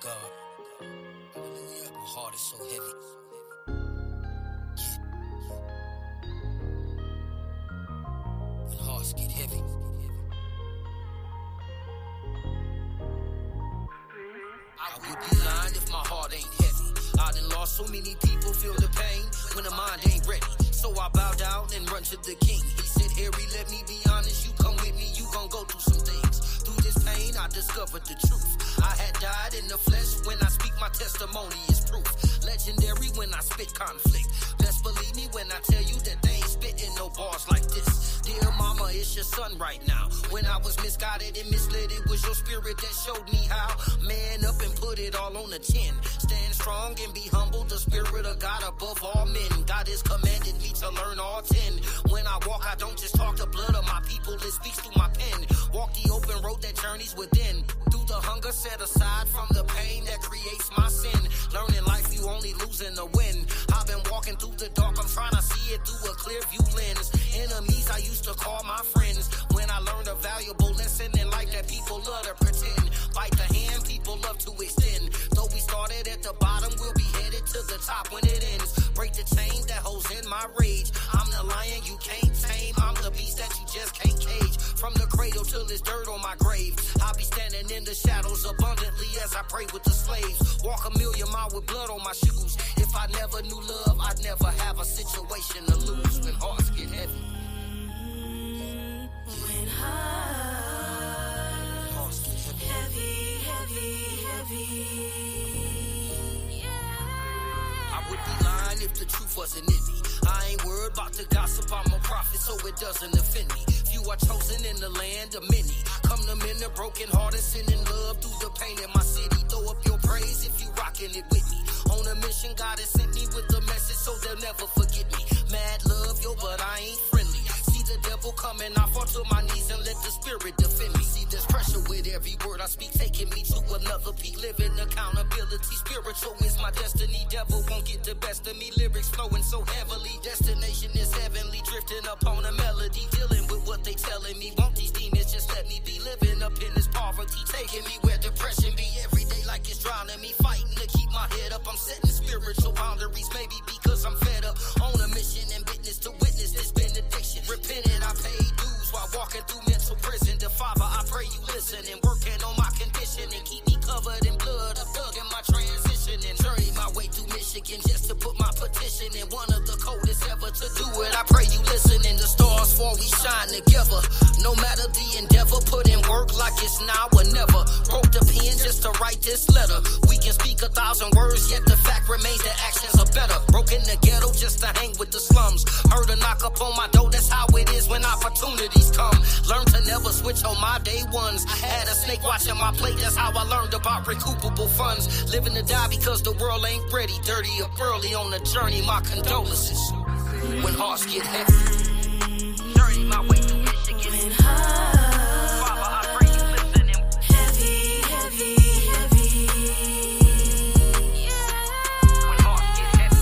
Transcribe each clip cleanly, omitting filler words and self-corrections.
God. Hallelujah. My heart is so heavy. When hearts get heavy. I would be lying if my heart ain't heavy. I done lost so many people, feel the pain when the mind ain't ready. So I bow down and run to the king. He said, Harry, let me be honest. You come with me, you gon' go through some things. Through this pain, I discovered the truth. I had died in the flesh. When I speak, my testimony is proof. Legendary when I spit conflict. Best believe me when I tell you that they ain't spitting no bars like this. Dear mama, it's your son right now. When I was misguided and misled, it was your spirit that showed me how. Man up and put it all on the chin. Stand strong and be humble. The spirit of God above all men. God has commanded me to learn all 10. When I walk, I don't just talk the blood of my people. It speaks through my pen. Walk the open road that journeys within. Through the hunger set aside from the pain that creates my sin. Learning life, you only lose in the win. I've been walking through the dark. I'm trying to see it through a clear view lens. Enemies I used to call my friends. When I learned a valuable lesson in life that people love to pretend. Bite the hand, people love to extend. Though we started at the bottom, we'll be headed to the top when it ends. Break the chain that holds in my rage. I'm the lion you can't tame. I'm the beast that you just can't cage. From the cradle till there's dirt on my grave. I'll be standing in the shadows abundantly as I pray with the slaves. Walk a million miles with blood on my shoes. If I never knew love, I'd never have a situation to lose. When hearts get heavy. When hearts get heavy, I would be lying if the truth wasn't in me. I ain't worried about the gossip, I'm a prophet, so it doesn't offend me. Few are chosen in the land of many. Come to men, the broken hearted, sending love through the pain in my city. Throw up your praise if you rockin' it with me. On a mission, God has sent me with a message, so they'll never forget me. Mad love, yo, but I ain't friendly. See the devil coming, I fall to my knees and let the spirit defend me. See, there's pressure with every word I speak, taking me to another peak. Living accountability, spiritual is my destiny. Devil won't get the best of me. Lyrics flowing so heavily. Destination is heavenly, drifting up on a melody. Dealing with what they telling me. Won't these demons just let me be? Living up in this poverty, taking me where depression be. Every day like it's drowning me. Fighting to keep my head up. I'm setting spiritual boundaries. Maybe because I'm fed up. On a mission and witness to witness this benediction. Repenting, I paid dues while walking through mental prison. The Father, I pray you listen and working on my condition and keep me covered in blood. I'm dug in my transition and journey my way through Michigan just to put my petition in. One of the coldest ever to do it. I pray you listen and the stars fall, we shine together. No matter the endeavor, put in work like it's now or never. Broke the pen just to write this letter. We can speak 1,000 words, yet the fact remains that actions are better. Broke in the ghetto just to hang with the slums. Heard a knock up on my door, that's how it is when opportunities come. Learn to never switch on my day ones. Had a snake watching my plate, that's how I learned about recoupable funds. Living to die because the world ain't ready. Dirty up early on the journey, my condolences. When hearts get heavy. Journey my way to Michigan. when hearts Father, I pray you listen and heavy. when hearts get heavy.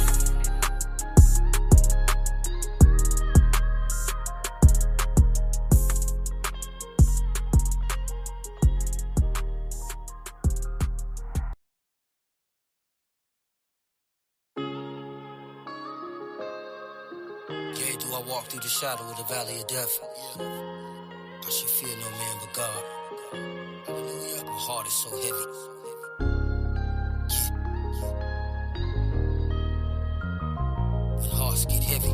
Yea, do I walk through the shadow of the valley of death? I should fear no man but God. Hallelujah. My heart is so heavy. When hearts get heavy.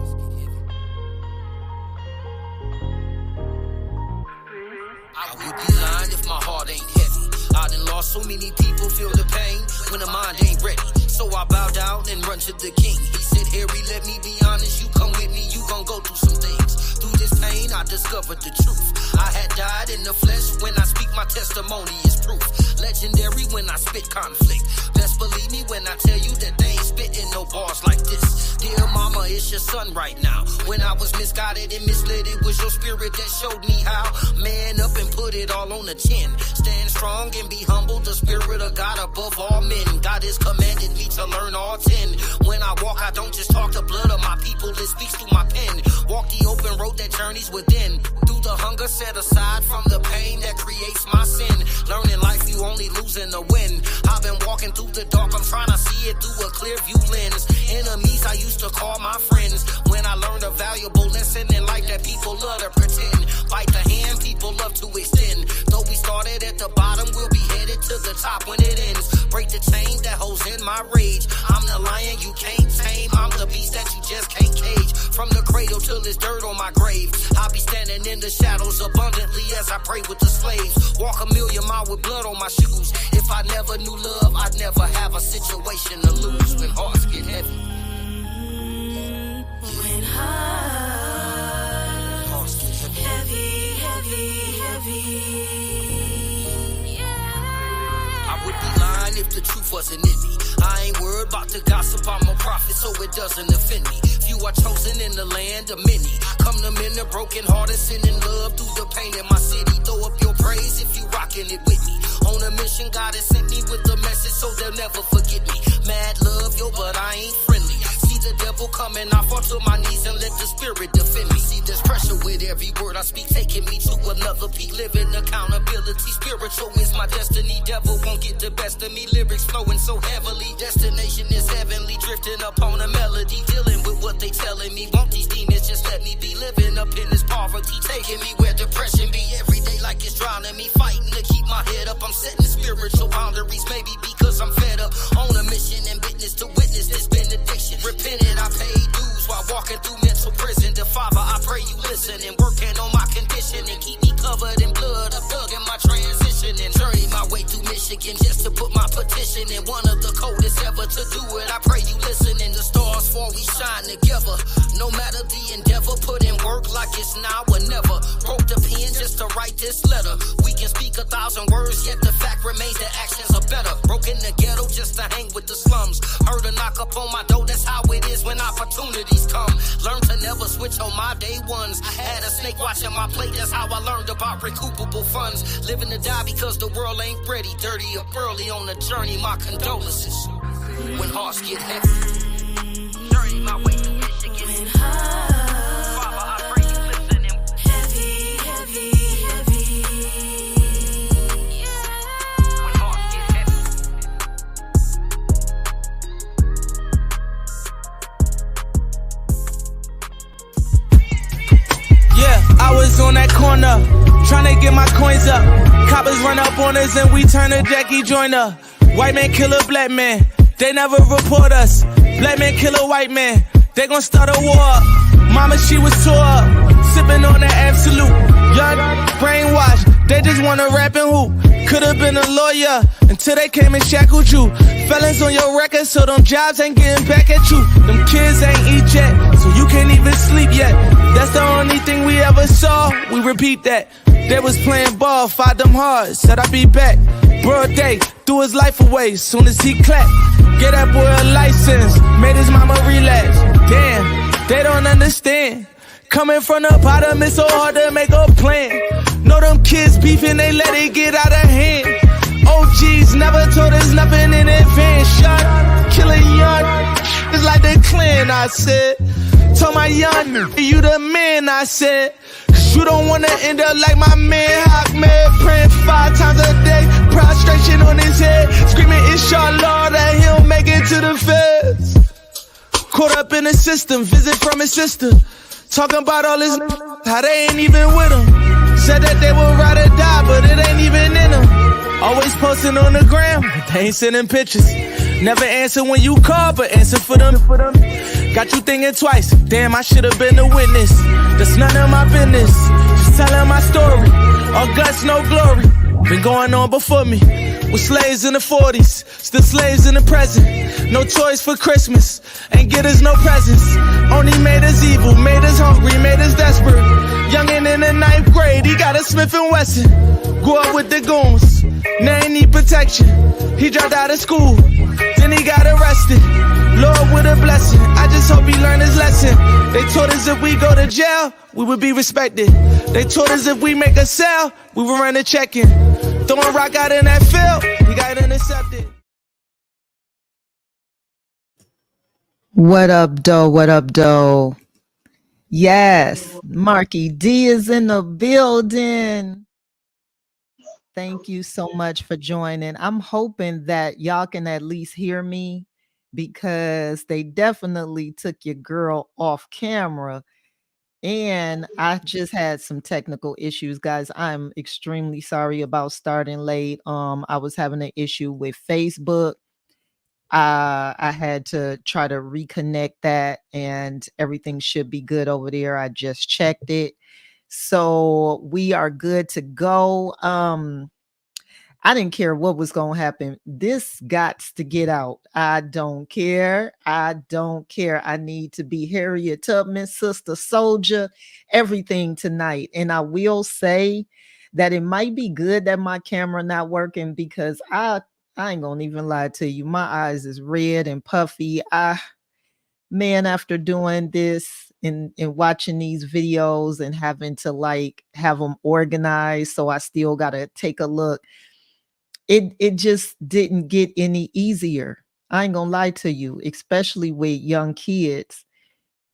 I would be lying if my heart ain't heavy. I done lost so many people, feel the pain when the mind ain't ready. So I bow down and run to the king. He said, Harry, let me be honest. You come with me, you gon' go through some things. Through this pain, I discovered the truth. I had died in the flesh. When I speak, my testimony is proof. Legendary when I spit conflict. Best believe me when I tell you that they ain't spitting no bars like this. Dear mama, it's your son right now. When I was misguided and misled, it was your spirit that showed me how. Man up and put it all on the chin. Stand strong and be humble. The spirit of God above all men. God has commanded me to learn all 10. When I walk, I don't just talk the blood of my people. It speaks through my pen. Walk the open road that journeys within. Through the hunger set aside from the pain that creates my sin. Learning life, you only lose in the win. I've been walking walking through the dark, I'm trying to see it through a clear view lens. Enemies I used to call my friends. When I learned a valuable lesson in life that people love to pretend. Bite the hand people love to extend. Though we started at the bottom, we'll be headed to the top when it ends. Break the chain that holds in my rage. I'm the lion you can't tame. I'm the beast that you just can't cage. From the cradle till there's dirt on my grave, I'll be standing in the shadows abundantly as I pray with the slaves. Walk a million miles with blood on my shoes. If I never knew love, I'd never have a situation to lose. When hearts get heavy, When hearts heavy, heavy, heavy. I would be lying if the truth wasn't in me. I ain't worried about the gossip, I'm a prophet, so it doesn't offend me. Few are chosen in the land of many. Come to men, the broken hearted, sending love through the pain in my city. Throw up your praise if you rockin' it with me. On a mission, God has sent me with the message, so they'll never forget me. Mad love, yo, but I ain't friendly. See the devil coming, I fall to my knees and let the spirit defend me. See, there's pressure with every word I speak, taking me to another peak. Living accountability, spiritual is my destiny. Devil won't get the best of me. Lyrics flowing so heavily. Destination is heavenly, drifting upon a melody. Dealing with what they telling me. Won't these demons just let me be? Living up in this poverty, taking me where depression be. Every day like it's drowning me. Fighting to keep my head up. I'm setting spiritual boundaries. Maybe because I'm fed up. On a mission and witness to witness this benediction. Repented, I paid dues while walking through mental prison. The Father, I pray you listen and working on my condition and keep me covered in blood. I'm dug in my transition and journey my way through Michigan just to put my petition in. One of the coldest ever to do it. I pray you listen and the stars fall, we shine together. No matter the endeavor, put in work like it's now or never. Broke the pen just to write this letter. We can speak 1,000 words, yet the fact remains that actions are better. Broke in the ghetto just to hang with the slums. Heard a knock up on my door, that's how it is when opportunities come. Learn to never switch on my day ones. I had a snake watching my plate, that's how I learned about recoupable funds. Living to die because the world ain't ready. Dirty up early on the journey, my condolences. When hearts get heavy, journey my way to Michigan. When hearts Father, I pray you listen and heavy, heavy, heavy. when hearts get heavy. Yeah, I was on that corner, trying to get my coins up. Coppers run up on us and we turn a Jackie Joyner. White man kill a black man, they never report us. Black man kill a white man, they gon' start a war. Mama, she was tore up, sipping on that absolute. Young, brainwashed, they just wanna rap and hoop. Could've been a lawyer until they came and shackled you. Felons on your record, so them jobs ain't getting back at you. Them kids ain't eat yet, so you can't even sleep yet. That's the only thing we ever saw, we repeat that. They was playing ball, fought them hard, said I'd be back. Broad day, threw his life away, soon as he clapped. Get that boy a license, made his mama relapse. Damn, they don't understand. Coming from the bottom, it's so hard to make a plan. Know them kids beefing, they let it get out of hand. OGs never told us nothing in advance. Shot, killing young, it's like the clan, I said. Told my young, you the man, I said. Cause you don't wanna end up like my man Ahmed, praying 5 times a day, prostration on his head, screaming inshallah that he'll make it to the feds. Caught up in the system, visit from his sister, talking about all this, how they ain't even with him. Said that they would ride or die, but it ain't even in them. Always posting on the gram, but they ain't sending pictures. Never answer when you call, but answer for them. Got you thinking twice, damn, I should've been a witness. That's none of my business, just telling my story. All guts, no glory, been going on before me. Was slaves in the 40s, still slaves in the present. No toys for Christmas, ain't get us no presents. Only made us evil, made us hungry, made us desperate. Youngin' in the 9th grade, he got a Smith & Wesson. Grew up with the goons, now he need protection. He dropped out of school, then he got arrested. Lord with a blessing, I just hope he learned his lesson. They told us if we go to jail, we would be respected. They told us if we make a sale, we would run a check-in. Throwing rock out in that field, we got intercepted. What up, doe? What up, doe? Yes, Marky D is in the building. Thank you so much for joining. I'm hoping that y'all can at least hear me because they definitely took your girl off camera. And I just had some technical issues, guys. I'm extremely sorry about starting late. I was having an issue with Facebook. I had to try to reconnect that and everything should be good over there. I just checked it. So we are good to go. I didn't care what was going to happen. This gots to get out. I don't care. I don't care. I need to be Harriet Tubman, Sister Soldier, everything tonight. And I will say that it might be good that my camera not working because I ain't gonna even lie to you. My eyes is red and puffy. Man, after doing this and watching these videos and having to like have them organized, so I still gotta take a look. It just didn't get any easier. I ain't gonna lie to you, especially with young kids.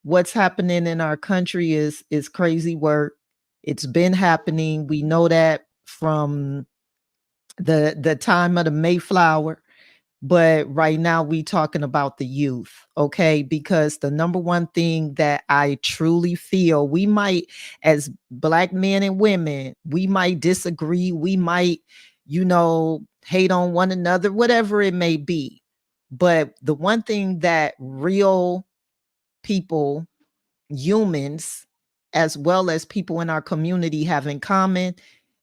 What's happening in our country is crazy work. It's been happening. We know that from the time of the Mayflower. But right now we talking about the youth, okay? Because the number one thing that I truly feel, we might, as black men and women, we might disagree, we might, hate on one another, whatever it may be. But the one thing that real people, humans, as well as people in our community have in common,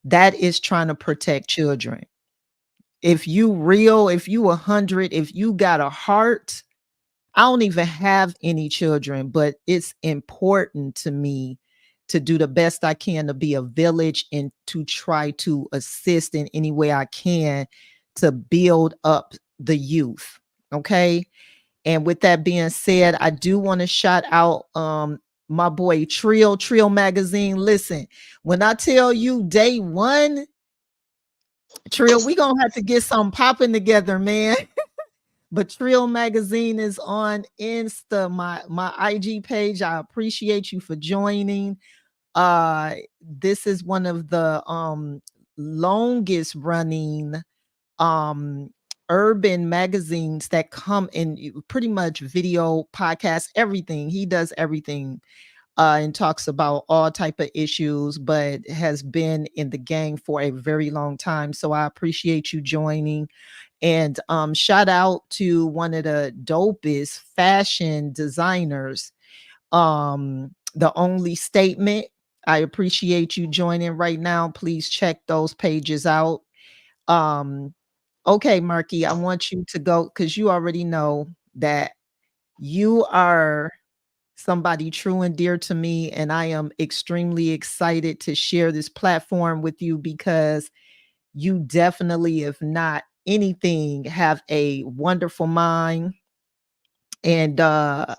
that is trying to protect children. If you real, if you 100, if you got a heart, I don't even have any children, but it's important to me to do the best I can to be a village and to try to assist in any way I can to build up the youth. Okay. And with that being said, I do want to shout out my boy Trill Magazine. Listen, when I tell you day one, Trill, we gonna have to get something popping together, man. But Trill Magazine is on Insta, my IG page. I appreciate you for joining. This is one of the longest running um urban magazines that come in pretty much video, podcast, everything. He does everything and talks about all type of issues, but has been in the gang for a very long time. So I appreciate you joining. And shout out to one of the dopest fashion designers, The Only Statement. I appreciate you joining right now. Please check those pages out. Um, okay, Marky, I want you to go because you already know that you are somebody true and dear to me, and I am extremely excited to share this platform with you because you definitely, if not anything, have a wonderful mind. And I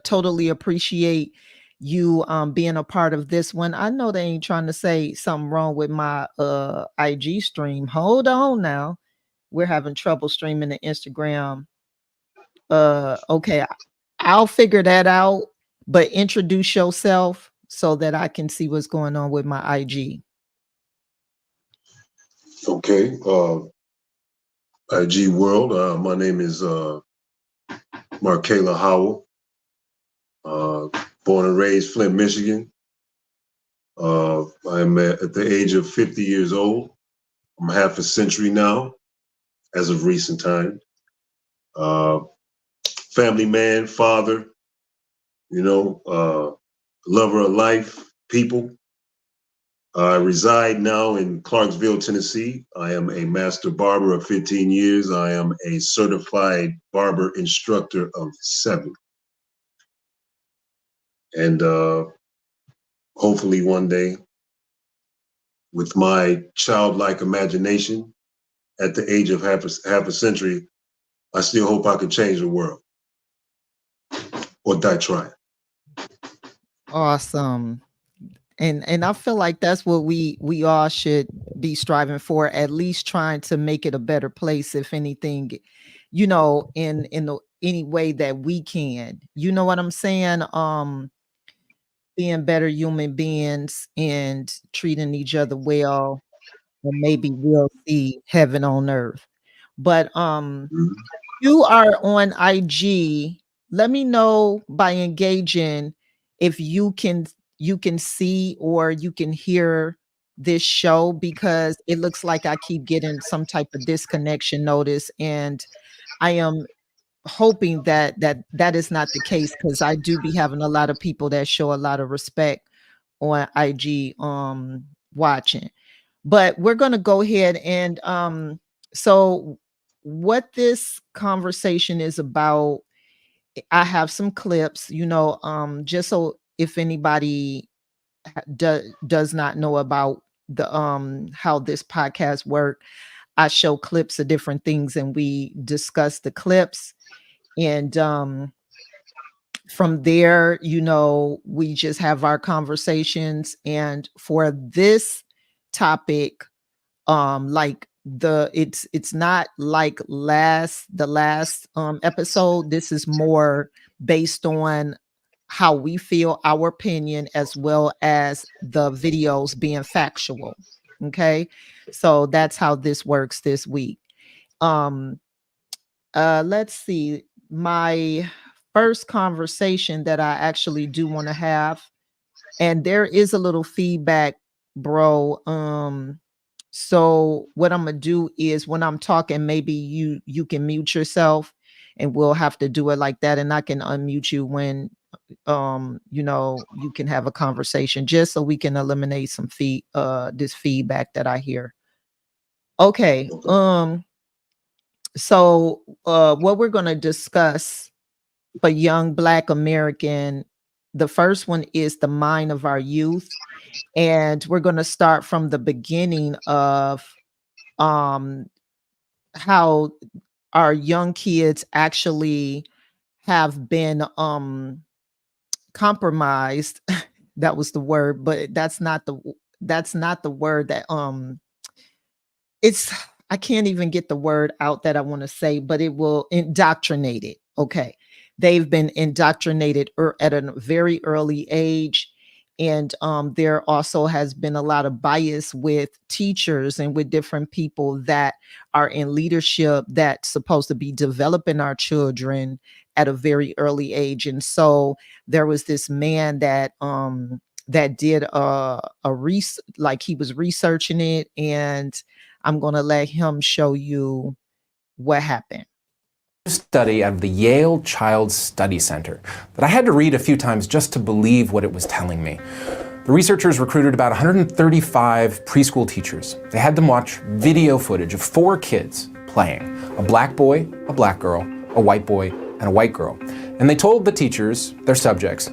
totally appreciate you being a part of this one. I know they ain't trying to say something wrong with my IG stream. Hold on now. We're having trouble streaming the Instagram. Okay, I'll figure that out, but introduce yourself so that I can see what's going on with my IG. Okay, IG World. My name is Markayla Howell. Born and raised Flint, Michigan. I'm at the age of 50 years old. I'm half a century now, as of recent time. Family man, father, lover of life, people. I reside now in Clarksville, Tennessee. I am a master barber of 15 years. I am a certified barber instructor of 7. And hopefully one day, with my childlike imagination, at the age of half a century, I still hope I can change the world or die trying. Awesome. And I feel like that's what we all should be striving for, at least trying to make it a better place, if anything, in any way that we can. You know what I'm saying? Being better human beings and treating each other well. and maybe we'll see heaven on earth. But Mhm. you are on IG. Let me know by engaging if you can see or you can hear this show, because it looks like I keep getting some type of disconnection notice, and I am hoping that is not the case, because I do be having a lot of people that show a lot of respect on IG watching. But we're going to go ahead and so what this conversation is about, I have some clips, just so if anybody does not know about the how this podcast work, I show clips of different things and we discuss the clips, and from there, we just have our conversations. And for this topic, like it's not like the last episode. This is more based on how we feel, our opinion, as well as the videos being factual. Okay, so that's how this works this week. um let's see, my first conversation that I actually do want to have, and there is a little feedback, bro. So what I'm gonna do is when I'm talking, maybe you can mute yourself, and we'll have to do it like that, and I can unmute you when you can have a conversation, just so we can eliminate some this feedback that I hear. Okay. Okay. So what we're gonna discuss for young Black American, the first one is the mind of our youth. And we're going to start from the beginning of um, how our young kids actually have been compromised. That was the word, but that's not the word that it's I can't even get the word out that I want to say, but it will indoctrinated. Okay. They've been indoctrinated at a very early age. And there also has been a lot of bias with teachers and with different people that are in leadership that's supposed to be developing our children at a very early age. And so there was this man that did like he was researching it, and I'm going to let him show you what happened. Study out of the Yale Child Study Center that I had to read a few times just to believe what it was telling me. The researchers recruited about 135 preschool teachers. They had them watch video footage of 4 kids playing: a black boy, a black girl, a white boy, and a white girl. And they told the teachers, their subjects,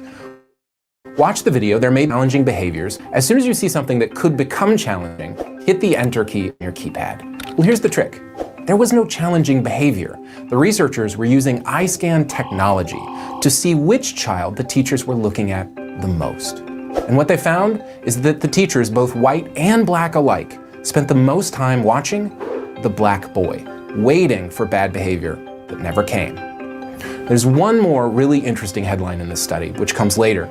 watch the video, there may be challenging behaviors. As soon as you see something that could become challenging, hit the enter key on your keypad. Well, here's the trick. There was no challenging behavior. The researchers were using eye scan technology to see which child the teachers were looking at the most. And what they found is that the teachers, both white and black alike, spent the most time watching the black boy, waiting for bad behavior that never came. There's one more really interesting headline in this study, which comes later.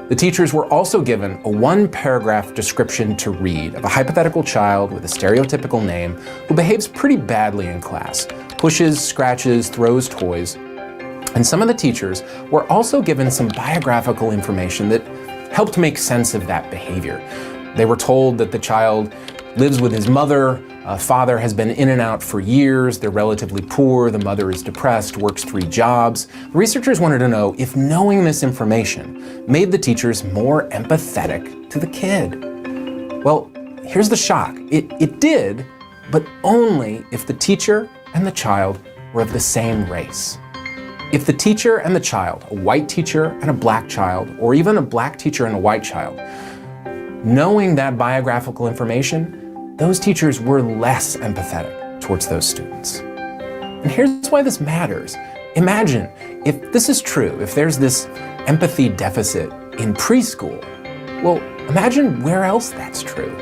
The teachers were also given a 1-paragraph description to read of a hypothetical child with a stereotypical name who behaves pretty badly in class, pushes, scratches, throws toys. And some of the teachers were also given some biographical information that helped make sense of that behavior. They were told that the child lives with his mother, father has been in and out for years, they're relatively poor, the mother is depressed, works 3 jobs. The researchers wanted to know if knowing this information made the teachers more empathetic to the kid. Well, here's the shock. It did, but only if the teacher and the child were of the same race. If the teacher and the child, a white teacher and a black child, or even a black teacher and a white child, knowing that biographical information, those teachers were less empathetic towards those students. And here's why this matters. Imagine if this is true, if there's this empathy deficit in preschool, well, imagine where else that's true.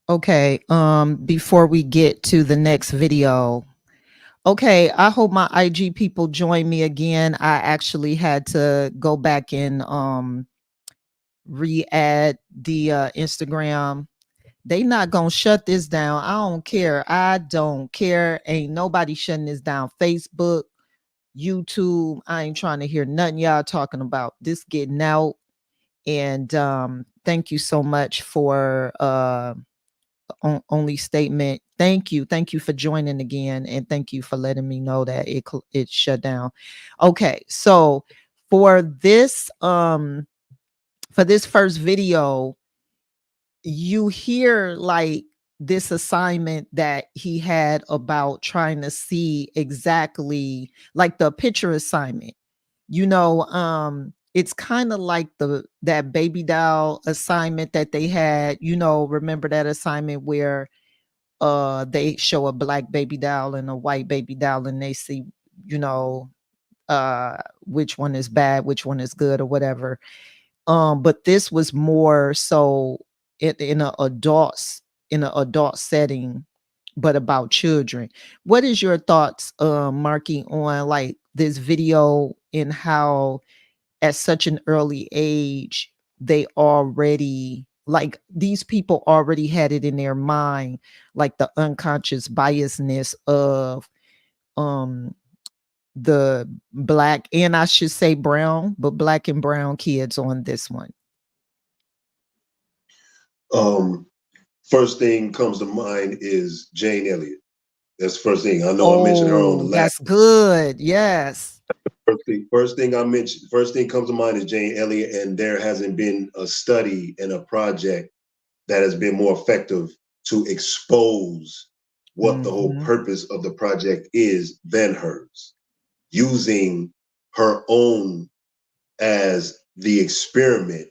Okay, before we get to the next video, Okay, I hope my IG people join me again. I actually had to go back and re-add the Instagram. They not gonna shut this down. I don't care. I don't care. Ain't nobody shutting this down. Facebook, YouTube. I ain't trying to hear nothing y'all talking about. This getting out. And thank you so much for only statement. Thank you for joining again, and thank you for letting me know that it shut down. Okay, so for this first video, you hear like this assignment that he had about trying to see exactly like the picture assignment. It's kind of like that baby doll assignment that they had. Remember that assignment where they show a black baby doll and a white baby doll, and they see, you know, which one is bad, which one is good, or whatever. But this was more so in an adult setting, but about children. What is your thoughts, Marky, on like this video and how at such an early age they already, like, these people already had it in their mind, like the unconscious biasness of um the black, and I should say brown, but black and brown kids on this one? First thing comes to mind is Jane Elliott. That's the first thing. I know I mentioned her on the last. That's good. Yes. First thing I mentioned, first thing comes to mind is Jane Elliott, and there hasn't been a study and a project that has been more effective to expose what the whole purpose of the project is than hers. Using her own as the experiment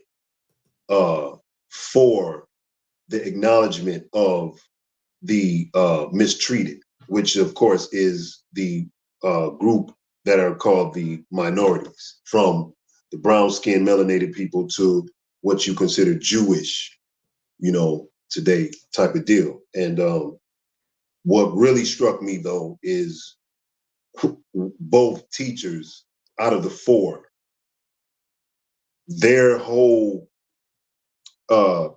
for the acknowledgement of the mistreated, which of course is the group that are called the minorities, from the brown skinned melanated people to what you consider Jewish, today type of deal. And what really struck me though is both teachers out of the four, their whole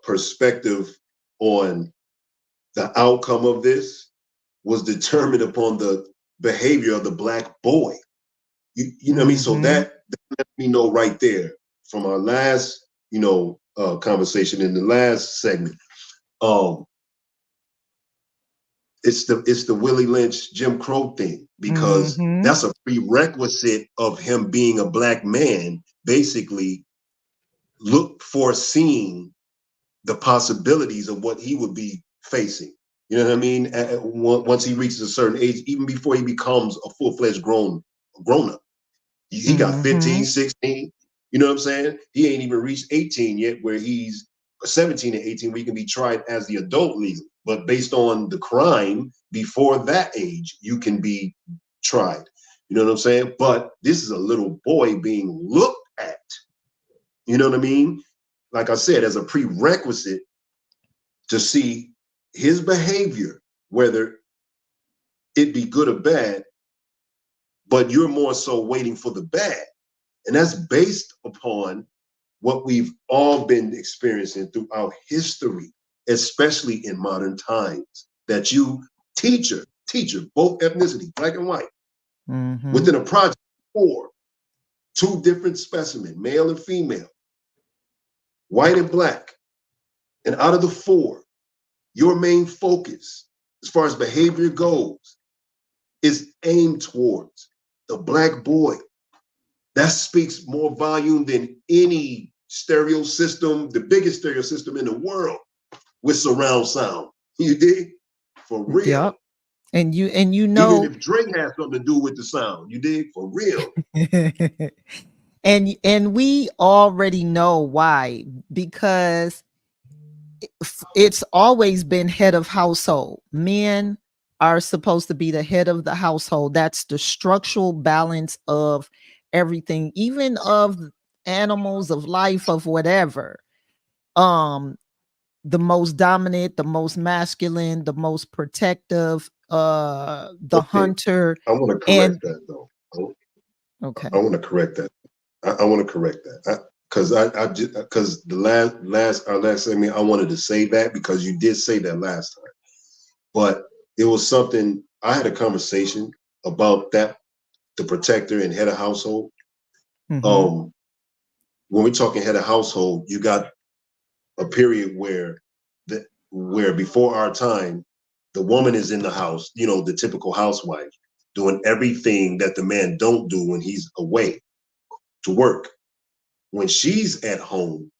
perspective on the outcome of this was determined upon the behavior of the black boy. You know what I mean? So that let me know right there from our last, conversation in the last segment. It's the Willie Lynch Jim Crow thing, because that's a prerequisite of him being a black man, basically foreseeing the possibilities of what he would be facing. You know what I mean? Once he reaches a certain age, even before he becomes a full-fledged grown up. He got 15, 16. You know what I'm saying? He ain't even reached 18 yet, where he's 17 and 18, where he can be tried as the adult legally. But based on the crime before that age, you can be tried. You know what I'm saying? But this is a little boy being looked at. You know what I mean? Like I said, as a prerequisite to see his behavior, whether it be good or bad, but you're more so waiting for the bad. And that's based upon what we've all been experiencing throughout history, especially in modern times, that you, teacher, both ethnicity, black and white, within a project for two different specimens, male and female, white and black, and out of the four, your main focus, as far as behavior goes, is aimed towards the black boy. That speaks more volume than any stereo system, the biggest stereo system in the world, with surround sound. You dig? For real. Yep. And you even if Drake has something to do with the sound, you dig? For real. and we already know why, because it's always been head of household. Men are supposed to be the head of the household. That's the structural balance of everything, even of animals, of life, of whatever. The most dominant, the most masculine, the most protective, the Okay, hunter. I want to And correct that though. okay, I want to correct that. I want to correct that because the our last segment, I wanted to say that because you did say that last time, but it was something I had a conversation about that the protector and head of household. mm-hmm. When we're talking head of household, you got a period where before our time, the woman is in the house, the typical housewife, doing everything that the man don't do when he's away to work. When she's at home,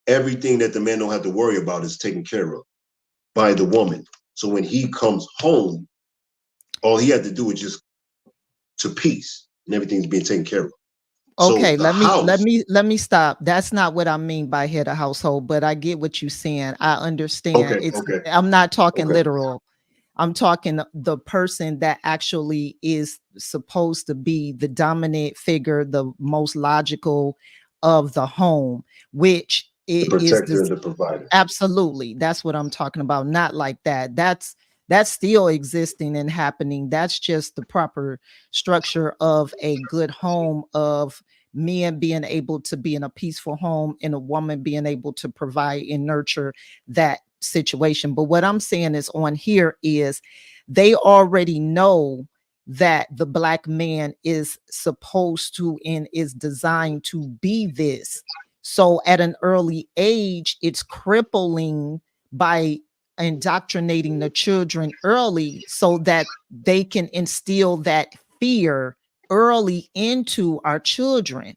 everything that the man don't have to worry about is taken care of by the woman. So when he comes home, all he had to do is just to peace and everything's being taken care of. So Okay, the let me let house. me let me stop. That's not what I mean by head of household, but I get what you're saying. I understand. Okay. I'm not talking Okay. literal. I'm talking the person that actually is supposed to be the dominant figure, the most logical of the home, which The it is protector this. and the provider. Absolutely. That's what I'm talking about. Not like that. That's still existing and happening. That's just the proper structure of a good home, of men being able to be in a peaceful home and a woman being able to provide and nurture that situation. But what I'm saying is on here is they already know that the black man is supposed to and is designed to be this. So at an early age, it's crippling by indoctrinating the children early so that they can instill that fear early into our children.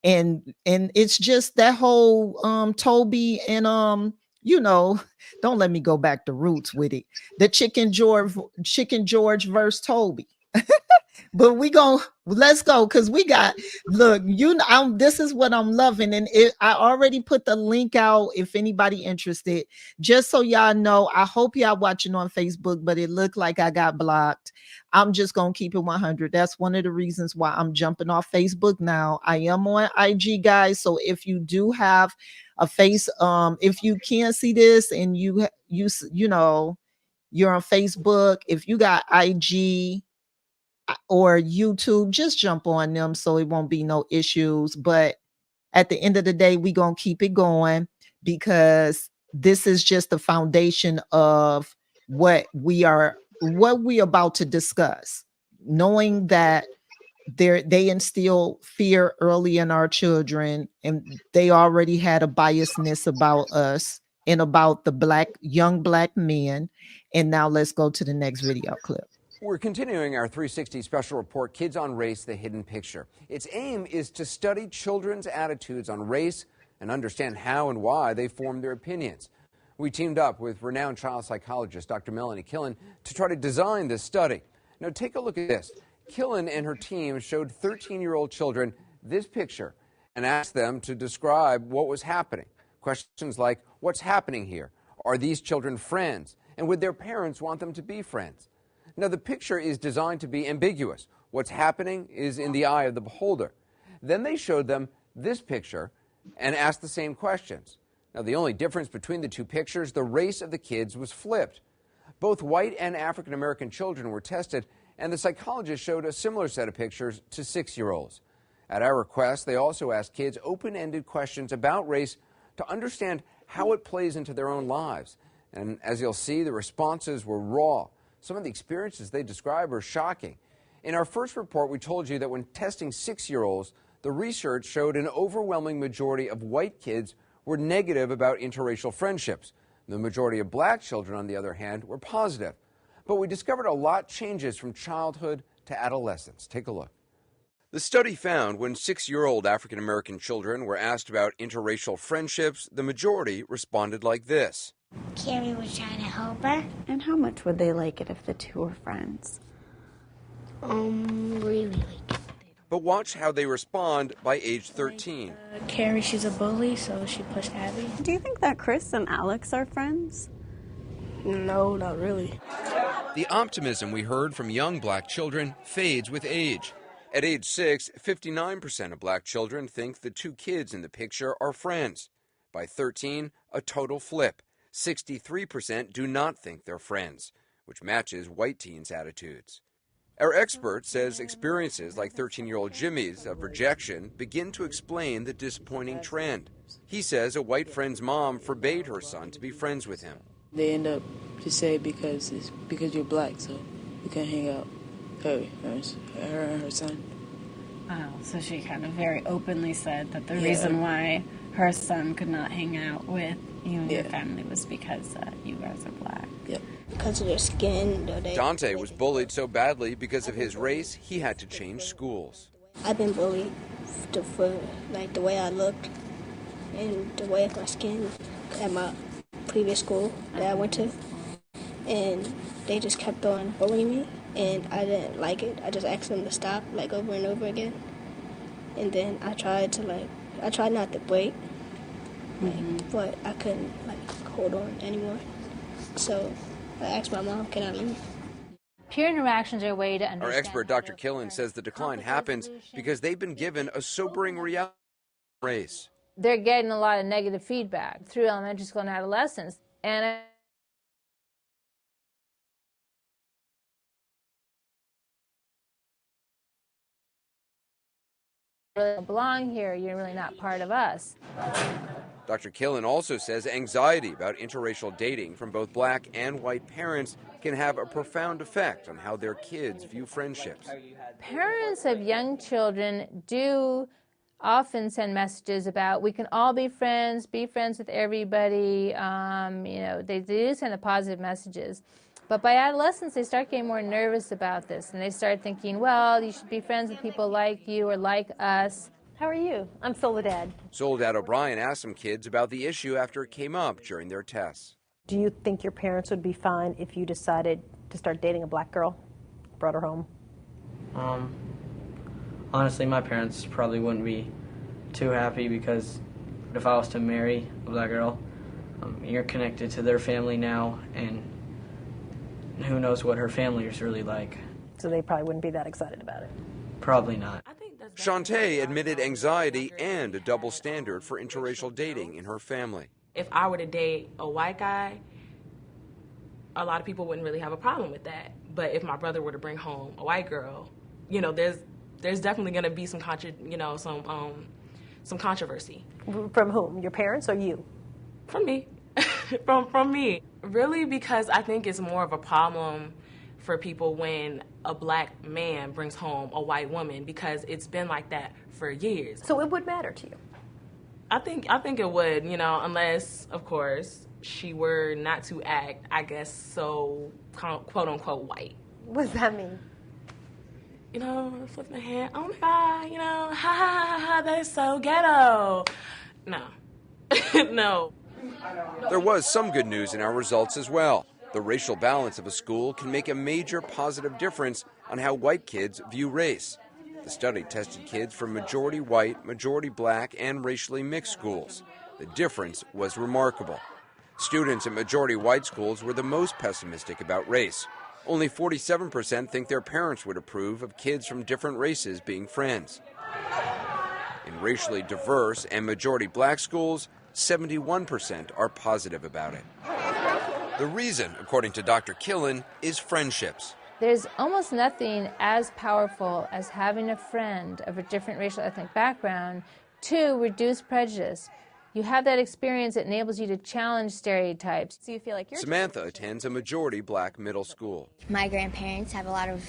And it's just that whole Toby and you know, don't let me go back to roots with it. The Chicken George verse Toby. But let's go because we got look, this is what I'm loving, and I already put the link out if anybody interested, just so y'all know. I hope y'all watching on Facebook, but it looked like I got blocked. I'm just gonna keep it 100. That's one of the reasons why I'm jumping off Facebook now. I am on IG, guys, so if you do have a face, if you can't see this and you know you're on Facebook, if you got IG or YouTube, just jump on them so it won't be no issues. But at the end of the day, we gonna keep it going because this is just the foundation of what we about to discuss. Knowing that they instill fear early in our children, and they already had a biasness about us and about the young black men. And now let's go to the next video clip. We're continuing our 360 special report, Kids on Race, The Hidden Picture. Its aim is to study children's attitudes on race and understand how and why they form their opinions. We teamed up with renowned child psychologist Dr. Melanie Killen to try to design this study. Now take a look at this. Killen and her team showed 13-year-old children this picture and asked them to describe what was happening. Questions like, what's happening here? Are these children friends? And would their parents want them to be friends? Now, the picture is designed to be ambiguous. What's happening is in the eye of the beholder. Then they showed them this picture and asked the same questions. Now, the only difference between the two pictures, the race of the kids was flipped. Both white and African American children were tested, and the psychologist showed a similar set of pictures to 6-year-olds. At our request, they also asked kids open-ended questions about race to understand how it plays into their own lives. And as you'll see, the responses were raw. Some of the experiences they describe are shocking. In our first report, we told you that when testing 6-year-olds, the research showed an overwhelming majority of white kids were negative about interracial friendships. The majority of black children, on the other hand, were positive. But we discovered a lot changes from childhood to adolescence. Take a look. The study found when 6-year-old African American children were asked about interracial friendships, the majority responded like this. Carrie was trying to help her. And how much would they like it if the two were friends? Really like it. But watch how they respond by age 13. Carrie, she's a bully, so she pushed Abby. Do you think that Chris and Alex are friends? No, not really. The optimism we heard from young black children fades with age. At age 6, 59% of black children think the two kids in the picture are friends. By 13, a total flip. 63% do not think they're friends. which matches white teens' attitudes. Our expert says experiences like 13-year-old Jimmy's of rejection begin to explain the disappointing trend. He says a white friend's mom forbade her son to be friends with him. They end up just saying because you're black, so you can't hang out. Her and her son. Wow, so she kind of very openly said that the reason why her son could not hang out with you and your family was because you guys are black. Yep. Because of their skin. Dante was bullied so badly because of his race, he had to change schools. I've been bullied for like the way I looked and the way of my skin at my previous school that I went to. And they just kept on bullying me, and I didn't like it. I just asked them to stop, like, over and over again. And then I tried not to break, but I couldn't, hold on anymore. So I asked my mom, can I leave? Peer interactions are a way to understand. Our expert, Dr. Killen, says the decline happens because they've been given a sobering reality of race. They're getting a lot of negative feedback through elementary school and adolescence. And really don't belong here, you're really not part of us. Dr. Killen also says anxiety about interracial dating from both black and white parents can have a profound effect on how their kids view friendships. Parents of young children do often send messages about we can all be friends with everybody. They do send the positive messages. But by adolescence, they start getting more nervous about this, and they start thinking, well, you should be friends with people like you or like us. How are you? I'm Soledad. Soledad O'Brien asked some kids about the issue after it came up during their tests. Do you think your parents would be fine if you decided to start dating a black girl, brought her home? Honestly, my parents probably wouldn't be too happy because if I was to marry a black girl, you're connected to their family now, and who knows what her family is really like. So they probably wouldn't be that excited about it. Probably not. Shantae admitted anxiety and a double standard for interracial dating in her family. If I were to date a white guy, a lot of people wouldn't really have a problem with that. But if my brother were to bring home a white girl, there's definitely going to be some controversy. From whom? Your parents or you? From me. from me. Really, because I think it's more of a problem for people when a black man brings home a white woman, because it's been like that for years. So it would matter to you? I think it would, unless, of course, she were not to act, I guess, so quote unquote white. What does that mean? Flip my hand, oh my God, ha ha ha ha, that is so ghetto. No. No. There was some good news in our results as well. The racial balance of a school can make a major positive difference on how white kids view race. The study tested kids from majority white, majority black, and racially mixed schools. The difference was remarkable. Students in majority white schools were the most pessimistic about race. Only 47% think their parents would approve of kids from different races being friends. In racially diverse and majority black schools, 71% are positive about it. The reason, according to Dr. Killen, is friendships. There's almost nothing as powerful as having a friend of a different racial ethnic background to reduce prejudice. You have that experience that enables you to challenge stereotypes. So you feel like you're... Samantha attends a majority black middle school. My grandparents have a lot of,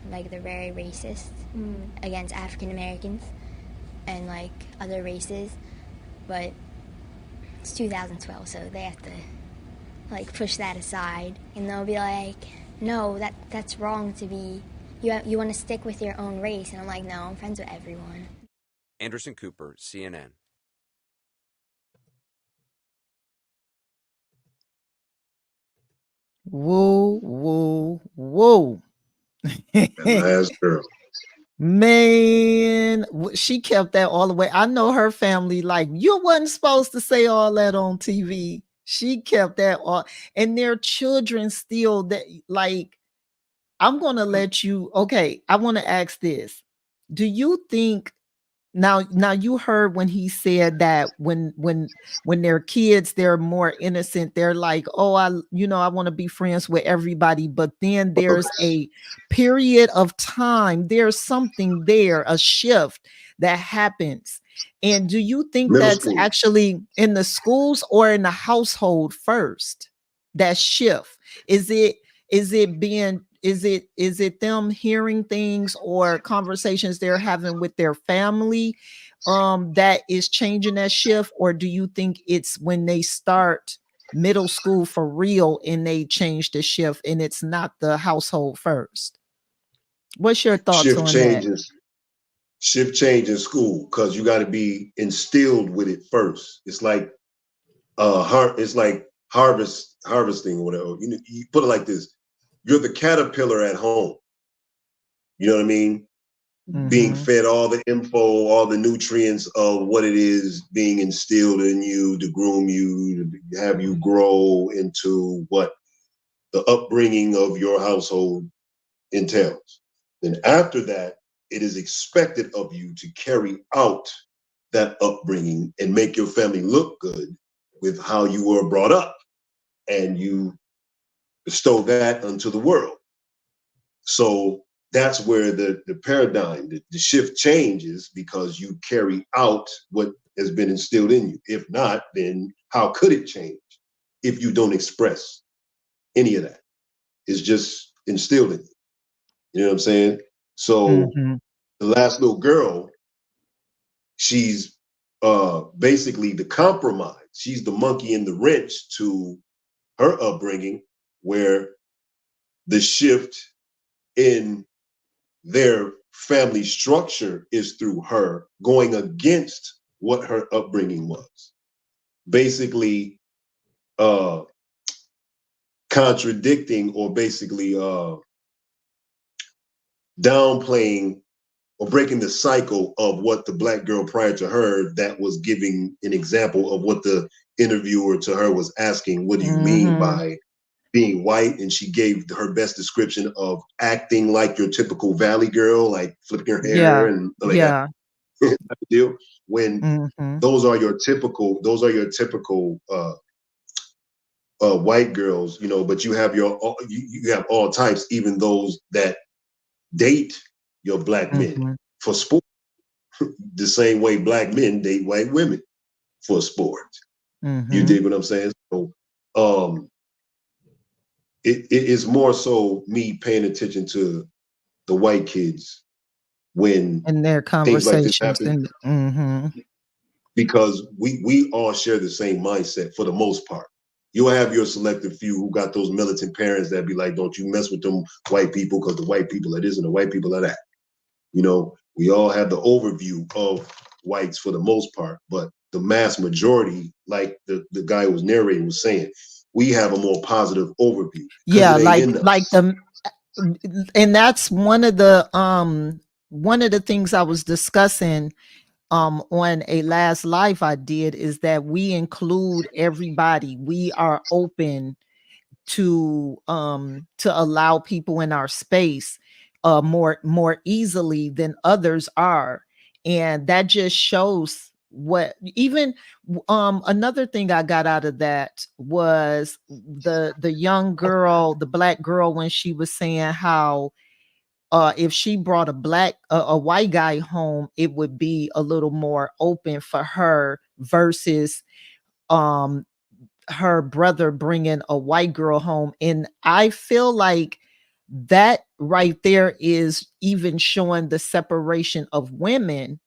they're very racist against African Americans and, other races. But it's 2012, so they have to, push that aside. And they'll be like, no, that's wrong to be, you want to stick with your own race. And I'm like, no, I'm friends with everyone. Anderson Cooper, CNN. Whoa, whoa, whoa. Last girl. Man, she kept that all the way. I know her family, you wasn't supposed to say all that on TV. She kept that all, and their children still that, I'm going to let you, okay, I want to ask this. Do you think Now you heard when he said that when they're kids, they're more innocent. They're like, oh, I want to be friends with everybody. But then there's a period of time. There's something there, a shift that happens. And do you think Middle that's school. actually in the schools or in the household first? That shift? Is it them hearing things or conversations they're having with their family that is changing that shift? Or do you think it's when they start middle school for real and they change the shift and it's not the household first? What's your thoughts Shift on that? change in school, because you got to be instilled with it first. It's like harvesting or whatever. You put it like this: you're the caterpillar at home. You know what I mean? Being fed all the info, all the nutrients of what it is being instilled in you to groom you, to have you grow into what the upbringing of your household entails. Then after that, it is expected of you to carry out that upbringing and make your family look good with how you were brought up, and you bestow that unto the world. So that's where the paradigm, the shift changes, because you carry out what has been instilled in you. If not, then how could it change if you don't express any of that? It's just instilled in you. You know what I'm saying? So the last little girl, she's basically the compromise. She's the monkey in the wrench to her upbringing, where the shift in their family structure is through her going against what her upbringing was. Basically, contradicting, or basically downplaying or breaking the cycle of what the Black girl prior to her that was giving an example of what the interviewer to her was asking, what do you mean by being white? And she gave her best description of acting like your typical Valley girl, like flipping her hair and like that deal. When those are your typical white girls, but you have you have all types, even those that date your Black men for sport, the same way Black men date white women for sport. You dig what I'm saying? So it is more so me paying attention to the white kids when And their things like this conversations happen, because we all share the same mindset for the most part. You'll have your selective few who got those militant parents that be like, don't you mess with them white people, because the white people are this and the white people are that. We all have the overview of whites for the most part, but the mass majority, like the guy who was narrating was saying, we have a more positive overview. Yeah, and that's one of the things I was discussing on a last live I did, is that we include everybody. We are open to allow people in our space more easily than others are. And that just shows what even another thing I got out of that was the young girl, the Black girl, when she was saying how if she brought a white guy home, it would be a little more open for her versus her brother bringing a white girl home. And I feel like that right there is even showing the separation of women.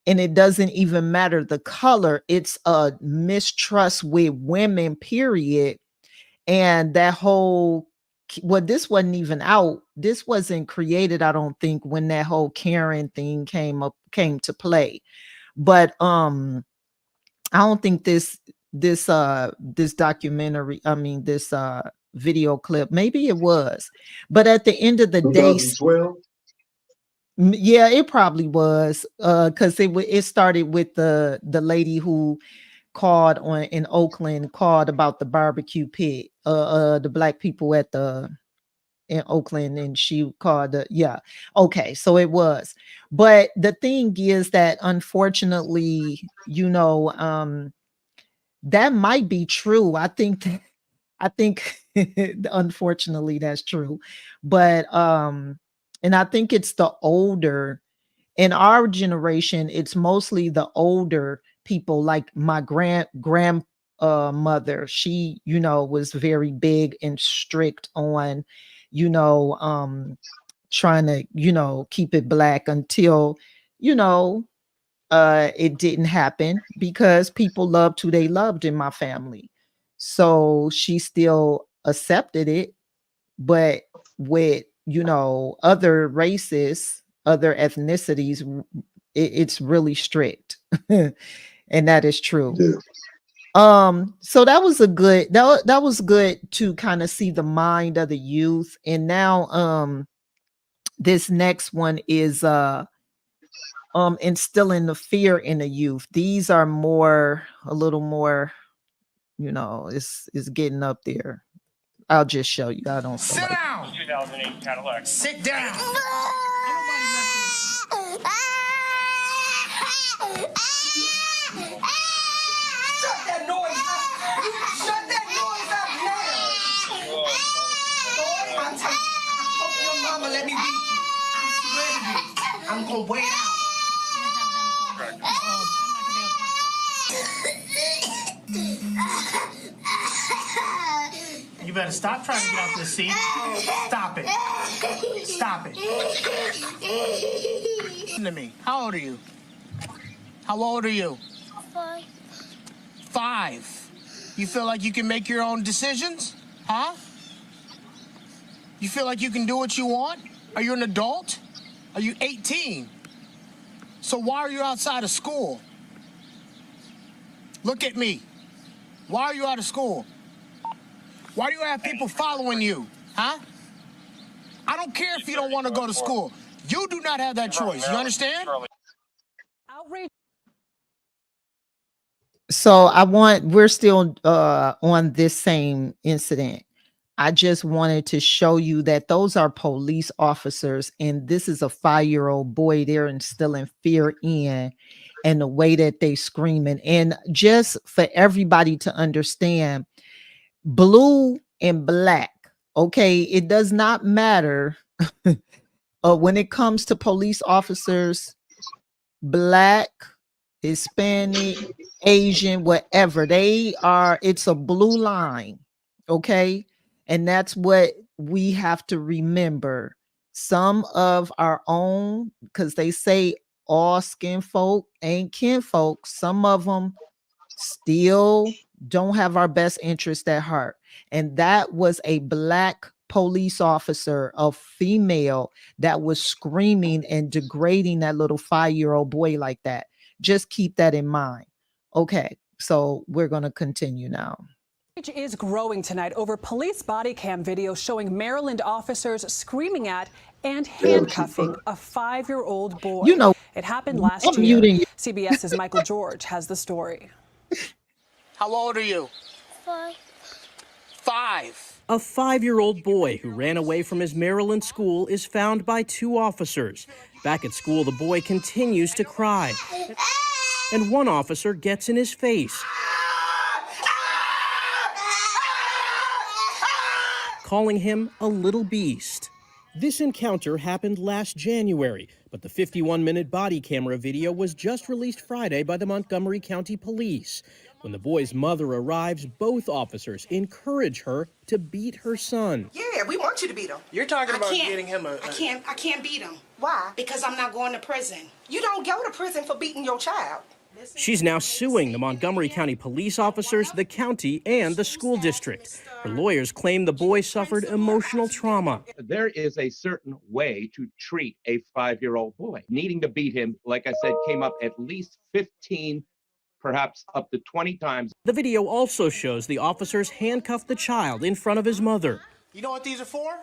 And it doesn't even matter the color. It's a mistrust with women, period. And that whole, well, this wasn't even out. This wasn't created, I don't think, when that whole Karen thing came to play. But I don't think this documentary, this video clip, maybe it was, but at the end of the day, 2012. Yeah, it probably was, because it started with the lady who called in Oakland, called about the barbecue pit, the Black people at the in Oakland, and she called yeah. Okay, so it was. But the thing is that unfortunately, that might be true. I think unfortunately that's true. But and I think it's the older in our generation, it's mostly the older people, like my grandmother. She, was very big and strict on, trying to, keep it black until, you know, it didn't happen because people loved who they loved in my family. So she still accepted it, but with, other races, other ethnicities, it's really strict. And that is true. Yeah. So that was that was good to kind of see the mind of the youth. And now this next one is instilling the fear in the youth. These are a little more, it's getting up there. I'll just show you. I don't Sit down. 2008 Cadillac. Sit down. Shut that noise up. Shut that noise up now. Boy, I hope your mama let me beat you. I swear to you. I'm gonna wait out. You better stop trying to get out this seat. Stop it. Stop it. Listen to me. How old are you? How old are you? 5. 5. You feel like you can make your own decisions? Huh? You feel like you can do what you want? Are you an adult? Are you 18? So why are you outside of school? Look at me. Why are you out of school? Why do you have people following you? Huh? I don't care if you don't want to go to school. You do not have that choice. You understand? So we're still on this same incident. I just wanted to show you that those are police officers, and this is a 5-year-old boy they're instilling fear in, and the way that they screaming. And just for everybody to understand, blue and black, okay, it does not matter when it comes to police officers, black, Hispanic, Asian, whatever they are, it's a blue line. Okay. And that's what we have to remember. Some of our own, because they say all skin folk ain't kin folk, some of them still don't have our best interest at heart. And that was a black police officer, a female, that was screaming and degrading that little 5-year-old boy like that. Just keep that in mind. Okay, so we're going to continue now. Is growing tonight over police body cam video showing Maryland officers screaming at and handcuffing a 5-year-old boy. It happened last year. CBS's Michael George has the story. How old are you? 5. 5. A 5-year-old boy who ran away from his Maryland school is found by 2 officers. Back at school, the boy continues to cry, and one officer gets in his face, calling him a little beast. This encounter happened last January, but the 51-minute body camera video was just released Friday by the Montgomery County Police. When the boy's mother arrives, both officers encourage her to beat her son. Yeah, we want you to beat him. You're talking about getting him a... I can't beat him. Why? Because I'm not going to prison. You don't go to prison for beating your child. She's now suing the Montgomery County police officers, the county, and the school district. Her lawyers claim the boy suffered emotional trauma. There is a certain way to treat a 5-year-old boy. Needing to beat him, like I said, came up at least 15, perhaps up to 20 times. The video also shows the officers handcuff the child in front of his mother. You know what these are for?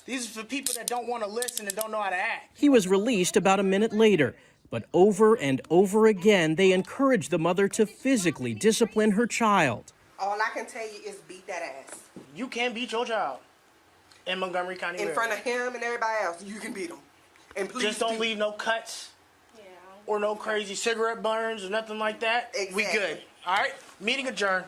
These are for people that don't want to listen and don't know how to act. He was released about a minute later. But over and over again, they encourage the mother to physically discipline her child. All I can tell you is beat that ass. You can't beat your child. in Montgomery County. In front of him and everybody else, you can beat them. And please just don't leave no cuts or no crazy cigarette burns or nothing like that. Exactly. We good. All right. Meeting adjourned.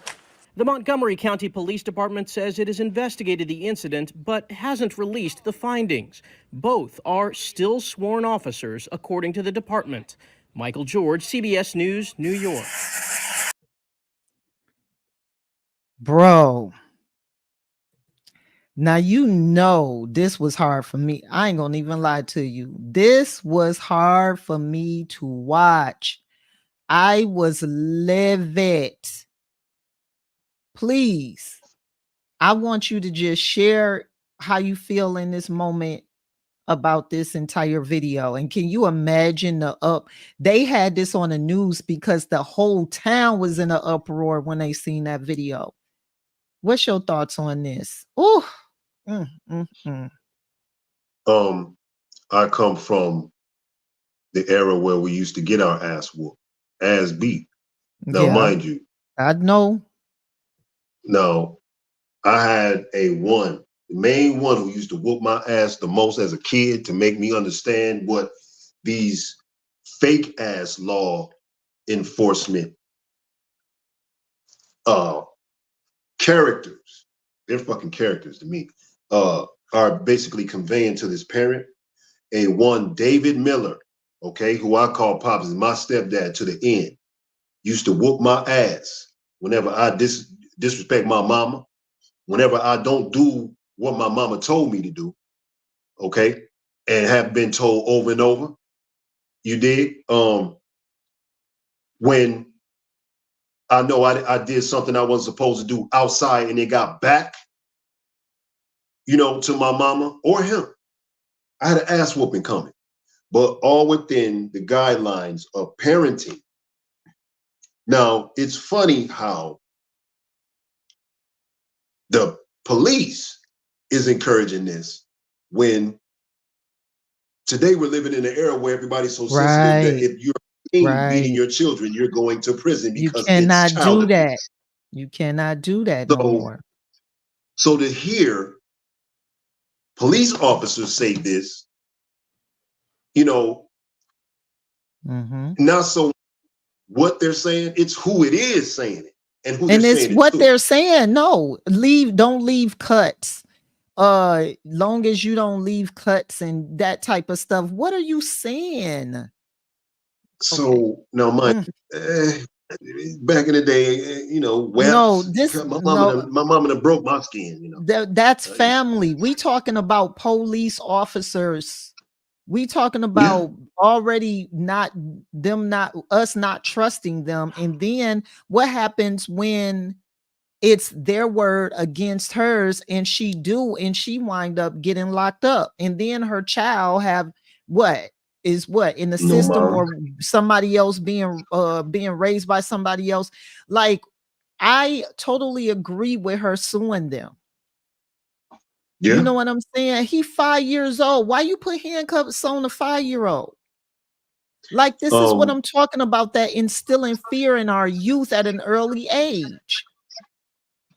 The Montgomery County Police Department says it has investigated the incident but hasn't released the findings. Both are still sworn officers, according to the department. Michael George, CBS News, New York. Bro. Now, this was hard for me. I ain't gonna even lie to you. This was hard for me to watch. I was livid. Please, I want you to just share how you feel in this moment about this entire video. And can you imagine they had this on the news because the whole town was in an uproar when they seen that video. What's your thoughts on this? Oh, I come from the era where we used to get our ass whooped, ass beat. Now, yeah, mind you, I know. Now, I had the main one who used to whoop my ass the most as a kid to make me understand what these fake ass law enforcement characters, they're fucking characters to me, are basically conveying to this parent. One David Miller, okay, who I call Pops, is my stepdad to the end, used to whoop my ass whenever I disrespect my mama, whenever I don't do what my mama told me to do, okay, and have been told over and over. You dig? When I know I did something I wasn't supposed to do outside and it got back, to my mama or him, I had an ass whooping coming, but all within the guidelines of parenting. Now, it's funny how the police is encouraging this when today we're living in an era where everybody's so sensitive that if you're beating your children, you're going to prison because you cannot it's do child that. abuse. You cannot do that no more. So to hear police officers say this, not so what they're saying, it's who it is saying it and who And they're it's saying what it to. they're saying. No, don't leave cuts. Long as you don't leave cuts and that type of stuff. What are you saying? So now, back in the day, wept. My mama done broke my skin. That's family. We talking about police officers. We talking about already us not trusting them. And then what happens when it's their word against hers and she wind up getting locked up, and then her child have in the system, or somebody else being raised by somebody else. Like, I totally agree with her suing them. Yeah. You know what I'm saying? He 5 years old. Why you put handcuffs on a 5-year-old? Like, this is what I'm talking about, that instilling fear in our youth at an early age.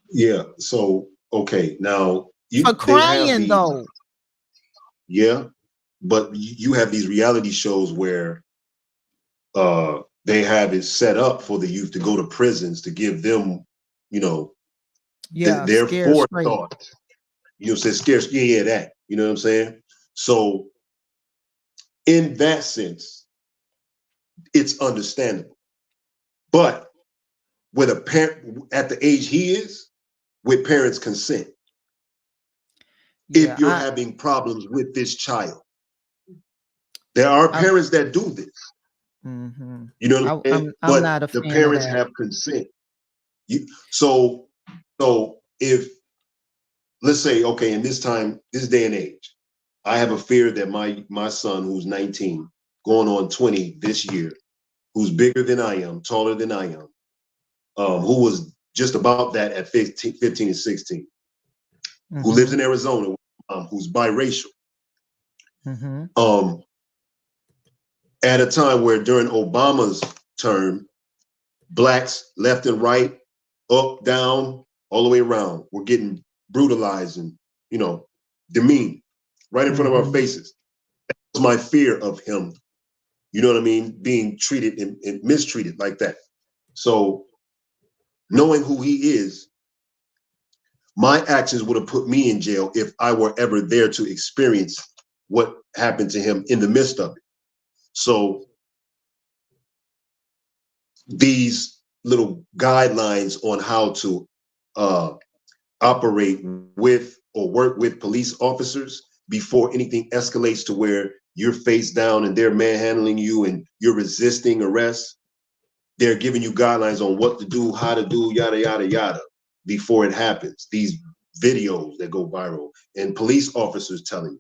Yeah. So, okay. Now, for crying though. Yeah. But you have these reality shows where they have it set up for the youth to go to prisons to give them, their forethought. Say scarce, that. You know what I'm saying? So in that sense, it's understandable. But with a parent at the age he is, with parents' consent, if you're having problems with this child, there are parents that do this. Mm-hmm. You know what I'm saying? I'm not a fan the parents of that. have consent. So if, let's say, okay, in this day and age, I have a fear that my son, who's 19, going on 20 this year, who's bigger than I am, taller than I am, who was just about that at 15 and 16, who lives in Arizona, who's biracial. At a time where during Obama's term, blacks left and right, up, down, all the way around, were getting brutalized and, demeaned right in front of our faces. That was my fear of him. You know what I mean? Being treated and mistreated like that. So knowing who he is, my actions would have put me in jail if I were ever there to experience what happened to him in the midst of it. So these little guidelines on how to operate with or work with police officers before anything escalates to where you're face down and they're manhandling you and you're resisting arrest. They're giving you guidelines on what to do, how to do, yada, yada, yada, before it happens. These videos that go viral and police officers telling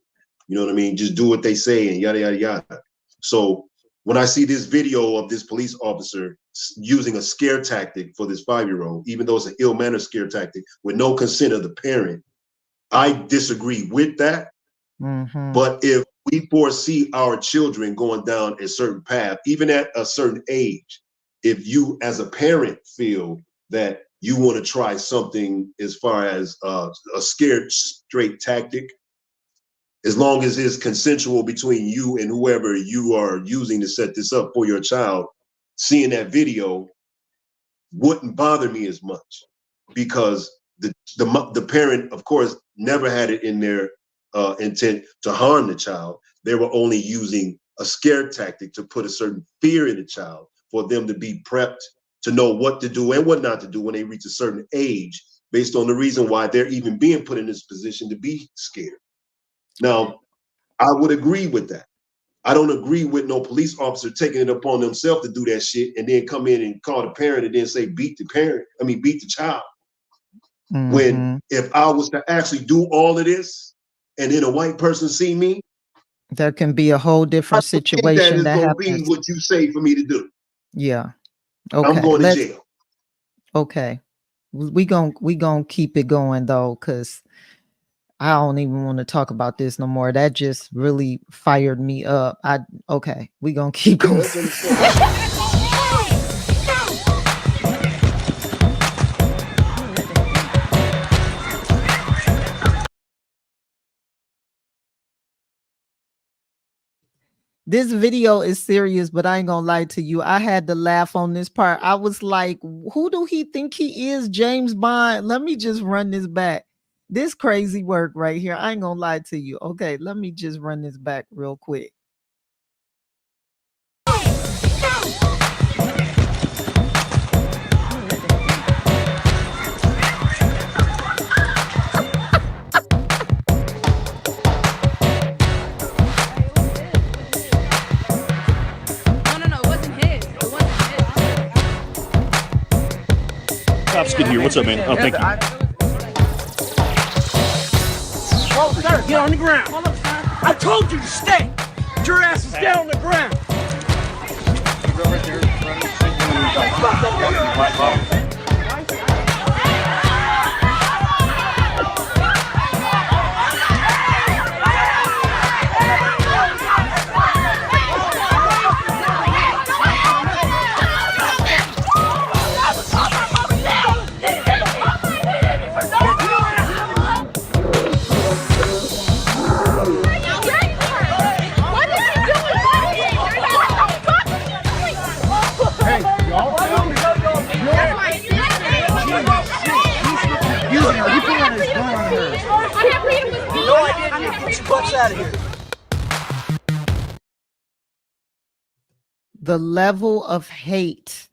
you know what I mean? Just do what they say and yada, yada, yada. So when I see this video of this police officer using a scare tactic for this 5-year-old, even though it's an ill-mannered scare tactic with no consent of the parent, I disagree with that. But if we foresee our children going down a certain path, even at a certain age, if you as a parent feel that you want to try something as far as a scared straight tactic, as long as it's consensual between you and whoever you are using to set this up for your child, seeing that video wouldn't bother me as much, because the parent, of course, never had it in their intent to harm the child. They were only using a scare tactic to put a certain fear in the child for them to be prepped to know what to do and what not to do when they reach a certain age, based on the reason why they're even being put in this position to be scared. Now, I would agree with that. I don't agree with no police officer taking it upon themselves to do that shit and then come in and call the parent and then say beat the child. When if I was to actually do all of this and then a white person see me, there can be a whole different situation that happens. What you say for me to do? Yeah. Okay. I'm going to jail. Okay. We gonna keep it going though, because I don't even want to talk about this no more. That just really fired me up. Okay, we gonna keep going. This video is serious, but I ain't gonna lie to you. I had to laugh on this part. I was like, who do he think he is, James Bond? Let me just run this back. This crazy work right here. I ain't gonna lie to you. Okay, let me just run this back real quick. Cops get here. What's up, man? Oh, thank you. Whoa, sir, get on the ground. I told you to stay. Get your ass is down on the ground. Out of here. The level of hate,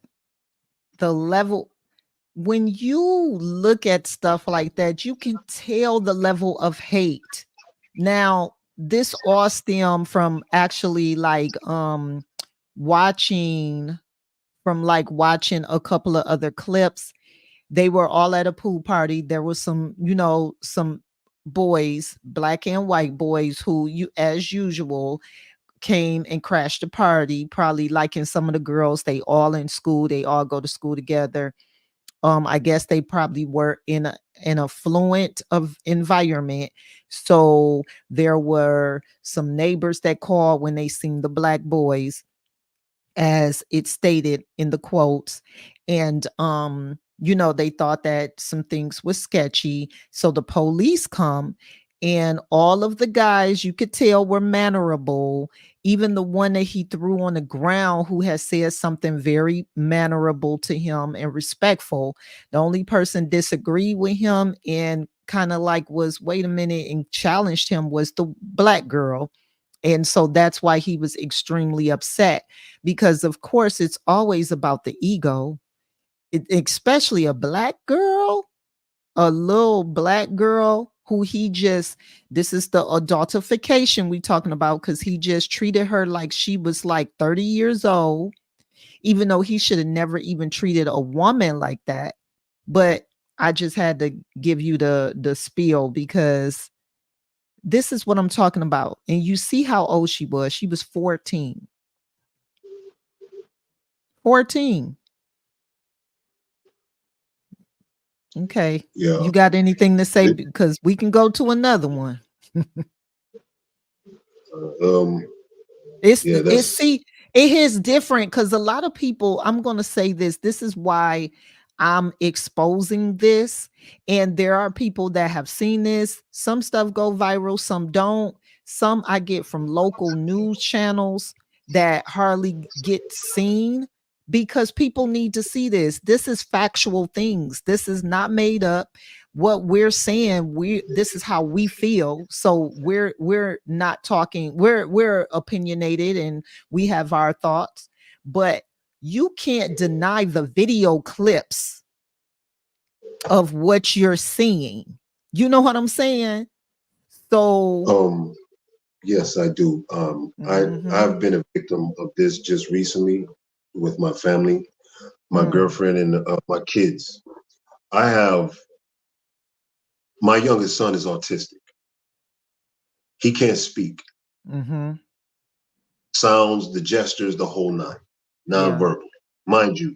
when you look at stuff like that, you can tell the level of hate. Now, this all stemmed from actually watching a couple of other clips. They were all at a pool party. There was some boys, black and white boys, who as usual came and crashed the party, probably liking some of the girls. They all in school, they all go to school together. I guess they probably were in an affluent of environment. So there were some neighbors that called when they seen the black boys, as it stated in the quotes, and they thought that some things were sketchy. So the police come And all of the guys you could tell were mannerable. Even the one that he threw on the ground who has said something very mannerable to him and respectful. The only person disagreed with him and kind of like was, wait a minute, and challenged him was the black girl. And so that's why he was extremely upset, because of course it's always about the ego, especially a black girl, a little black girl who this is the adultification we talking about, because he just treated her like she was like 30 years old, even though he should have never even treated a woman like that. But I just had to give you the spiel, because this is what I'm talking about. And you see how old she was. She was 14. 14. Okay. Yeah. You got anything to say? Because we can go to another one. It is different, because a lot of people, I'm going to say this is why I'm exposing this. And there are people that have seen this. Some stuff go viral, some don't. Some I get from local news channels that hardly get seen, because people need to see this. This is factual things. This is not made up. What we're saying, this is how we feel. So we're not talking, we're opinionated and we have our thoughts, but you can't deny the video clips of what you're seeing. You know what I'm saying? So yes, I do. I've been a victim of this just recently with my family, my girlfriend, and my kids. My youngest son is autistic. He can't speak. Sounds, the gestures, the whole nine, nonverbal. Mind you,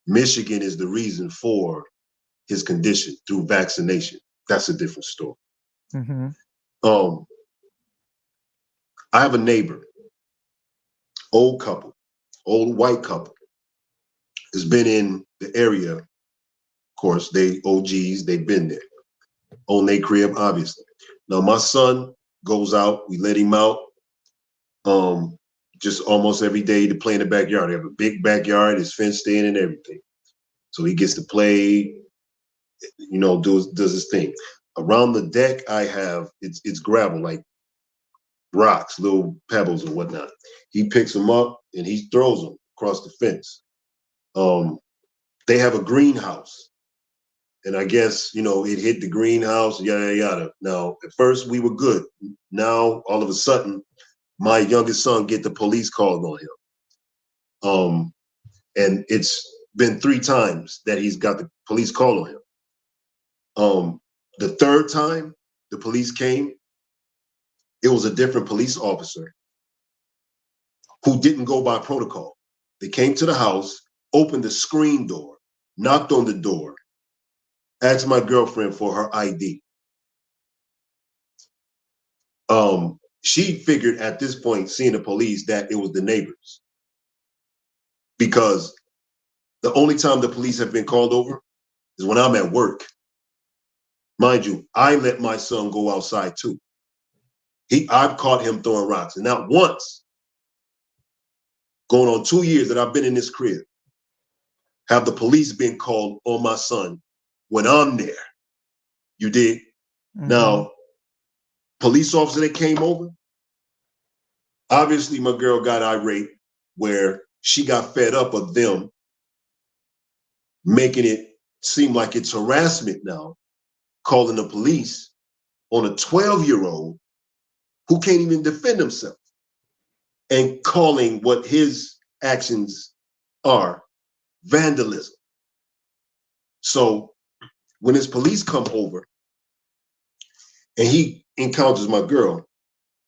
Michigan is the reason for his condition through vaccination. That's a different story. I have a neighbor, old couple, old white couple, has been in the area. Of course, they OGs, they've been there. Own their crib, obviously. Now my son goes out, we let him out just almost every day to play in the backyard. They have a big backyard, it's fenced in and everything. So he gets to play, does his thing. Around the deck I have, it's gravel, like rocks, little pebbles and whatnot. He picks them up and he throws them across the fence. They have a greenhouse. And I guess, it hit the greenhouse, yada, yada. Now, at first we were good. Now, all of a sudden, my youngest son get the police called on him. And it's been 3 times that he's got the police call on him. The third time the police came, it was a different police officer who didn't go by protocol. They came to the house, opened the screen door, knocked on the door, asked my girlfriend for her ID. She figured at this point, seeing the police, that it was the neighbors. Because the only time the police have been called over is when I'm at work. Mind you, I let my son go outside too. I've caught him throwing rocks. And not once, going on 2 years that I've been in this crib, have the police been called on my son when I'm there. You dig? Now, police officer that came over, obviously my girl got irate, where she got fed up of them making it seem like it's harassment now, calling the police on a 12-year-old who can't even defend himself, and calling what his actions are vandalism. So when his police come over and he encounters my girl,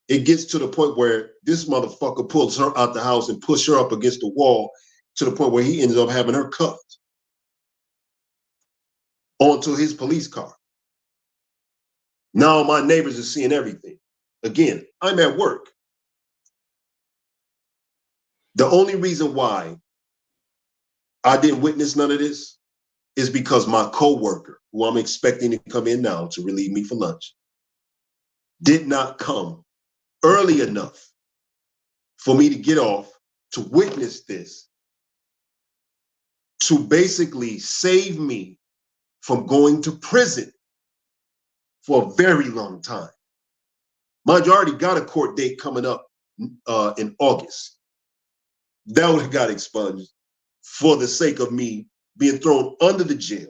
it gets to the point where this motherfucker pulls her out the house and push her up against the wall, to the point where he ends up having her cuffed onto his police car. Now my neighbors are seeing everything. Again, I'm at work. The only reason why I didn't witness none of this is because my coworker, who I'm expecting to come in now to relieve me for lunch, did not come early enough for me to get off, to witness this, to basically save me from going to prison for a very long time. Mind you, I already got a court date coming up in August. That would have got expunged for the sake of me being thrown under the jail,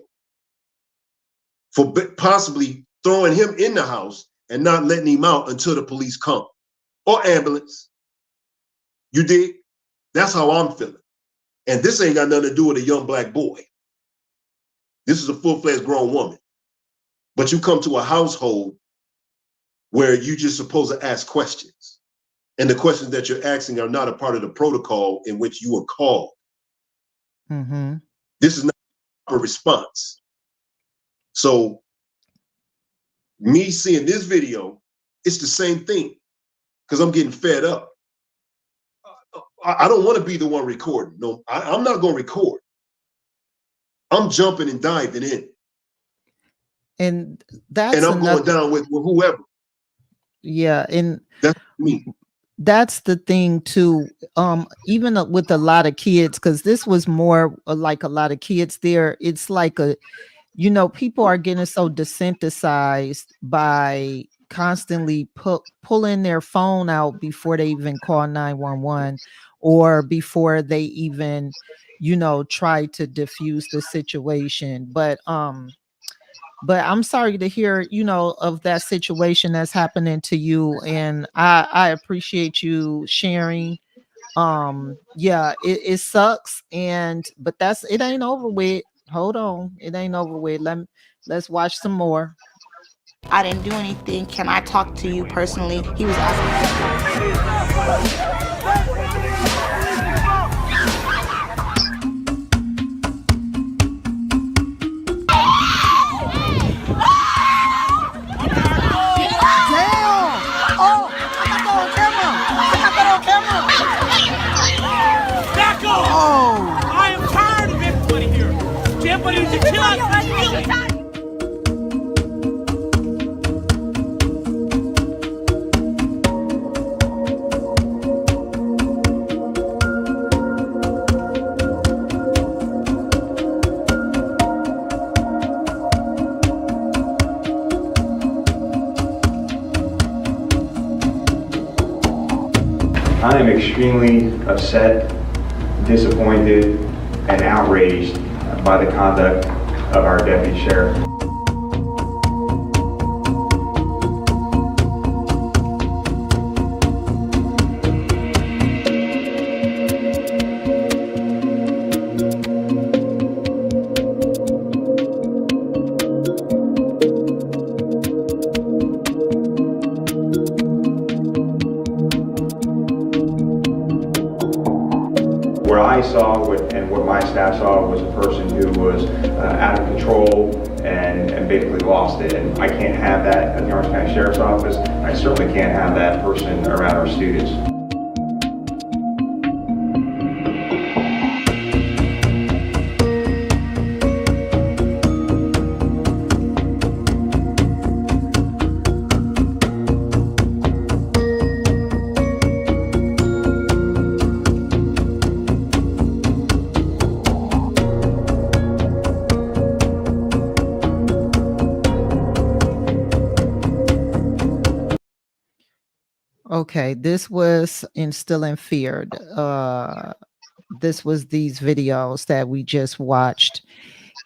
for possibly throwing him in the house and not letting him out until the police come or ambulance. You dig? That's how I'm feeling. And this ain't got nothing to do with a young black boy. This is a full-fledged grown woman. But you come to a household where you just supposed to ask questions. And the questions that you're asking are not a part of the protocol in which you were called. Mm-hmm. This is not a response. So me seeing this video, it's the same thing, because I'm getting fed up. I don't want to be the one recording. No, I'm not going to record. I'm jumping and diving in. And that's I'm going down with whoever. Yeah, and that's me. That's the thing too. Even with a lot of kids, because this was more like a lot of kids there. It's like people are getting so desensitized by constantly pulling their phone out before they even call 911 or before they even, try to diffuse the situation. But I'm sorry to hear, of that situation that's happening to you. And I appreciate you sharing. Yeah, it sucks. But it ain't over with. Hold on. It ain't over with. Let's watch some more. I didn't do anything. Can I talk to you personally? He was asking. I am tired of everybody here. Everybody needs to chill out. I am extremely upset, disappointed, and outraged by the conduct of our deputy sheriff. What I saw and what my staff saw was a person who was out of control and basically lost it. And I can't have that at the Orange County Sheriff's Office. I certainly can't have that person around our students. Okay, this was instilling fear. This was these videos that we just watched,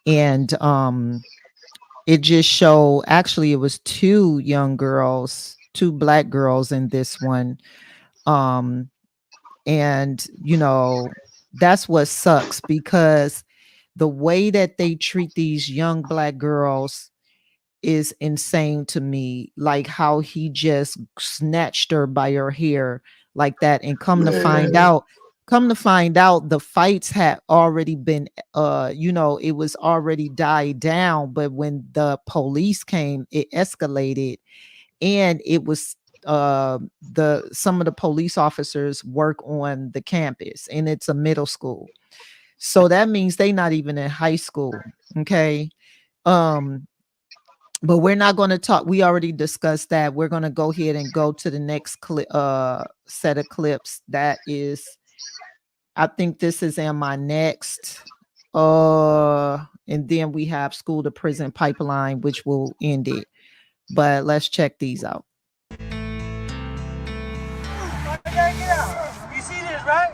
and it just showed. Actually, it was two young girls, two black girls in this one, and that's what sucks, because the way that they treat these young black girls is insane to me. Like how he just snatched her by her hair like that, and come to find out the fights had already been it was already died down. But when the police came, it escalated, and it was some of the police officers work on the campus, and it's a middle school, so that means they not even in high school. Okay. But we're not going to talk. We already discussed that. We're going to go ahead and go to the next set of clips. That is, I think this is in my next. And then we have school to prison pipeline, which will end it. But let's check these out. You see this, right?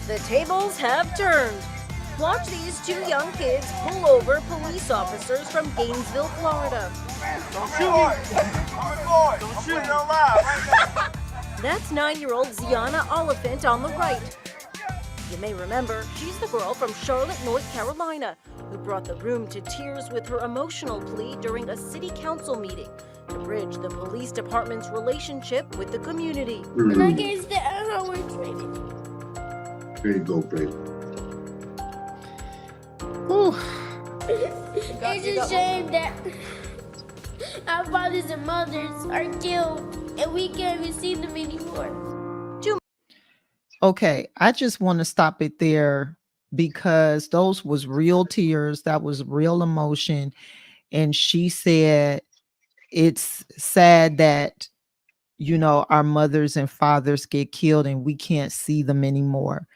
The tables have turned. Watch these two young kids pull over police officers from Gainesville, Florida. Don't shoot me. Don't shoot me, don't lie. That's 9-year-old Ziana Oliphant on the right. You may remember, she's the girl from Charlotte, North Carolina, who brought the room to tears with her emotional plea during a city council meeting to bridge the police department's relationship with the community. And I guess the hour training. There you go, baby. It's a shame that our fathers and mothers are killed and we can't even see them anymore. Okay, I just want to stop it there because those was real tears. That was real emotion. And she said, it's sad that, you know, our mothers and fathers get killed and we can't see them anymore.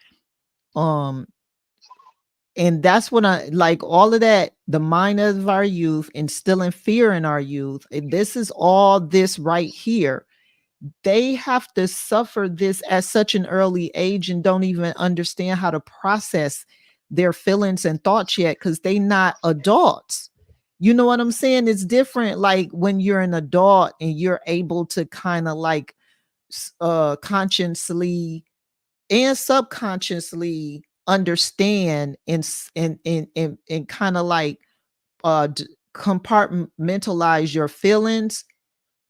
And that's what I like, all of that, the mind of our youth, instilling fear in our youth. And this is all this right here. They have to suffer this at such an early age and don't even understand how to process their feelings and thoughts yet because they not adults. You know what I'm saying? It's different like when you're an adult and you're able to kind of like consciously and subconsciously understand and kind of like compartmentalize your feelings.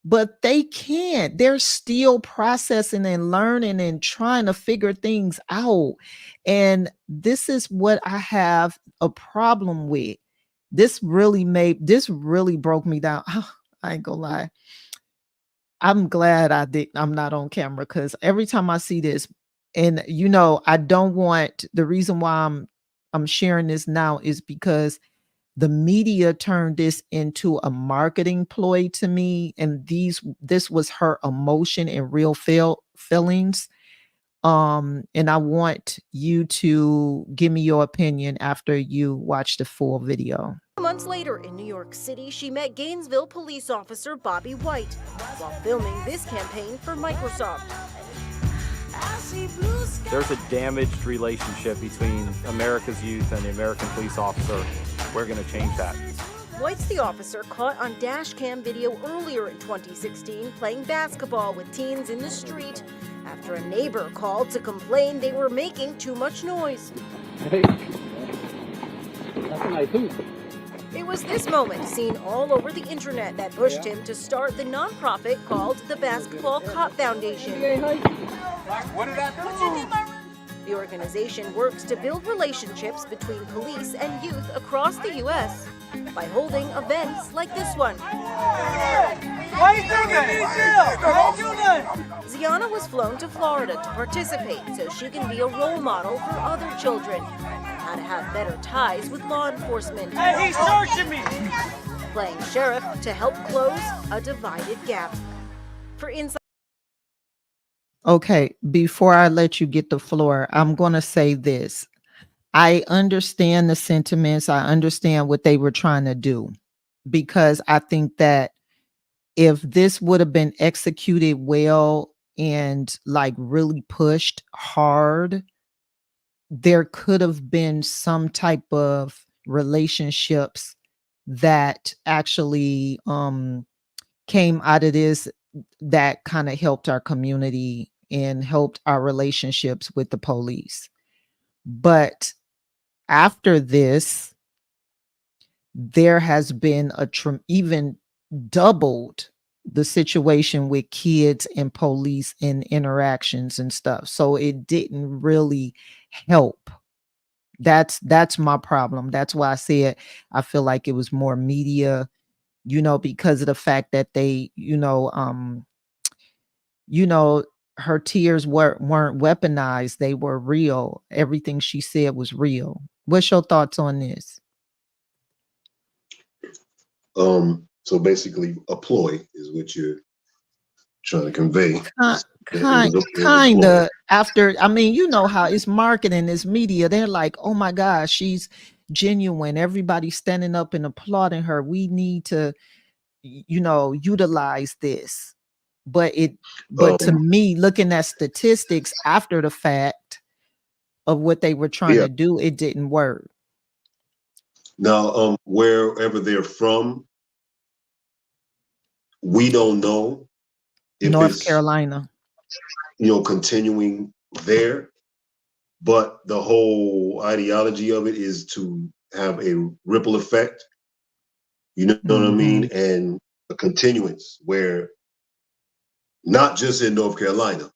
But they can't. They're still processing and learning and trying to figure things out. And this is what I have a problem with. This really broke me down. I ain't gonna lie. I'm glad I'm not on camera because every time I see this, and you know, I don't want, the reason why I'm sharing this now is because the media turned this into a marketing ploy to me, and this was her emotion and real feelings. And I want you to give me your opinion after you watch the full video. Months later in New York City, she met Gainesville police officer Bobby White while filming this campaign for Microsoft. There's a damaged relationship between America's youth and the American police officer. We're going to change that. White's the officer caught on dash cam video earlier in 2016 playing basketball with teens in the street after a neighbor called to complain they were making too much noise. Hey, that's a nice hoop. It was this moment seen all over the internet that pushed him to start the nonprofit called the Basketball Cop Foundation. What did I do? The organization works to build relationships between police and youth across the U.S. by holding events like this one. Why you doing that? Don't do that. Ziana was flown to Florida to participate so she can be a role model for other children and how to have better ties with law enforcement. Hey, he's searching me! Playing sheriff to help close a divided gap. For Inside. Okay, before I let you get the floor, I'm going to say this. I understand the sentiments. I understand what they were trying to do, because I think that if this would have been executed well and like really pushed hard, there could have been some type of relationships that actually came out of this that kind of helped our community and helped our relationships with the police. But after this, there has been even doubled the situation with kids and police and interactions and stuff. So it didn't really help. That's my problem. That's why I said I feel like it was more media, you know, because of the fact that they, her tears weren't weaponized. They were real. Everything she said was real. What's your thoughts on this? So basically, a ploy is what you're trying to convey. Kind of after, I mean, you know how it's marketing, it's media. They're like, oh my gosh, she's genuine. Everybody's standing up and applauding her. We need to, you know, utilize this. But to me, looking at statistics after the fact of what they were trying to do, it didn't work. Now, wherever they're from, we don't know if North Carolina, you know, continuing there, but the whole ideology of it is to have a ripple effect, you know what I mean, and a continuance where not just in North Carolina,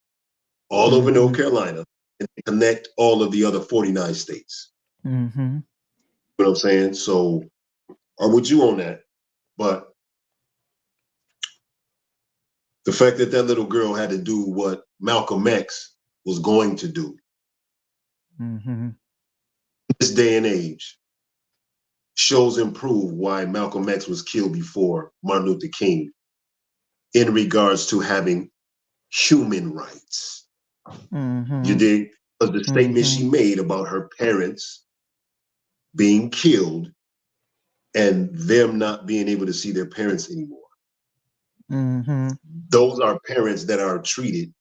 all over North Carolina, and connect all of the other 49 states. You know what I'm saying? So I'm with you on that, but the fact that that little girl had to do what Malcolm X was going to do in this day and age shows and proves why Malcolm X was killed before Martin Luther King in regards to having human rights. You dig? Because the statement she made about her parents being killed and them not being able to see their parents anymore. Those are parents that are treated,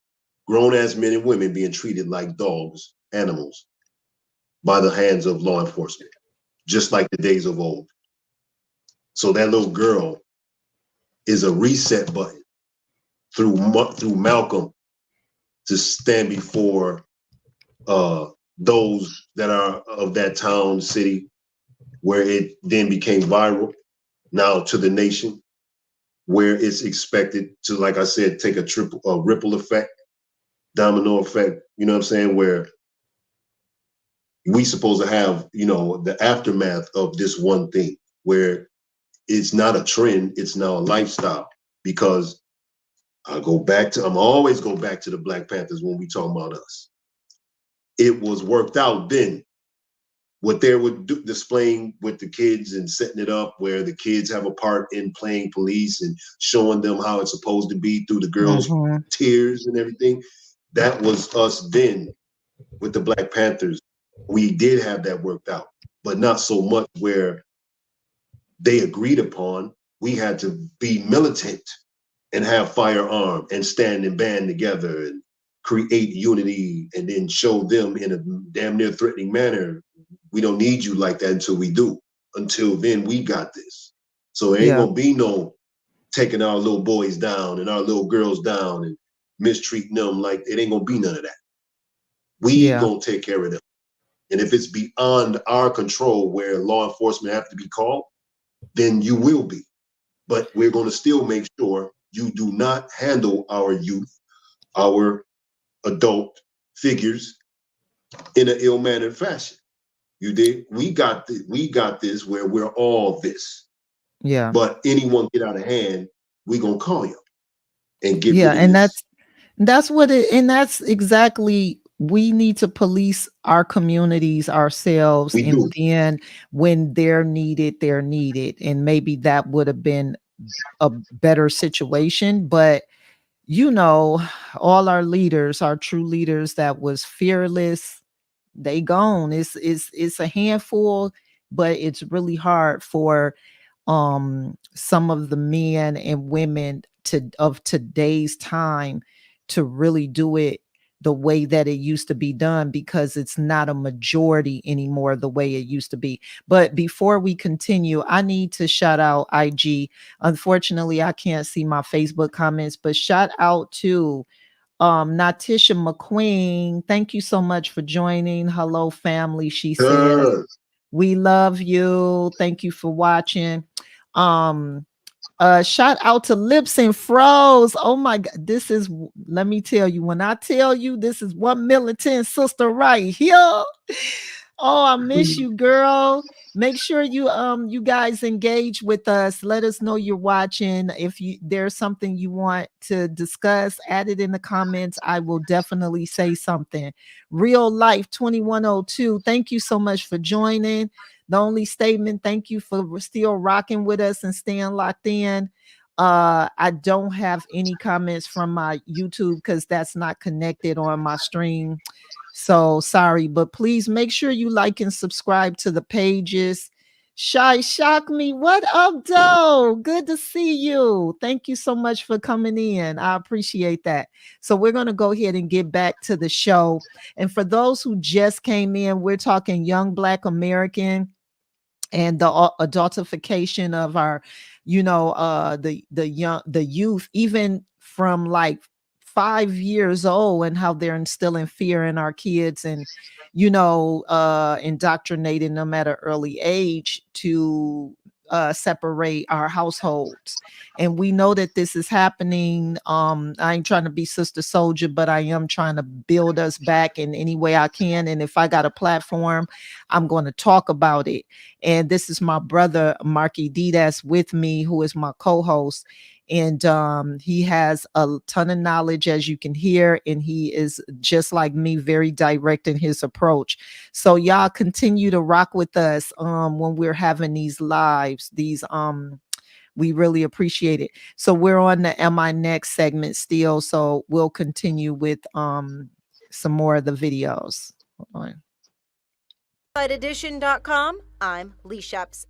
grown-ass men and women being treated like dogs, animals, by the hands of law enforcement, just like the days of old. So that little girl is a reset button through Malcolm to stand before those that are of that town, city, where it then became viral, now to the nation, where it's expected to, like I said, take a ripple effect, domino effect, you know what I'm saying, where we supposed to have, you know, the aftermath of this one thing, where it's not a trend, it's now a lifestyle. Because I'm always go back to the Black Panthers when we talk about us. It was worked out then. What they were displaying with the kids and setting it up where the kids have a part in playing police and showing them how it's supposed to be through the girls' tears and everything. That was us then with the Black Panthers. We did have that worked out, but not so much where they agreed upon. We had to be militant and have firearm and stand and band together and create unity and then show them in a damn near threatening manner, we don't need you like that until we do. Until then, we got this. So it ain't gonna be no taking our little boys down and our little girls down and mistreating them. Like, it ain't gonna be none of that. We gonna take care of them. And if it's beyond our control where law enforcement have to be called, then you will be. But we're gonna still make sure you do not handle our youth, our adult figures in an ill-mannered fashion. You did. We got this where we're all this. Yeah. But anyone get out of hand, we gonna call you and get yeah, rid of and this. that's what it, and that's exactly, we need to police our communities ourselves. Then when they're needed, and maybe that would have been a better situation. But you know, all our leaders, our true leaders that was fearless, they gone. It's a handful, but it's really hard for some of the men and women of today's time to really do it the way that it used to be done, because it's not a majority anymore the way it used to be. But before we continue, I need to shout out IG. Unfortunately, I can't see my Facebook comments, but shout out to Natisha McQueen. Thank you so much for joining. Hello, family, she says. We love you. Thank you for watching. Shout out to Lips and Froze. Oh my God. This is, let me tell you, when I tell you this is one militant sister right here. Oh, I miss you, girl. Make sure you guys engage with us. Let us know you're watching. If there's something you want to discuss, add it in the comments. I will definitely say something. Real Life 2102. Thank you so much for joining. The only statement, thank you for still rocking with us and staying locked in. I don't have any comments from my YouTube because that's not connected on my stream. So sorry, but please make sure you like and subscribe to the pages. Shy Shock Me, what up, though? Good to see you. Thank you so much for coming in. I appreciate that. So we're going to go ahead and get back to the show. And for those who just came in, we're talking young Black American and the adultification of our, the youth, even from like 5 years old, and how they're instilling fear in our kids and indoctrinating them at an early age to separate our households. And we know that this is happening. I ain't trying to be Sister Soldier, but I am trying to build us back in any way I can. And if I got a platform, I'm going to talk about it. And this is my brother Marky D that's with me, who is my co-host. And he has a ton of knowledge, as you can hear, and he is just like me, very direct in his approach. So y'all continue to rock with us when we're having these lives, we really appreciate it. So we're on the Am I Next segment still, so we'll continue with some more of the videos. Hold on. Edition.com. I'm Lee Sheps.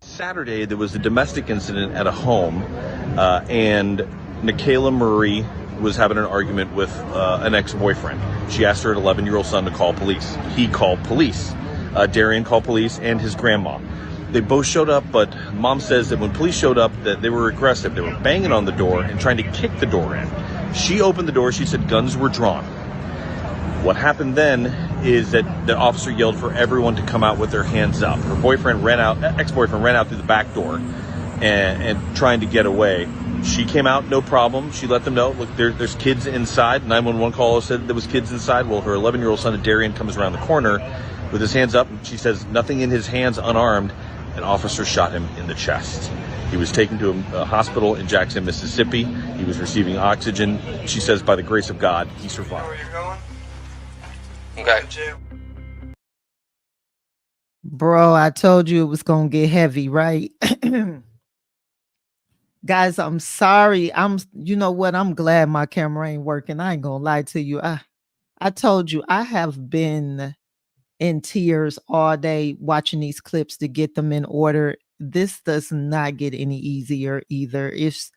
Saturday, there was a domestic incident at a home, and Nikayla Murray was having an argument with an ex-boyfriend. She asked her 11-year-old son to call police. He called police. Darian called police and his grandma. They both showed up, but mom says that when police showed up, that they were aggressive. They were banging on the door and trying to kick the door in. She opened the door. She said guns were drawn. What happened then is that the officer yelled for everyone to come out with their hands up. Her boyfriend ex-boyfriend ran out through the back door and trying to get away. She came out, no problem. She let them know, look, there's kids inside. 911 caller said there was kids inside. Well, her 11-year-old son, Darian, comes around the corner with his hands up. She says nothing in his hands, unarmed. An officer shot him in the chest. He was taken to a hospital in Jackson, Mississippi. He was receiving oxygen. She says, by the grace of God, he survived. Okay. Bro, I told you it was gonna get heavy, right? Guys, I'm sorry. You know what? I'm glad my camera ain't working. I ain't gonna lie to you. I told you I have been in tears all day watching these clips to get them in order. This does not get any easier either. It's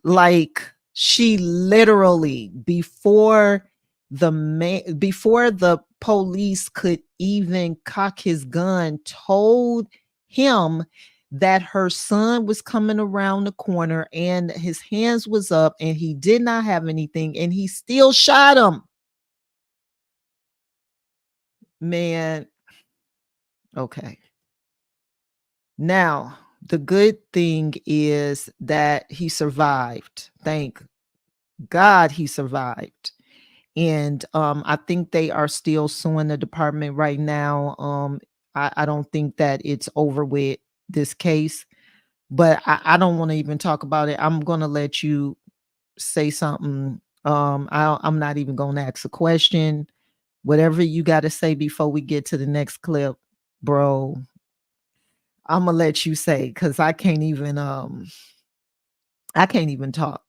like she literally, before the police could even cock his gun, told him that her son was coming around the corner and his hands was up and he did not have anything, and he still shot him. Man, okay. Now, the good thing is that he survived. Thank God he survived. And I think they are still suing the department right now. I don't think that it's over with this case, but I don't want to even talk about it. I'm going to let you say something. I'm not even going to ask a question. Whatever you got to say before we get to the next clip, bro, I'm going to let you say, because I can't even talk.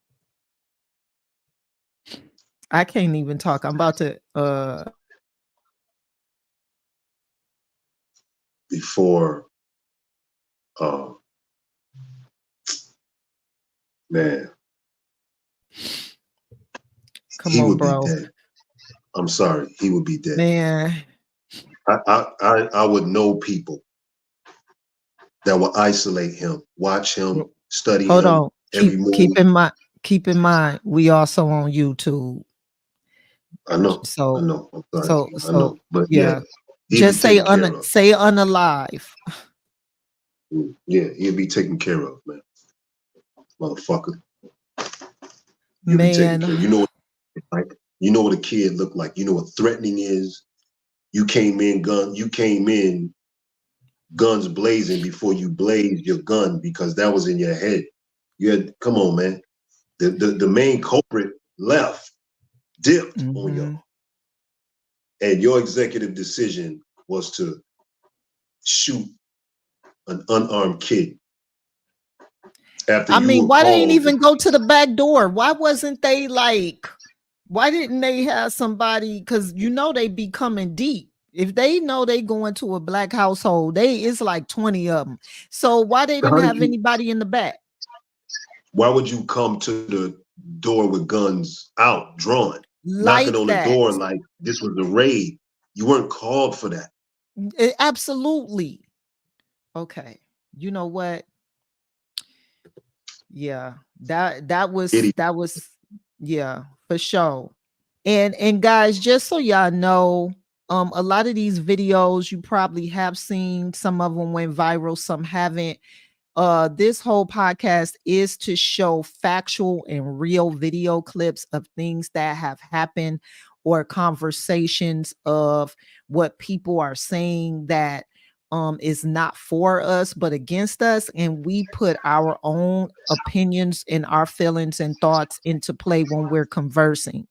I can't even talk. I'm about to before man, come on, bro. Be dead. I'm sorry, he would be dead. Man, I would know people that will isolate him, watch him, study hold him. on. Keep in mind, we also on YouTube. I know. So I know. I'm sorry. So I know. But yeah. Just say unalive. Yeah, he'll be taken care of, man. Motherfucker. Man, you know what a kid look like. You know what threatening is. You came in guns blazing before you blazed your gun because that was in your head. You had, come on, man. The main culprit left, dipped on y'all. And your executive decision was to shoot an unarmed kid. After I mean, why they didn't called, even go to the back door? Why wasn't they like, why didn't they have somebody? Because you know they be coming deep. If they know they going to a black household, it's like 20 of them. So why they didn't have anybody in the back? Why would you come to the door with guns out, drawn, like knocking on the door like this was a raid? You weren't called for that. Absolutely. Okay. You know what? Yeah, that was yeah, for sure. And guys, just so y'all know, a lot of these videos you probably have seen. Some of them went viral, some haven't. This whole podcast is to show factual and real video clips of things that have happened or conversations of what people are saying that is not for us but against us, and we put our own opinions and our feelings and thoughts into play when we're conversing.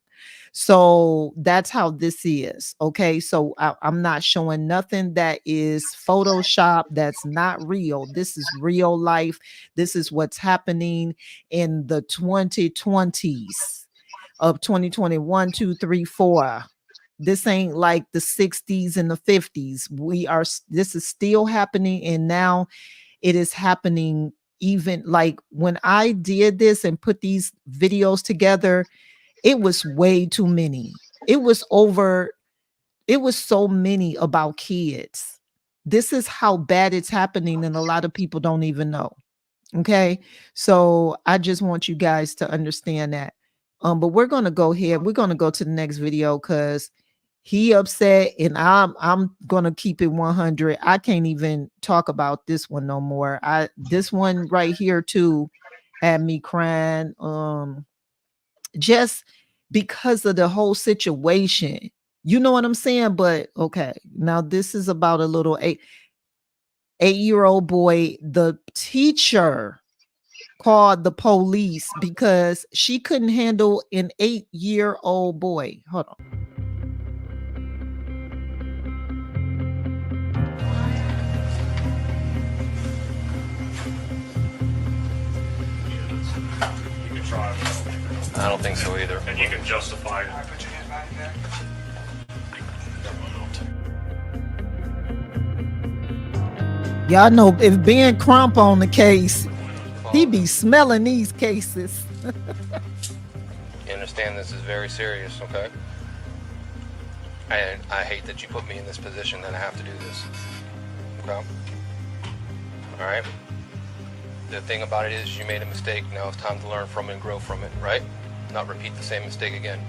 So that's how this is. Okay. So I'm not showing nothing that is Photoshop. That's not real. This is real life. This is what's happening in the 2020s of 2021, 2, 3, 4. This ain't like the 60s and the 50s. This is still happening. And now it is happening. Even like when I did this and put these videos together, it was way too many. It was so many about kids. This is how bad it's happening, and a lot of people don't even know. Okay. So I just want you guys to understand that. But we're gonna go ahead. We're gonna go to the next video because he upset, and I'm gonna keep it 100. I can't even talk about this one no more. This one right here too had me crying. Just because of the whole situation. You know what I'm saying? But okay, now this is about a little 8-year-old boy. The teacher called the police because she couldn't handle an 8-year-old boy. Hold on. You can try it. I don't think so either. And you can justify it. Y'all know if Ben Crump on the case, he be smelling these cases. You understand this is very serious, okay? And I hate that you put me in this position that I have to do this. Okay? All right? The thing about it is you made a mistake. Now it's time to learn from it and grow from it, right? Not repeat the same mistake again.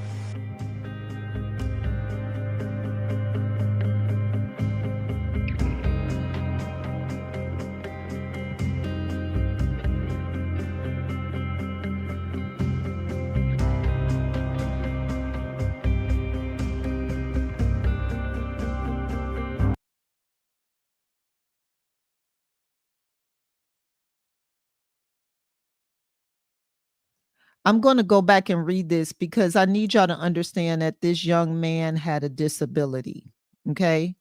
I'm going to go back and read this because I need y'all to understand that this young man had a disability. Okay.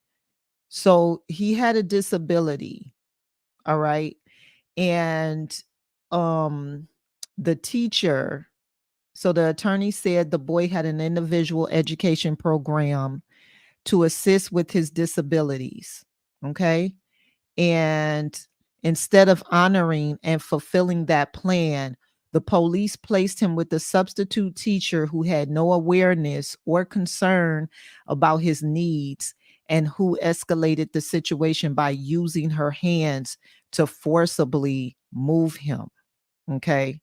So he had a disability. All right. And the teacher, so the attorney said the boy had an individual education program to assist with his disabilities. Okay. And instead of honoring and fulfilling that plan, the police placed him with a substitute teacher who had no awareness or concern about his needs and who escalated the situation by using her hands to forcibly move him. Okay.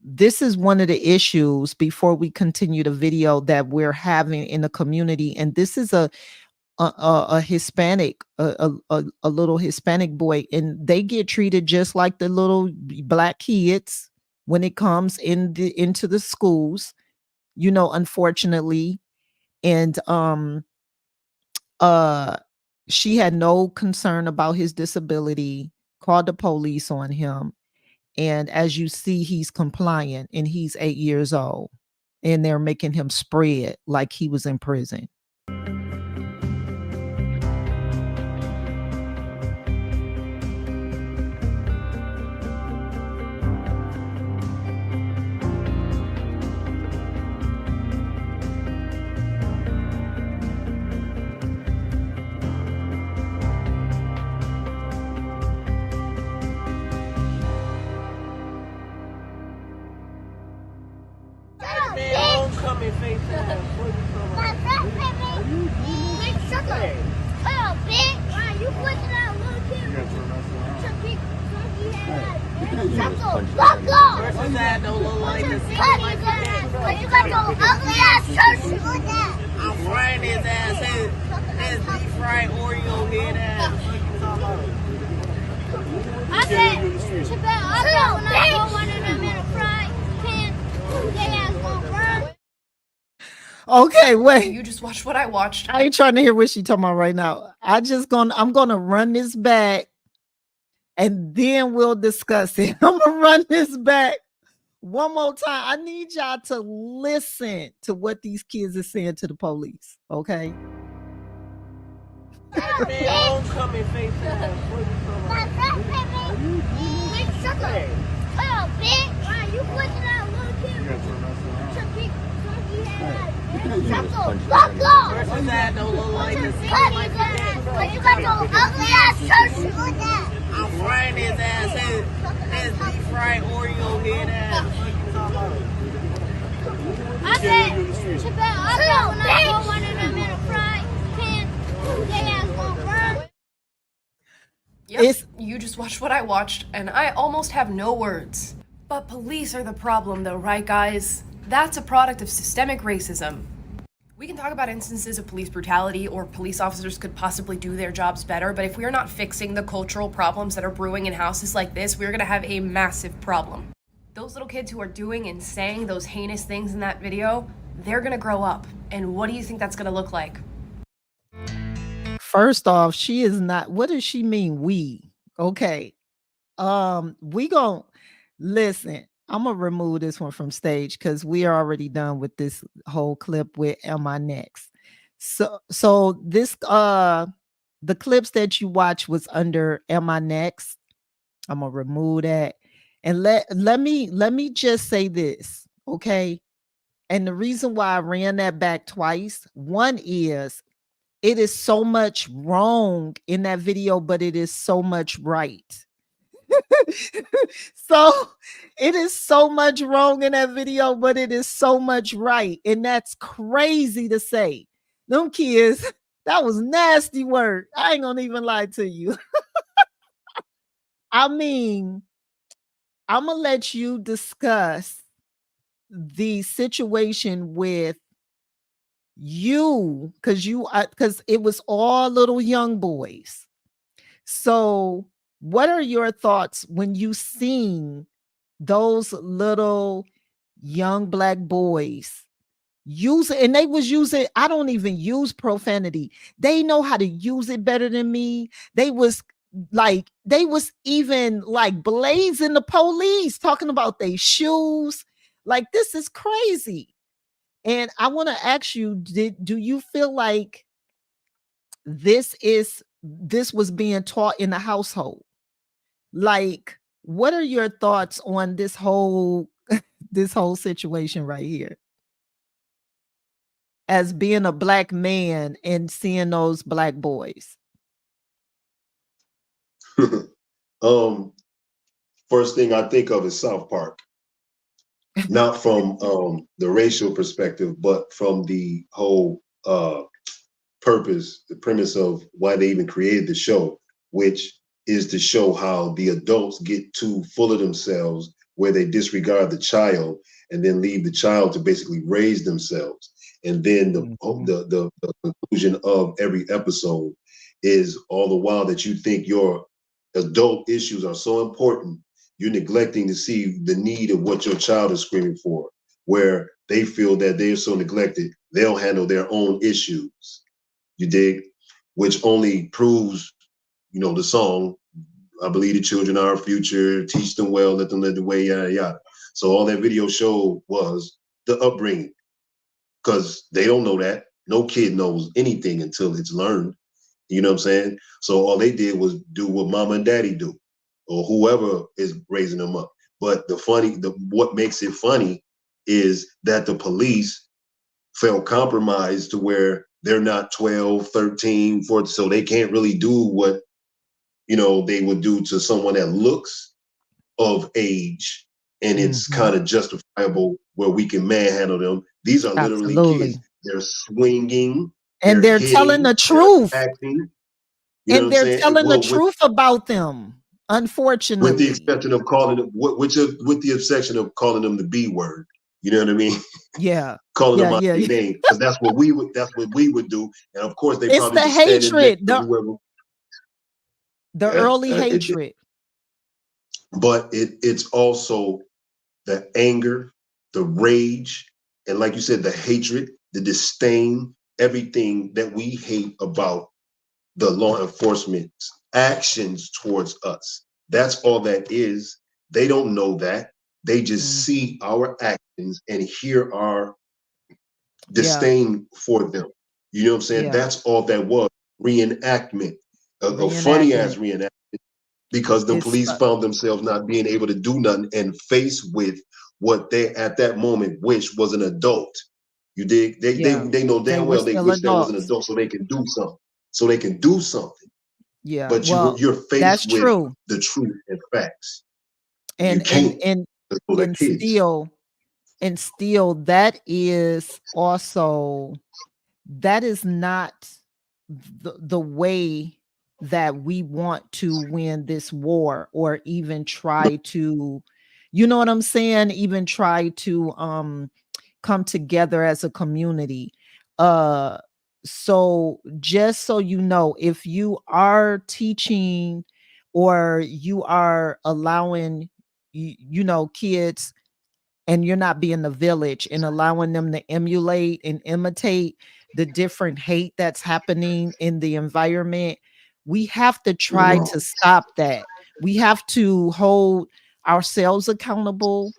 This is one of the issues before we continue the video that we're having in the community. And this is a Hispanic, a little Hispanic boy, and they get treated just like the little black kids when it comes into the schools, you know, unfortunately. And she had no concern about his disability, called the police on him. And as you see, he's compliant and he's 8 years old. And they're making him spread like he was in prison. Homecoming face ass. Shut up. Shut up, bitch. Why you pushing out little kids? Shut the fuck up. Versus that don't look like the Cut his ass. You got your ugly ass church. I'm frying his ass. His deep fried Oreo head ass. I bet when I go one of them in a fry pan, they ass gonna burn. Okay, wait. You just watched what I watched. I ain't trying to hear what she talking about right now. I'm gonna run this back and then we'll discuss it. I'm gonna run this back one more time. I need y'all to listen to what these kids are saying to the police, okay? Homecoming face ass. Shut up. Shut up, bitch. Why you pushing out little kids? Shut the fuck up. Versus that don't look like the Cut his ass. You got your ugly ass church. I'm frying his ass. His deep fried Oreo head ass. I bet when I go one of them in a fry pan, they ass gonna burn. Yep, you just watched what I watched, and I almost have no words. But police are the problem though, right guys? That's a product of systemic racism. We can talk about instances of police brutality or police officers could possibly do their jobs better, but if we are not fixing the cultural problems that are brewing in houses like this, we're gonna have a massive problem. Those little kids who are doing and saying those heinous things in that video, they're gonna grow up. And what do you think that's gonna look like? First off, she is not. What does she mean? We okay? We gon' listen. I'm gonna remove this one from stage because we are already done with this whole clip with Am I Next? So this the clips that you watch was under Am I Next? I'm gonna remove that. And let me just say this, okay? And the reason why I ran that back twice, one is it is so much wrong in that video, but it is so much right. So it is so much wrong in that video, but it is so much right. And that's crazy to say. Them kids, that was nasty work. I ain't gonna even lie to you. I mean, I'm gonna let you discuss the situation with you because it was all little young boys. So what are your thoughts when you seen those little young black boys use it? And they was using, I don't even use profanity. They know how to use it better than me. They was even like blazing the police, talking about their shoes. Like, this is crazy. And I want to ask you, do you feel like this was being taught in the household? Like, what are your thoughts on this whole situation right here? As being a black man and seeing those black boys. First thing I think of is South Park. Not from the racial perspective, but from the whole purpose, the premise of why they even created the show, which is to show how the adults get too full of themselves, where they disregard the child and then leave the child to basically raise themselves. And then the conclusion of every episode is all the while that you think your adult issues are so important, you're neglecting to see the need of what your child is screaming for, where they feel that they're so neglected, they'll handle their own issues. You dig? Which only proves, the song, I believe the children are our future, teach them well, let them lead the way, yada, yada. So all that video showed was the upbringing, because they don't know that. No kid knows anything until it's learned. You know what I'm saying? So all they did was do what mama and daddy do, or whoever is raising them up. But what makes it funny is that the police felt compromised to where they're not 12, 13, 14, so they can't really do what, they would do to someone that looks of age, and it's kind of justifiable where we can manhandle them. These are literally kids. They're swinging, and they're telling the truth. Acting, and they're telling the truth about them, unfortunately. With the exception of calling them, with the exception of calling them the B word. You know what I mean? Yeah. Calling them out their name, because that's what we would do. And of course, they probably the hatred, the early hatred. But it's also the anger, the rage, and like you said, the hatred, the disdain, everything that we hate about the law enforcement's actions towards us. That's all that is. They don't know that. They just see our actions and hear our disdain for them. You know what I'm saying? That's all that was. Reenactment. A funny ass reenactment, because the police found themselves not being able to do nothing and faced with what they at that moment wish was an adult. You dig? They know damn well they wish there was an adult so they can do something. Yeah. But you're faced with the truth and facts. And still that is not the way that we want to win this war, or even try to, you know what I'm saying? Even try to come together as a community. So just so you know, if you are teaching or you are allowing, kids, and you're not being the village and allowing them to emulate and imitate the different hate that's happening in the environment, we have to try to stop that. We have to hold ourselves accountable,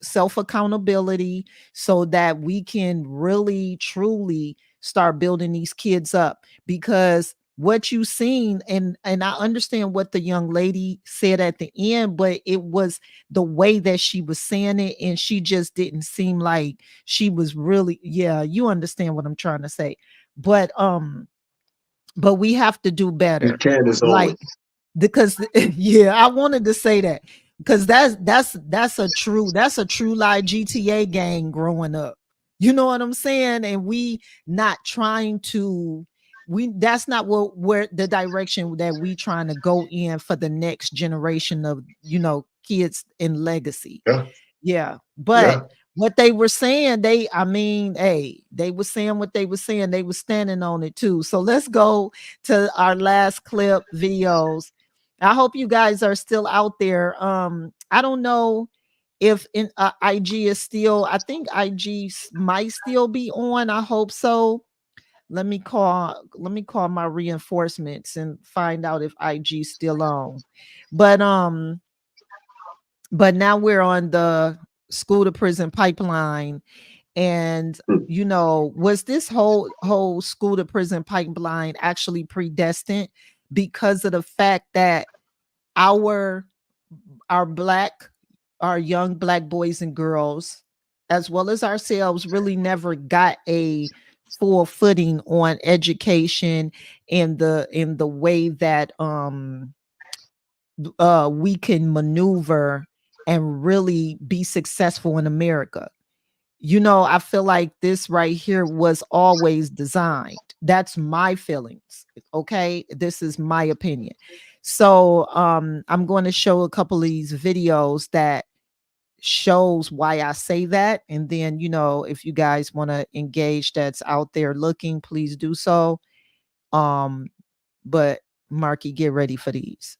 self-accountability, so that we can really, truly start building these kids up. Because what you've seen, and I understand what the young lady said at the end, but it was the way that she was saying it, and she just didn't seem like she was really, you understand what I'm trying to say. But we have to do better. Because I wanted to say that, because that's a true lie GTA gang growing up. You know what I'm saying? And we not trying to, that's not where the direction that we trying to go in for the next generation of, kids in legacy. But what they were saying, they were saying what they were saying. They were standing on it too. So let's go to our last clip videos. I hope you guys are still out there. I don't know if IG is still, I think IG might still be on. I hope so. Let me call my reinforcements and find out if IG is still on. But now we're on the school to prison pipeline. And was this whole school to prison pipeline actually predestined because of the fact that our young black boys and girls, as well as ourselves, really never got a full footing on education in the way that we can maneuver and really be successful in America. I feel like this right here was always designed. That's my feelings. Okay. This is my opinion. So I'm going to show a couple of these videos that shows why I say that. And then, if you guys want to engage that's out there looking, please do so. But Marky, get ready for these.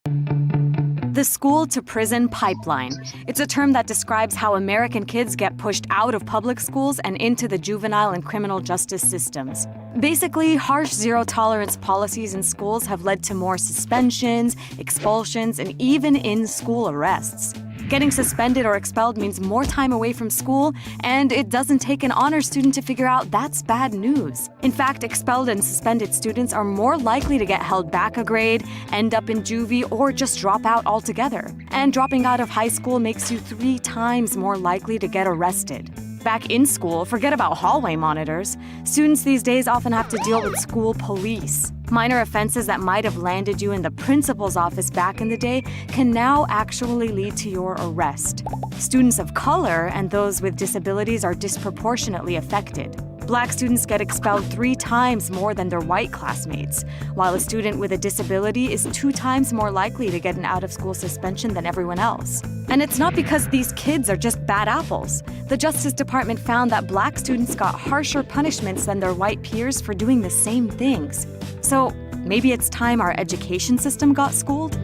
The school to prison pipeline. It's a term that describes how American kids get pushed out of public schools and into the juvenile and criminal justice systems. Basically, harsh zero-tolerance policies in schools have led to more suspensions, expulsions, and even in-school arrests. Getting suspended or expelled means more time away from school, and it doesn't take an honor student to figure out that's bad news. In fact, expelled and suspended students are more likely to get held back a grade, end up in juvie, or just drop out altogether. And dropping out of high school makes you 3 times more likely to get arrested. Back in school, forget about hallway monitors. Students these days often have to deal with school police. Minor offenses that might have landed you in the principal's office back in the day can now actually lead to your arrest. Students of color and those with disabilities are disproportionately affected. Black students get expelled 3 times more than their white classmates, while a student with a disability is 2 times more likely to get an out-of-school suspension than everyone else. And it's not because these kids are just bad apples. The Justice Department found that black students got harsher punishments than their white peers for doing the same things. So maybe it's time our education system got schooled?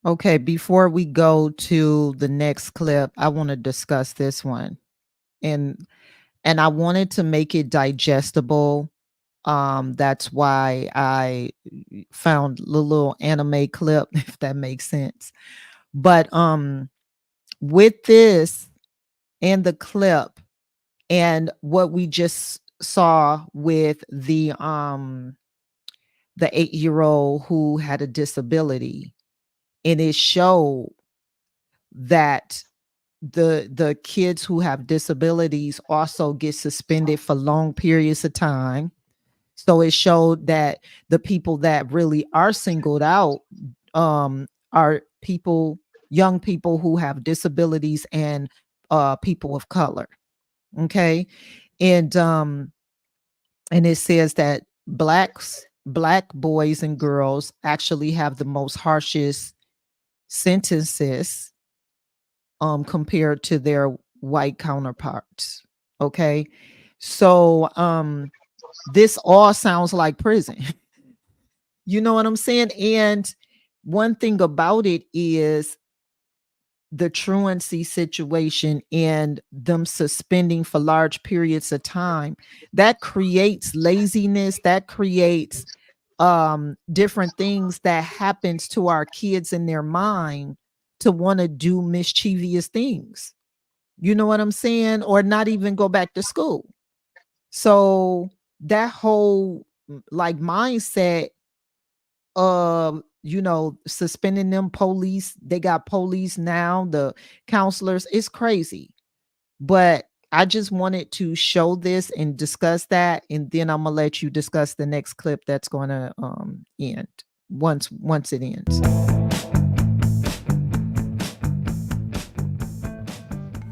Okay, before we go to the next clip, I want to discuss this one. And I wanted to make it digestible. That's why I found the little anime clip, if that makes sense. But with this and the clip and what we just saw with the 8-year-old who had a disability, and it showed that the kids who have disabilities also get suspended for long periods of time. So it showed that the people that really are singled out are people, young people who have disabilities and people of color. Okay. And it says that black boys and girls actually have the most harshest sentences compared to their white counterparts. Okay. So this all sounds like prison. You know what I'm saying? And one thing about it is the truancy situation and them suspending for large periods of time, that creates laziness, that creates different things that happens to our kids in their mind to want to do mischievous things. You know what I'm saying? Or not even go back to school. So that whole like mindset of, suspending them police, they got police now, the counselors, it's crazy. But I just wanted to show this and discuss that, and then I'm gonna let you discuss the next clip that's gonna end once it ends.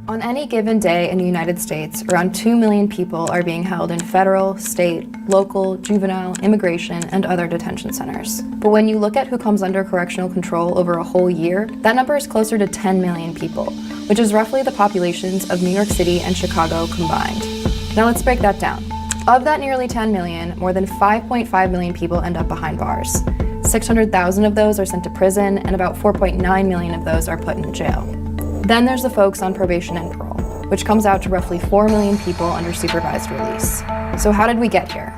On any given day in the United States, around 2 million people are being held in federal, state, local, juvenile, immigration, and other detention centers. But when you look at who comes under correctional control over a whole year, that number is closer to 10 million people, which is roughly the populations of New York City and Chicago combined. Now let's break that down. Of that nearly 10 million, more than 5.5 million people end up behind bars. 600,000 of those are sent to prison, and about 4.9 million of those are put in jail. Then there's the folks on probation and parole, which comes out to roughly 4 million people under supervised release. So how did we get here?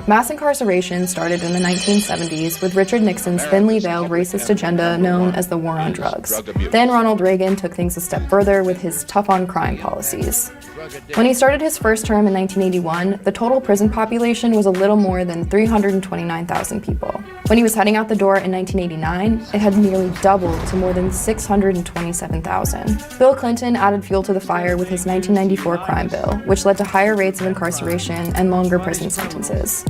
Mass incarceration started in the 1970s with Richard Nixon's thinly veiled racist agenda known as the War on Drugs. Then Ronald Reagan took things a step further with his tough-on-crime policies. When he started his first term in 1981, the total prison population was a little more than 329,000 people. When he was heading out the door in 1989, it had nearly doubled to more than 627,000. Bill Clinton added fuel to the fire with his 1994 crime bill, which led to higher rates of incarceration and longer prison sentences.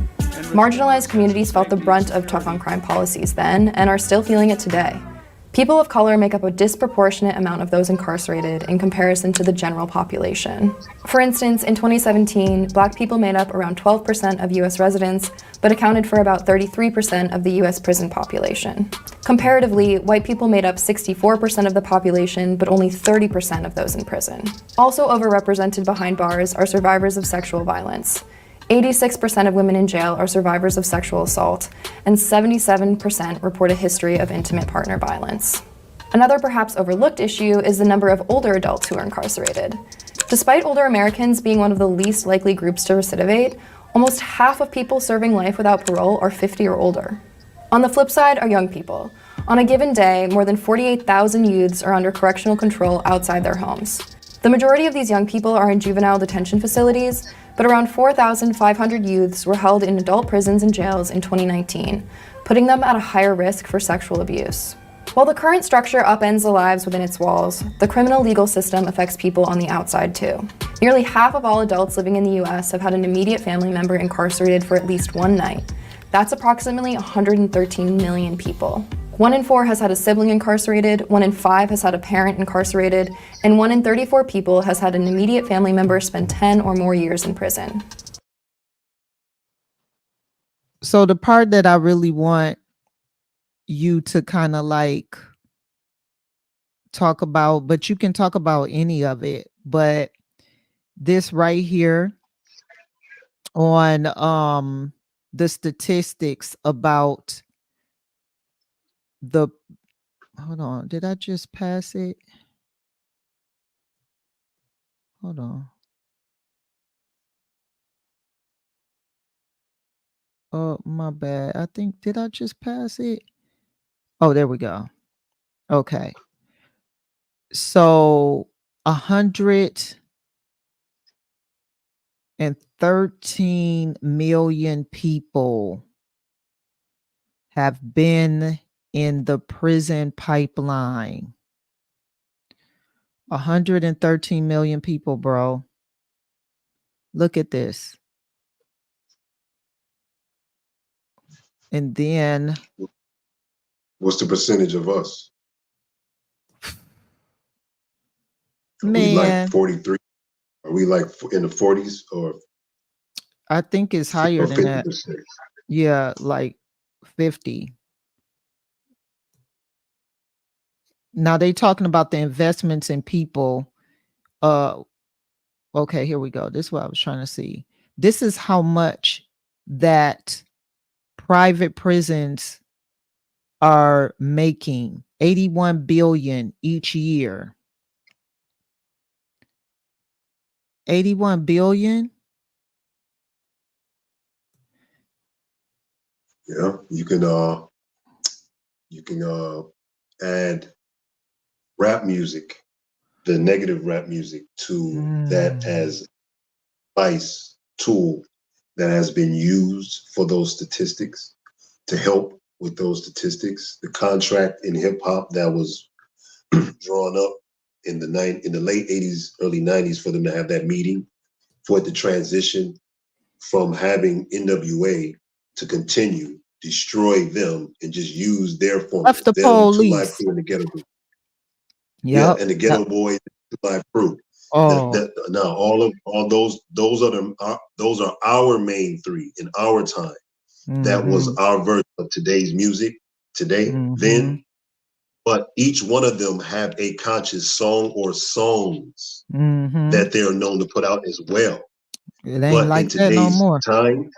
Marginalized communities felt the brunt of tough-on-crime policies then, and are still feeling it today. People of color make up a disproportionate amount of those incarcerated in comparison to the general population. For instance, in 2017, Black people made up around 12% of US residents, but accounted for about 33% of the US prison population. Comparatively, white people made up 64% of the population, but only 30% of those in prison. Also overrepresented behind bars are survivors of sexual violence. 86% of women in jail are survivors of sexual assault, and 77% report a history of intimate partner violence. Another perhaps overlooked issue is the number of older adults who are incarcerated. Despite older Americans being one of the least likely groups to recidivate, almost half of people serving life without parole are 50 or older. On the flip side are young people. On a given day, more than 48,000 youths are under correctional control outside their homes. The majority of these young people are in juvenile detention facilities, but around 4,500 youths were held in adult prisons and jails in 2019, putting them at a higher risk for sexual abuse. While the current structure upends the lives within its walls, the criminal legal system affects people on the outside too. Nearly half of all adults living in the US have had an immediate family member incarcerated for at least one night. That's approximately 113 million people. 1 in 4 has had a sibling incarcerated, 1 in 5 has had a parent incarcerated, and 1 in 34 people has had an immediate family member spend 10 or more years in prison. So the part that I really want you to kind of like talk about, but you can talk about any of it, but this right here on the statistics about the, hold on, did I just pass it? Hold on. Oh, my bad. I think, did I just pass it? Oh, there we go. Okay. So 113 million people have been in the prison pipeline. 113 million people, bro. Look at this. And then what's the percentage of us? Man, we like 43? Are we like in the 40s or? I think it's higher than 50%? that. Yeah, like 50. Now they talking about the investments in people. Okay, here we go. This is what I was trying to see. This is how much that private prisons are making. 81 billion each year. 81 billion. Yeah, you can add rap music, the negative rap music, to that as vice tool that has been used for those statistics, to help with those statistics. The contract in hip hop that was drawn up in the late 80s, early 90s, for them to have that meeting, for it to transition from having NWA to continue, destroy them, and just use their form. Left the them, Two Live police. Crew, and the Ghetto Boys. Yep. Yeah, and the Ghetto Boys, Two Live Crew. Oh. Now all those are our main three in our time. That was our version of today's music today, then. But each one of them have a conscious song or songs that they're known to put out as well. It ain't like in today's that no more. time,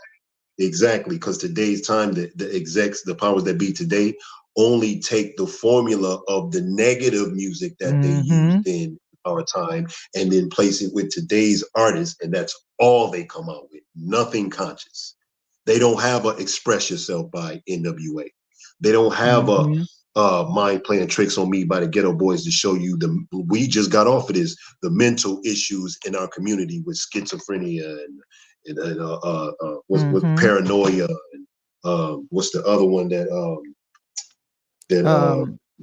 exactly, because today's time, the execs, the powers that be today, only take the formula of the negative music that they used in our time and then place it with today's artists, and that's all they come out with. Nothing conscious. They don't have a Express Yourself by NWA. They don't have a Mind Playing Tricks on Me by the Ghetto Boys to show you we just got off of this, the mental issues in our community with schizophrenia and with paranoia, and what's the other one that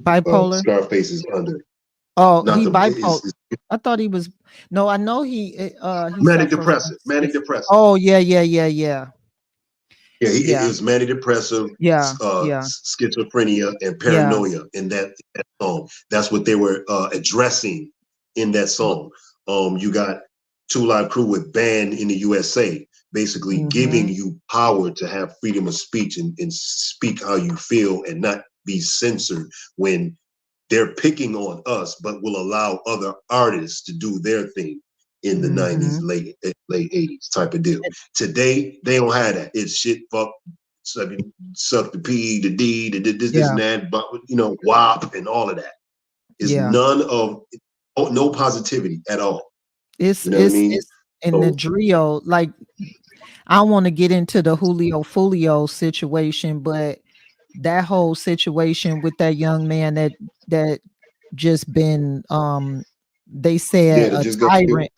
bipolar. Scarface is under. Oh, he bipolar. I thought he was. No, I know he manic depressive. Manic depressive. Oh yeah. Yeah, it was manic depressive, schizophrenia, and paranoia in that song. That's what they were addressing in that song. You got Two Live Crew with Banned in the USA, basically giving you power to have freedom of speech and speak how you feel and not be censored when they're picking on us, but will allow other artists to do their thing in the 90s, late late 80s type of deal. Today, they don't have that. It's shit, fuck, suck the P, the D, the this and that, but WAP and all of that. It's none of, no positivity at all. It's what I mean? It's in the drill. Like, I don't want to get into the Julio Fulio situation, but that whole situation with that young man that just been they said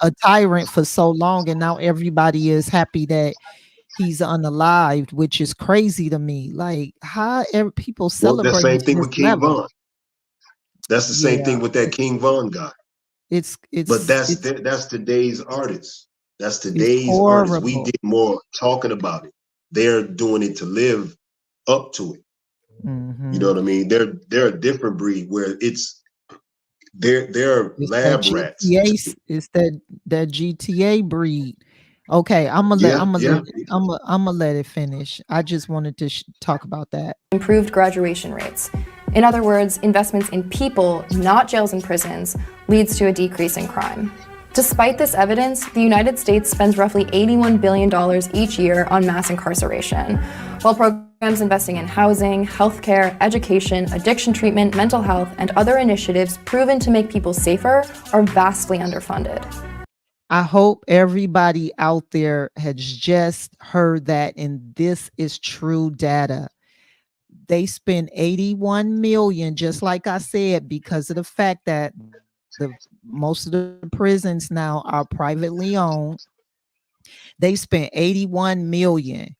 a tyrant for so long, and now everybody is happy that he's unalived, which is crazy to me. Like, how people celebrate the same thing with King level. Von. That's the same thing with that King Von guy. But that's today's artists. That's today's artists. We did more talking about it. They're doing it to live up to it. You know what I mean? They're a different breed where they're lab rats. It's that GTA breed. Okay, I'm gonna let it finish. I just wanted to talk about that. Improved graduation rates. In other words, investments in people, not jails and prisons, leads to a decrease in crime. Despite this evidence, the United States spends roughly $81 billion each year on mass incarceration, while programs investing in housing, healthcare, education, addiction treatment, mental health, and other initiatives proven to make people safer are vastly underfunded. I hope everybody out there has just heard that, and this is true data. They spend 81 million, just like I said, because of the fact that most of the prisons now are privately owned. They spent 81 million,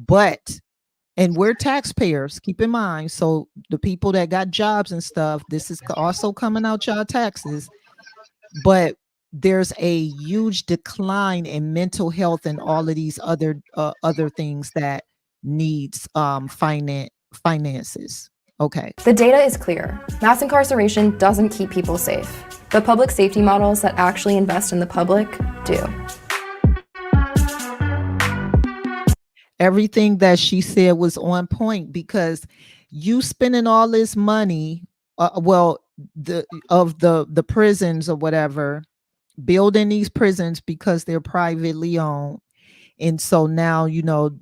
and we're taxpayers, keep in mind. So the people that got jobs and stuff, this is also coming out y'all taxes, but there's a huge decline in mental health and all of these other things that needs finances. Okay. The data is clear. Mass incarceration doesn't keep people safe. But public safety models that actually invest in the public do. Everything that she said was on point, because you spending all this money, the prisons or whatever, building these prisons because they're privately owned. And so now,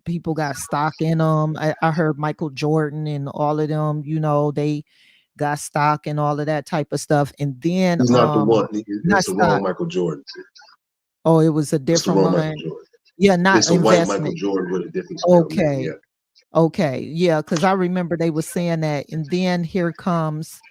people got stock in them. I heard Michael Jordan and all of them, they got stock and all of that type of stuff. And then he's not the one. It's the wrong Michael Jordan. Oh, it was a different one. Yeah, not it's a white Michael Jordan with a different style. Okay. Yeah, because I remember they were saying that. And then here comes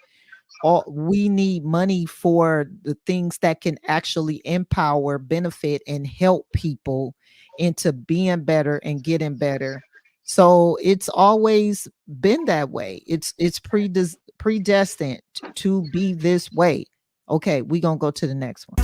we need money for the things that can actually empower, benefit, and help people into being better and getting better. So it's always been that way. It's predestined to be this way. Okay, we're gonna go to the next one.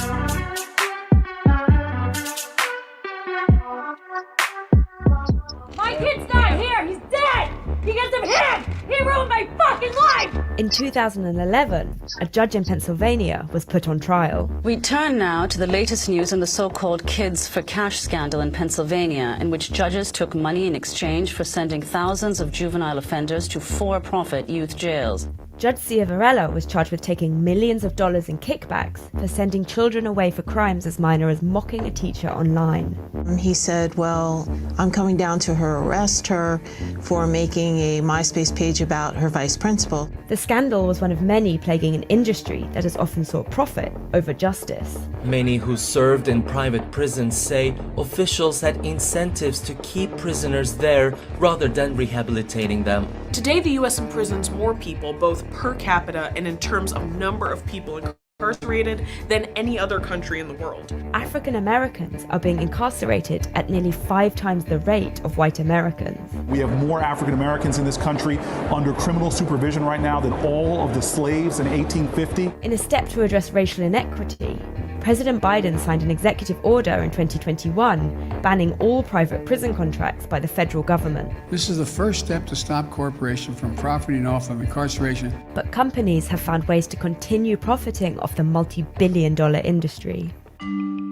My kid's not here. He's dead because of him. He ruined my fucking life. In 2011, a judge in Pennsylvania was put on trial. We turn now to the latest news in the so-called Kids for Cash scandal in Pennsylvania, in which judges took money in exchange for sending thousands of juvenile offenders to for-profit youth jails. Judge Ciavarella was charged with taking millions of dollars in kickbacks for sending children away for crimes as minor as mocking a teacher online. He said, well, I'm coming down to her, arrest her for making a MySpace page about her vice principal. The scandal was one of many plaguing an industry that has often sought profit over justice. Many who served in private prisons say officials had incentives to keep prisoners there rather than rehabilitating them. Today, the U.S. imprisons more people, both per capita and in terms of number of people incarcerated, than any other country in the world. African Americans are being incarcerated at nearly 5 times the rate of white Americans. We have more African Americans in this country under criminal supervision right now than all of the slaves in 1850. In a step to address racial inequity, President Biden signed an executive order in 2021 banning all private prison contracts by the federal government. This is the first step to stop corporations from profiting off of incarceration. But companies have found ways to continue profiting off the multi-billion-dollar industry.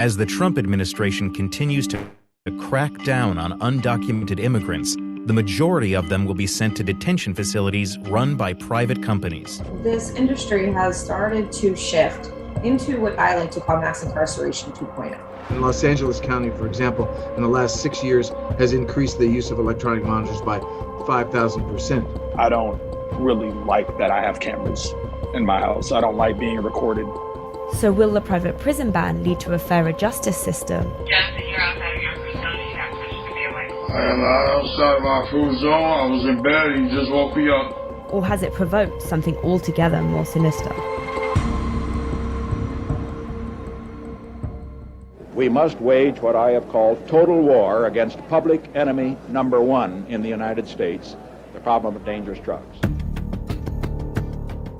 As the Trump administration continues to crack down on undocumented immigrants, the majority of them will be sent to detention facilities run by private companies. This industry has started to shift into what I like to call mass incarceration 2.0. In Los Angeles County, for example, in the last 6 years has increased the use of electronic monitors by 5,000%. I don't really like that I have cameras in my house. I don't like being recorded. So will the private prison ban lead to a fairer justice system? I am outside my food zone. I was in bed. He just woke me up. Or has it provoked something altogether more sinister? We must wage what I have called total war against public enemy number one in the United States, the problem of dangerous drugs.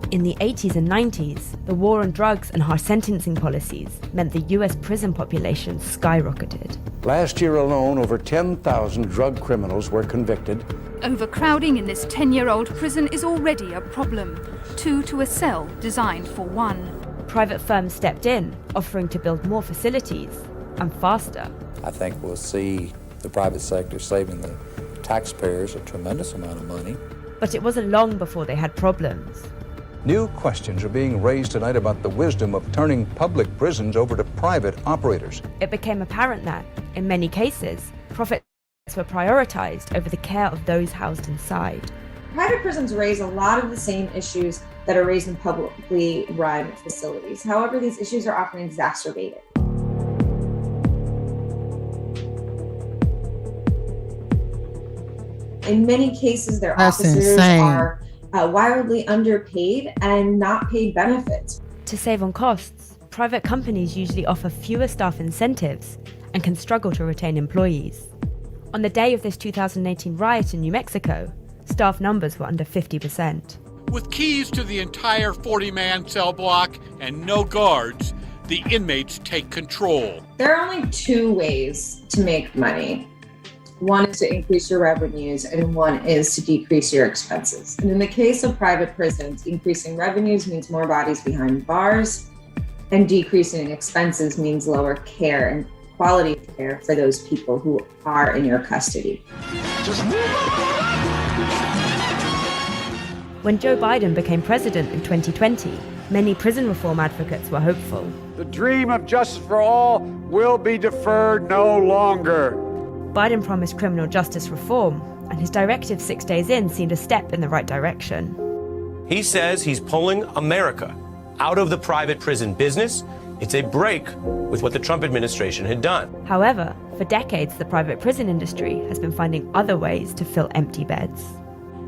In the 80s and 90s, the war on drugs and harsh sentencing policies meant the US prison population skyrocketed. Last year alone, over 10,000 drug criminals were convicted. Overcrowding in this 10-year-old prison is already a problem. 2 to a cell designed for 1. Private firms stepped in, offering to build more facilities and faster. I think we'll see the private sector saving the taxpayers a tremendous amount of money. But it wasn't long before they had problems. New questions are being raised tonight about the wisdom of turning public prisons over to private operators. It became apparent that, in many cases, profits were prioritized over the care of those housed inside. Private prisons raise a lot of the same issues that are raised in publicly run facilities. However, these issues are often exacerbated. In many cases, their officers are wildly underpaid and not paid benefits. To save on costs, private companies usually offer fewer staff incentives and can struggle to retain employees. On the day of this 2018 riot in New Mexico, staff numbers were under 50%. With keys to the entire 40-man cell block and no guards, the inmates take control. There are only 2 ways to make money. One is to increase your revenues, and one is to decrease your expenses. And in the case of private prisons, increasing revenues means more bodies behind bars, and decreasing expenses means lower care and quality of care for those people who are in your custody. When Joe Biden became president in 2020, many prison reform advocates were hopeful. The dream of justice for all will be deferred no longer. Biden promised criminal justice reform, and his directive 6 days in seemed a step in the right direction. He says he's pulling America out of the private prison business. It's a break with what the Trump administration had done. However, for decades, the private prison industry has been finding other ways to fill empty beds.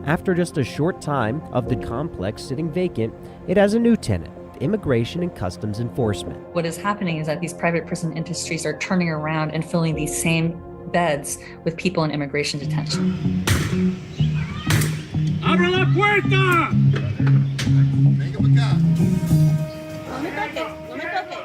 After just a short time of the complex sitting vacant, it has a new tenant: Immigration and Customs Enforcement. What is happening is that these private prison industries are turning around and filling these same beds with people in immigration detention. ¡Abre la puerta! No me toques, no me toques.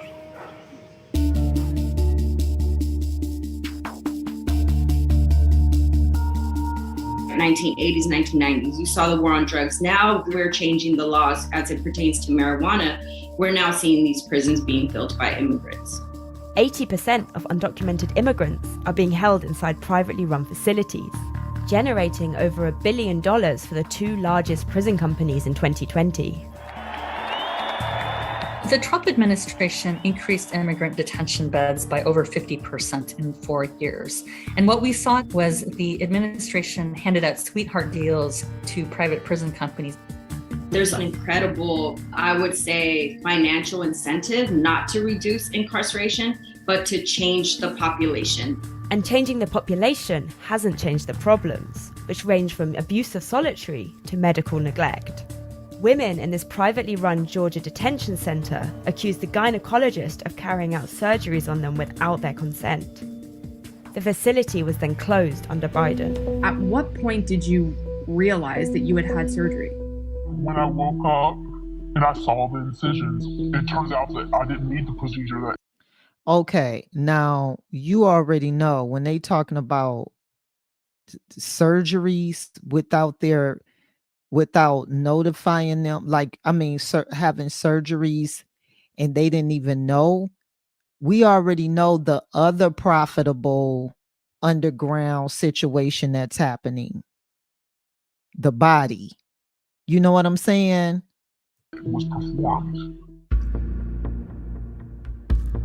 1980s, 1990s. You saw the war on drugs. Now we're changing the laws as it pertains to marijuana. We're now seeing these prisons being filled by immigrants. 80% of undocumented immigrants are being held inside privately run facilities, generating over $1 billion for the 2 largest prison companies in 2020. The Trump administration increased immigrant detention beds by over 50% in 4 years. And what we saw was the administration handed out sweetheart deals to private prison companies. There's an incredible, I would say, financial incentive not to reduce incarceration, but to change the population. And changing the population hasn't changed the problems, which range from abuse of solitary to medical neglect. Women in this privately run Georgia detention center accused the gynecologist of carrying out surgeries on them without their consent. The facility was then closed under Biden. At what point did you realize that you had had surgery? When I woke up and I saw the incisions, it turns out that I didn't need the procedure. Okay, now you already know when they talking about surgeries without notifying them, having surgeries and they didn't even know. We already know the other profitable underground situation that's happening. The body. You know what I'm saying? It was performed.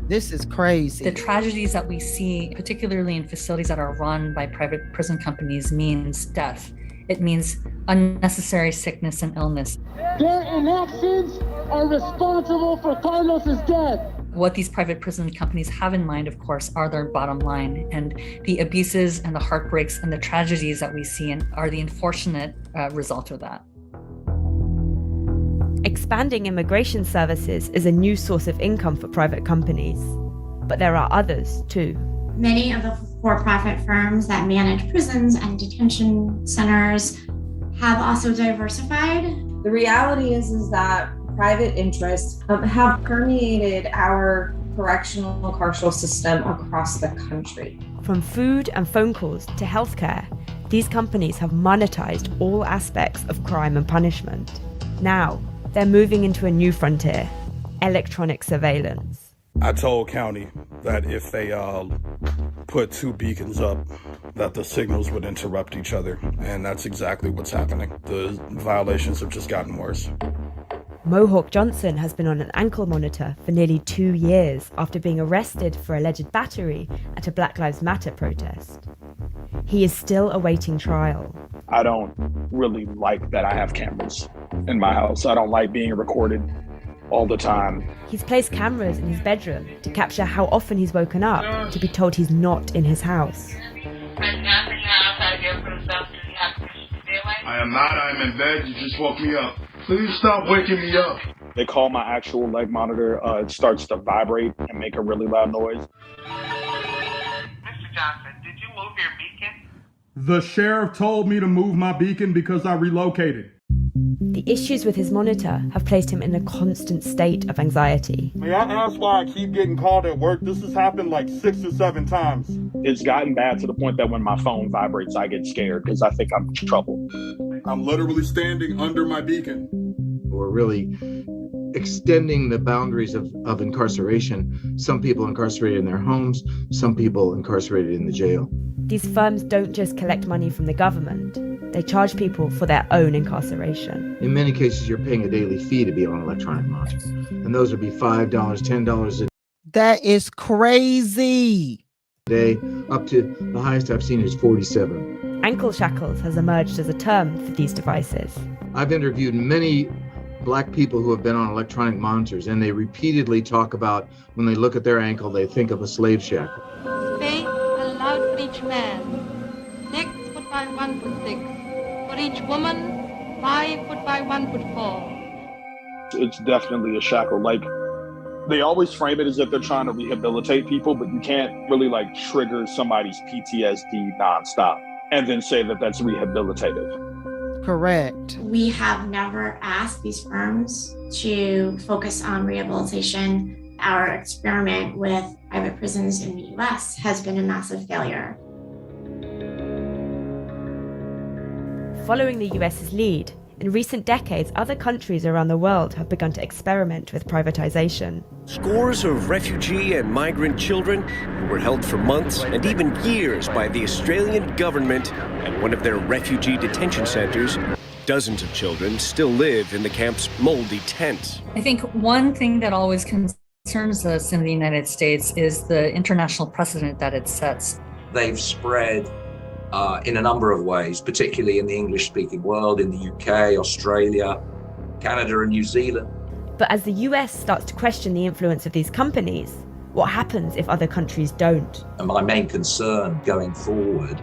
This is crazy. The tragedies that we see, particularly in facilities that are run by private prison companies, means death. It means unnecessary sickness and illness. Their inactions are responsible for Carlos's death. What these private prison companies have in mind, of course, are their bottom line. And the abuses and the heartbreaks and the tragedies that we see are the unfortunate result of that. Expanding immigration services is a new source of income for private companies. But there are others, too. Many of the for-profit firms that manage prisons and detention centers have also diversified. The reality is that private interests have permeated our correctional carceral system across the country. From food and phone calls to healthcare, these companies have monetized all aspects of crime and punishment. Now, they're moving into a new frontier: electronic surveillance. I told county that if they put 2 beacons up, that the signals would interrupt each other, and that's exactly what's happening. The violations have just gotten worse. Mohawk Johnson has been on an ankle monitor for nearly 2 years after being arrested for alleged battery at a Black Lives Matter protest. He is still awaiting trial. I don't really like that I have cameras in my house. I don't like being recorded all the time. He's placed cameras in his bedroom to capture how often he's woken up to be told he's not in his house. I am not. I'm in bed. You just woke me up. Please stop waking me up. They call my actual leg monitor. It starts to vibrate and make a really loud noise. Mr. Johnson, did you move your beacon? The sheriff told me to move my beacon because I relocated. The issues with his monitor have placed him in a constant state of anxiety. May I ask why I keep getting called at work? This has happened like 6 or 7 times. It's gotten bad to the point that when my phone vibrates, I get scared because I think I'm in trouble. I'm literally standing under my beacon. We're really extending the boundaries of incarceration. Some people incarcerated in their homes, some people incarcerated in the jail. These firms don't just collect money from the government. They charge people for their own incarceration. In many cases, you're paying a daily fee to be on electronic monitor. And those would be $5, $10 a That is crazy. day, up to the highest I've seen is 47. Ankle shackles has emerged as a term for these devices. I've interviewed many Black people who have been on electronic monitors, and they repeatedly talk about when they look at their ankle, they think of a slave shackle. Space allowed for each man, 6 foot by 1 foot 6. For each woman, 5 foot by 1 foot 4. It's definitely a shackle. Like, they always frame it as if they're trying to rehabilitate people, but you can't really like trigger somebody's PTSD nonstop and then say that that's rehabilitative. Correct. We have never asked these firms to focus on rehabilitation. Our experiment with private prisons in the US has been a massive failure. Following the US's lead, in recent decades, other countries around the world have begun to experiment with privatization. Scores of refugee and migrant children who were held for months and even years by the Australian government at one of their refugee detention centers. Dozens of children still live in the camp's moldy tent. I think one thing that always concerns us in the United States is the international precedent that it sets. They've spread in a number of ways, particularly in the English-speaking world, in the UK, Australia, Canada, and New Zealand. But as the US starts to question the influence of these companies, what happens if other countries don't? And my main concern going forward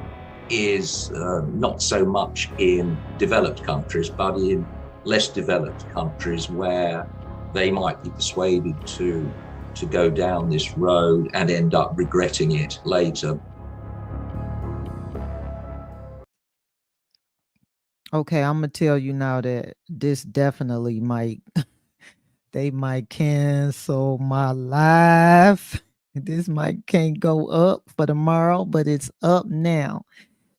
is not so much in developed countries, but in less developed countries where they might be persuaded to go down this road and end up regretting it later. Okay, I'm gonna tell you now that this definitely might they might cancel my live. This might can't go up for tomorrow, but it's up now.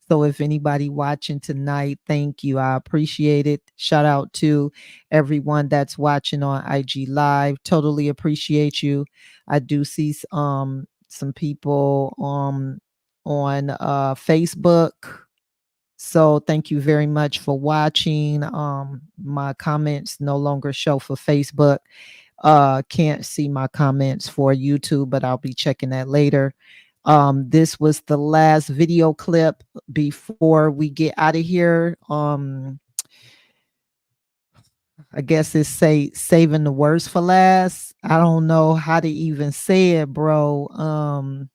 So if anybody watching tonight, thank you. I appreciate it. Shout out to everyone that's watching on IG Live. Totally appreciate you. I do see some people on Facebook. So thank you very much for watching. My comments no longer show for Facebook. Can't see my comments for YouTube, but I'll be checking that later. This was the last video clip before we get out of here. I guess it's saving the worst for last. I don't know how to even say it, bro.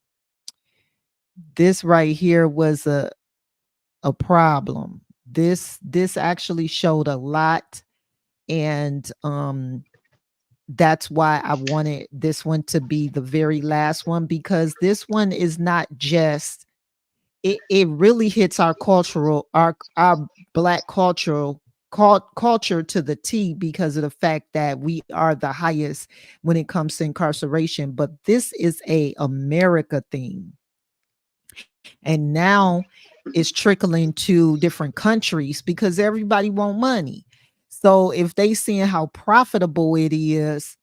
This right here was a problem. This actually showed a lot, and that's why I wanted this one to be the very last one, because this one is not just it really hits our cultural our black culture to the T, because of the fact that we are the highest when it comes to incarceration. But this is a America thing, and now it's trickling to different countries because everybody want money. So if they seeing how profitable it is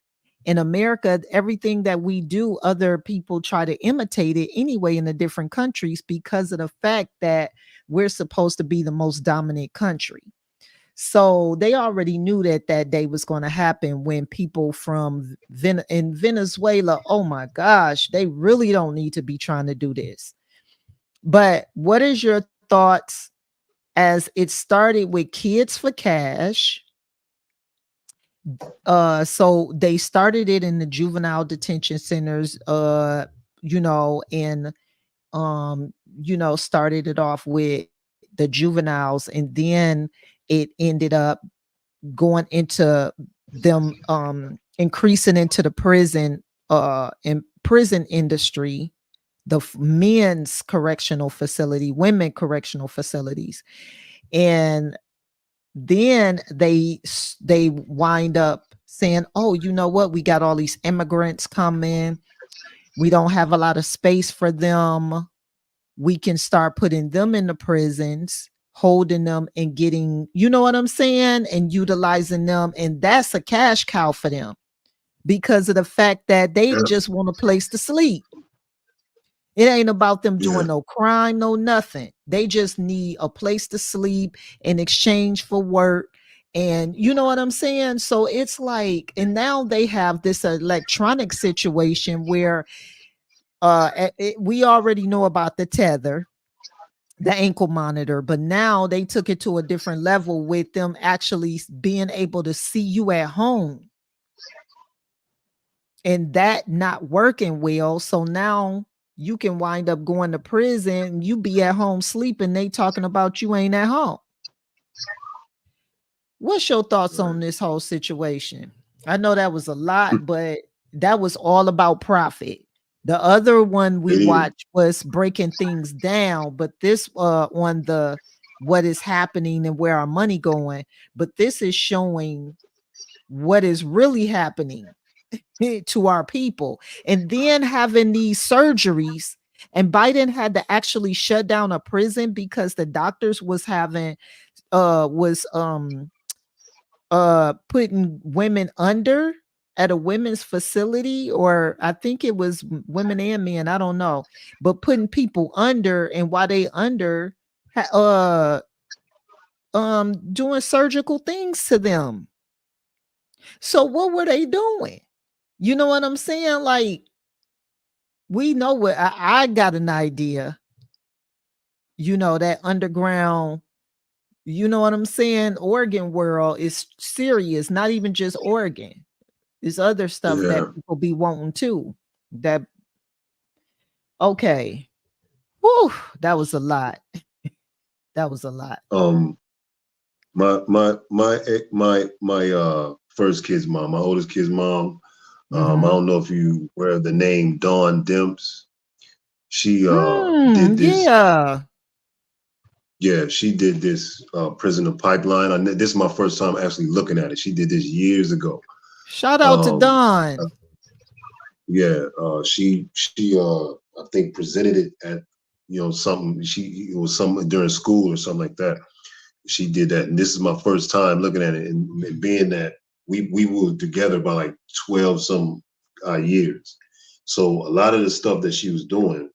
in America, everything that we do, other people try to imitate it anyway in the different countries, because of the fact that we're supposed to be the most dominant country. So they already knew that that day was going to happen when people from in Venezuela, oh my gosh, they really don't need to be trying to do this. But what is your thoughts, as it started with Kids for Cash? So they started it in the juvenile detention centers, and started it off with the juveniles, and then it ended up going into them increasing into the prison industry, the men's correctional facility, women correctional facilities. And then they wind up saying, oh, you know what, we got all these immigrants coming, we don't have a lot of space for them, we can start putting them in the prisons, holding them and getting, you know what I'm saying, and utilizing them. And that's a cash cow for them, because of the fact that they just want a place to sleep. It ain't about them doing no crime, no nothing. They just need a place to sleep in exchange for work. And you know what I'm saying? So it's like, and now they have this electronic situation where we already know about the tether, the ankle monitor, but now they took it to a different level with them actually being able to see you at home, and that not working well. So now you can wind up going to prison, you be at home sleeping, they talking about you ain't at home. What's your thoughts on this whole situation? I know that was a lot, but that was all about profit. The other one we watched was breaking things down, but this on the what is happening and where our money going, but this is showing what is really happening to our people. And then having these surgeries, and Biden had to actually shut down a prison because the doctors was having putting women under at a women's facility, or I think it was women and men, I don't know, but putting people under, and while they under doing surgical things to them. So what were they doing? You know what I'm saying? Like, we know what I got an idea, that underground, you know what I'm saying, Oregon world is serious, not even just Oregon. There's other stuff that people be wanting too. That okay. Whew, that was a lot. That was a lot. My first kid's mom, my oldest kid's mom. I don't know if you aware of the name Dawn Demps. She did this. Yeah, she did this prisoner pipeline. This is my first time actually looking at it. She did this years ago. Shout out to Dawn. Yeah, she I think presented it at something. It was something during school or something like that. She did that, and this is my first time looking at it, and being that we were together by like 12 some years. So a lot of the stuff that she was doing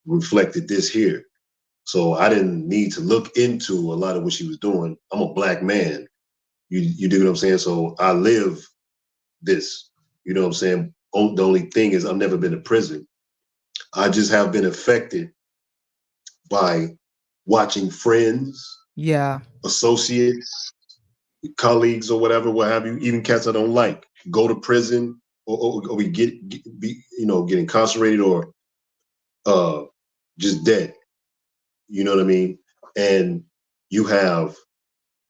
reflected this here. So I didn't need to look into a lot of what she was doing. I'm a black man. You dig what I'm saying? So I live this. You know what I'm saying? The only thing is I've never been to prison. I just have been affected by watching friends, associates, colleagues, or whatever, what have you, even cats I don't like, go to prison, or we get incarcerated, or just dead. You know what I mean? And you have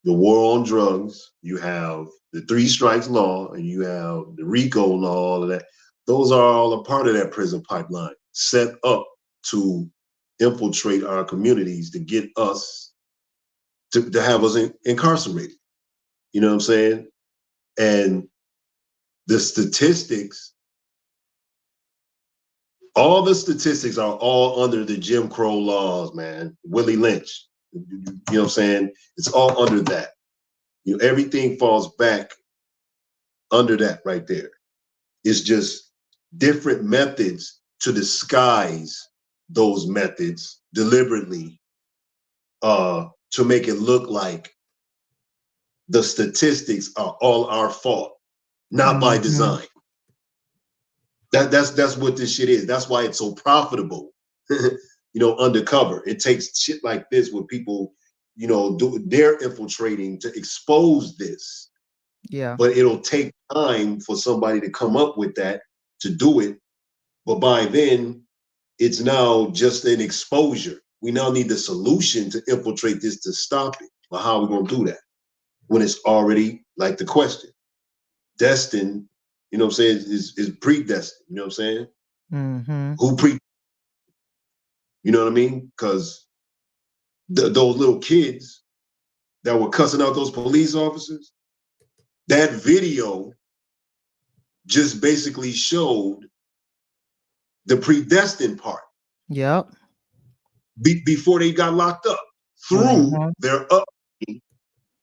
the war on drugs, you have the 3 strikes law, and you have the RICO law, all of that. Those are all a part of that prison pipeline set up to infiltrate our communities to get us to have us incarcerated. You know what I'm saying? And the statistics, all the statistics are all under the Jim Crow laws, man. Willie Lynch, you know what I'm saying? It's all under that. You know, everything falls back under that right there. It's just different methods to disguise those methods deliberately to make it look like the statistics are all our fault, not by design. That's what this shit is. That's why it's so profitable. Undercover. It takes shit like this where people, they're infiltrating to expose this. Yeah. But it'll take time for somebody to come up with that, to do it. But by then, it's now just an exposure. We now need the solution to infiltrate this to stop it. But how are we going to do that when it's already, like the question, destined, you know what I'm saying, is predestined, you know what I'm saying? Mm-hmm. Who you know what I mean? Because those little kids that were cussing out those police officers, that video just basically showed the predestined part. Yep. Before they got locked up, through their upbringing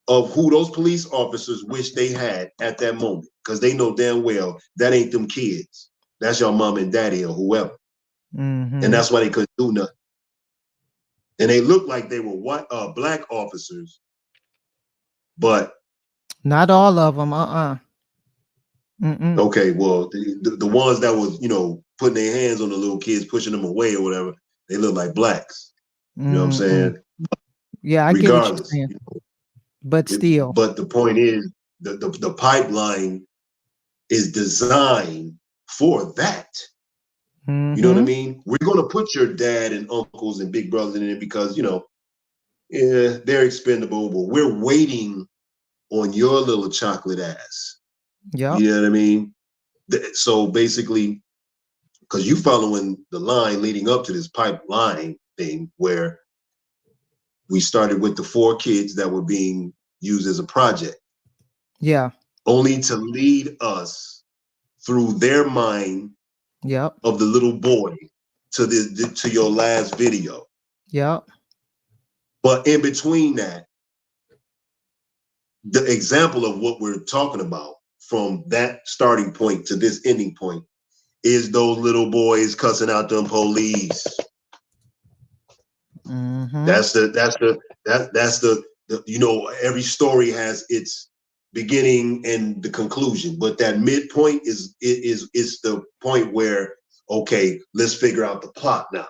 of who those police officers wish they had at that moment, because they know damn well that ain't them kids. That's your mom and daddy or whoever. Mm-hmm. And that's why they couldn't do nothing. And they looked like they were black officers, but not all of them. Okay, well, the ones that was, putting their hands on the little kids, pushing them away or whatever, they look like blacks. You know what I'm saying? Yeah, I get what you're saying. But still. But the point is, the pipeline is designed for that. Mm-hmm. You know what I mean? We're going to put your dad and uncles and big brothers in it because, they're expendable, but we're waiting on your little chocolate ass. Yeah. You know what I mean? So basically, because you following the line leading up to this pipeline thing where we started with the 4 kids that were being used as a project. Yeah. Only to lead us through their mind of the little boy to your last video. Yep. But in between that, the example of what we're talking about from that starting point to this ending point is those little boys cussing out them police. Mm-hmm. That's the every story has its beginning and the conclusion, but that midpoint is the point where, okay, let's figure out the plot now.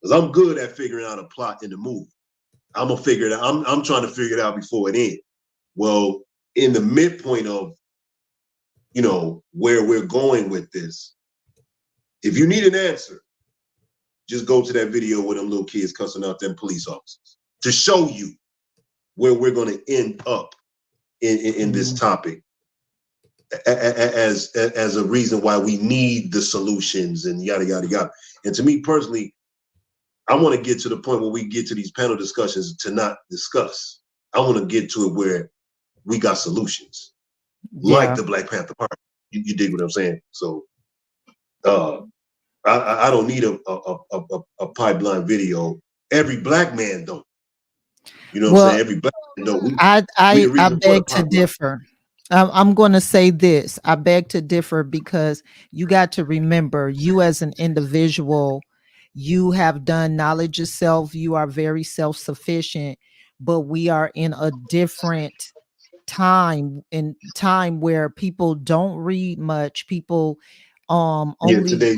Because I'm good at figuring out a plot in the movie. I'm gonna figure it out. I'm trying to figure it out before it ends. Well, in the midpoint of, where we're going with this, if you need an answer, just go to that video with them little kids cussing out them police officers to show you where we're going to end up in this topic as a reason why we need the solutions and yada, yada, yada. And to me personally, I want to get to the point where we get to these panel discussions to not discuss. I want to get to it where we got solutions, like the Black Panther Party. You dig what I'm saying? So I don't need a pipeline video. Every black man don't. You know what I'm saying? Every black man don't. I beg to differ. I'm going to say this. I beg to differ because you got to remember, you as an individual, you have done knowledge of self. You are very self-sufficient, but we are in a different time where people don't read much. People today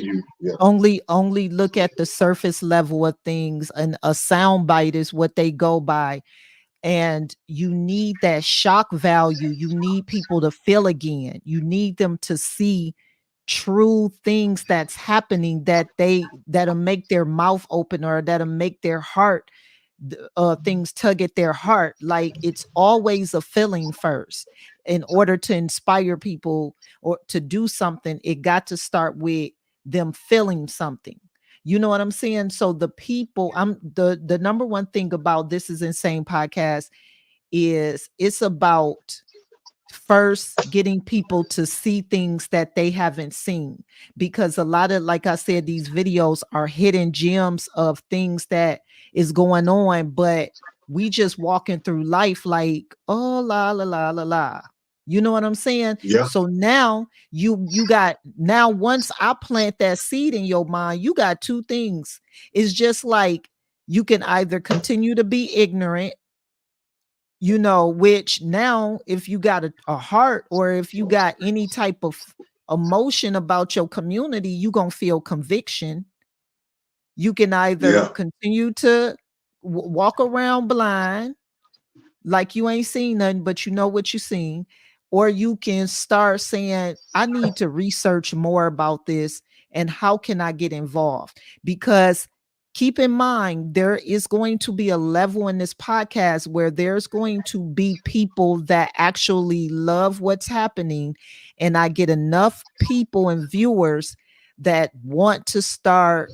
only look at the surface level of things, and a sound bite is what they go by. And you need that shock value. You need people to feel again. You need them to see true things that's happening, that'll make their mouth open, or that'll make their heart, things tug at their heart. Like, it's always a feeling first. In order to inspire people or to do something, it got to start with them feeling something. You know what I'm saying? So the people, the number one thing about This Is Insane podcast is it's about first getting people to see things that they haven't seen, because a lot of, like I said, these videos are hidden gems of things that is going on, but we just walking through life like, oh, la la la la la. You know what I'm saying? Yeah. So now you got, now once I plant that seed in your mind, you got two things. It's just like, you can either continue to be ignorant, you know, which now if you got a heart, or if you got any type of emotion about your community, you gonna feel conviction. You can either continue to walk around blind, like you ain't seen nothing, but you know what you seen, or you can start saying, I need to research more about this, and how can I get involved? Because keep in mind, there is going to be a level in this podcast where there's going to be people that actually love what's happening, and I get enough people and viewers that want to start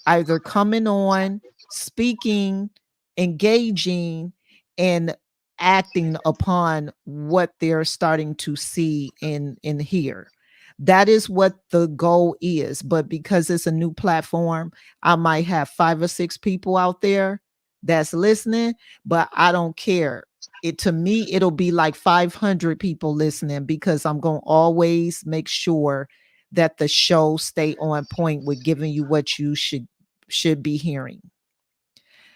either coming on, speaking, engaging, and acting upon what they're starting to see and hear. That is what the goal is. But because it's a new platform, I might have 5 or 6 people out there that's listening, but I don't care. To me, it'll be like 500 people listening, because I'm going to always make sure that the show stay on point with giving you what you should be hearing.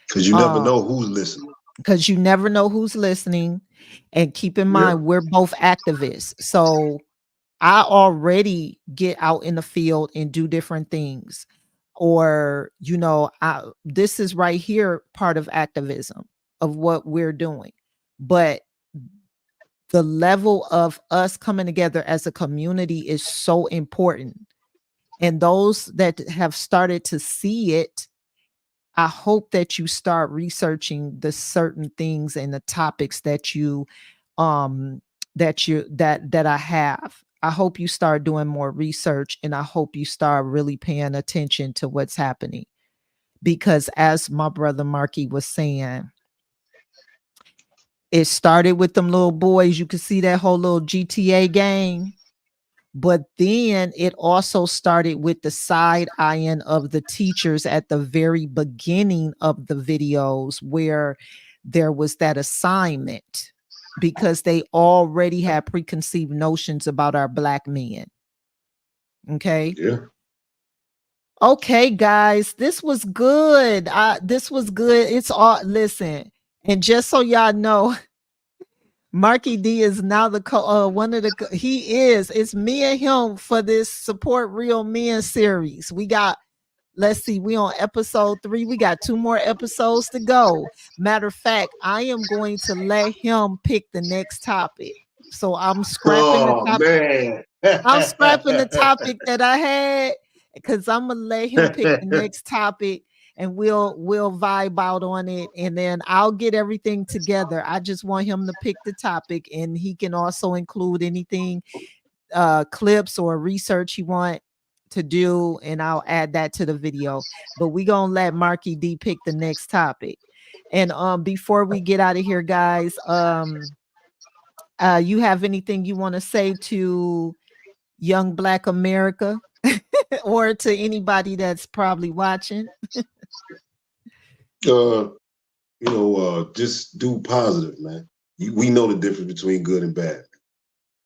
Because you never know who's listening. Because you never know who's listening. And keep in mind, we're both activists. So I already get out in the field and do different things. Or, you know, this is right here part of activism of what we're doing. But the level of us coming together as a community is so important. And those that have started to see it, I hope that you start researching the certain things and the topics that that I have. I hope you start doing more research, and I hope you start really paying attention to what's happening. Because as my brother Marky was saying, it started with them little boys. You can see that whole little GTA gang. But then it also started with the side eyeing of the teachers at the very beginning of the videos, where there was that assignment, because they already had preconceived notions about our Black men. Okay. Yeah. Okay, guys, this was good. This was good. It's all, listen, and just so y'all know, Marky D is now the it's me and him for this Support Real Men series. We got, let's see, we on episode 3. We got 2 more episodes to go. Matter of fact, I am going to let him pick the next topic. So I'm scrapping the topic. I'm scrapping the topic that I had, because I'm gonna let him pick the next topic, and we'll vibe out on it, and then I'll get everything together. I just want him to pick the topic, and he can also include anything, clips or research he want to do, and I'll add that to the video. But we gonna let Marky D pick the next topic. And before we get out of here, guys, you have anything you want to say to young Black America or to anybody that's probably watching? Just do positive, man. We know the difference between good and bad.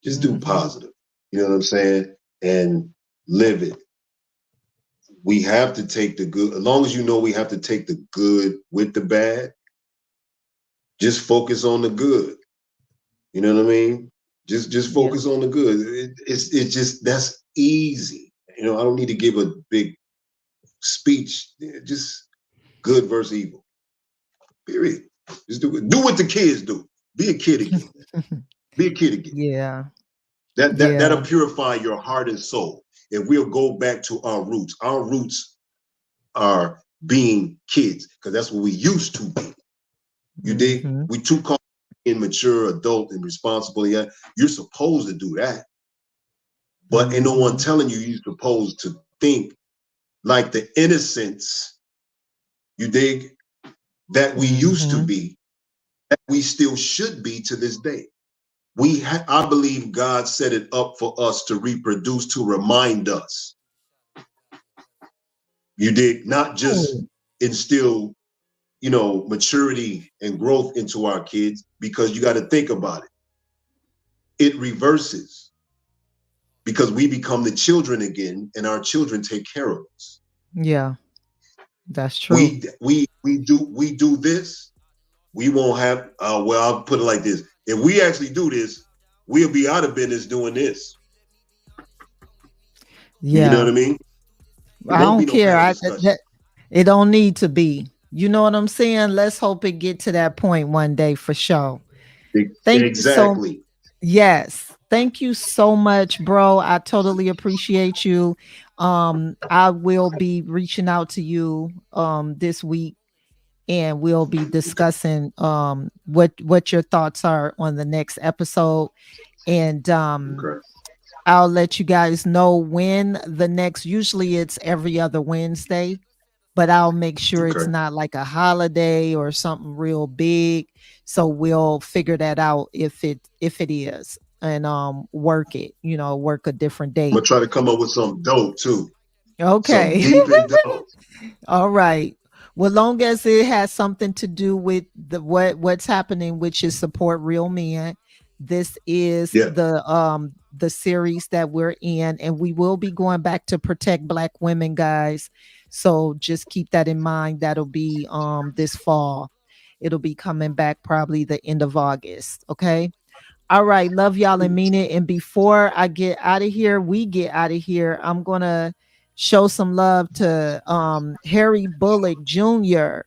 Just do positive. You know what I'm saying? And live it. We have to take the good. As long as you know we have to take the good with the bad, just focus on the good. You know what I mean? Just focus on the good. It's just, that's easy. You know, I don't need to give a big speech. Just good versus evil. Period. Just do it. Do what the kids do. Be a kid again. Be a kid again. Yeah. That'll purify your heart and soul. If we'll go back to our roots are being kids, because that's what we used to be. You dig? We too caught in mature, adult, and responsible. Yeah, you're supposed to do that, but ain't no one telling you you're supposed to think like the innocence. You dig? That we used to be, that we still should be to this day. I believe God set it up for us to reproduce, to remind us. You dig? Not just instill, you know, maturity and growth into our kids, because you got to think about it. It reverses, because we become the children again, and our children take care of us. Yeah, that's true. We do this, we won't have. Well, I'll put it like this: if we actually do this, we'll be out of business doing this. Yeah, you know what I mean? I don't care. It don't need to be. You know what I'm saying? Let's hope it get to that point one day for sure. Exactly. Yes. Thank you so much, bro. I totally appreciate you. I will be reaching out to you this week, and we'll be discussing what your thoughts are on the next episode. And I'll let you guys know when the next, usually it's every other Wednesday, but I'll make sure it's not like a holiday or something real big. So we'll figure that out if it is, and work it, work a different day. I'm gonna try to come up with some dope too. Okay. Some deep and dope. All right. Well, long as it has something to do with what's happening, which is support real men. This is the series that we're in, and we will be going back to protect Black women, guys. So just keep that in mind. That'll be this fall. It'll be coming back probably the end of August. Okay. All right. Love y'all and mean it. And before I get out of here, I'm gonna show some love to Harry Bullock Jr.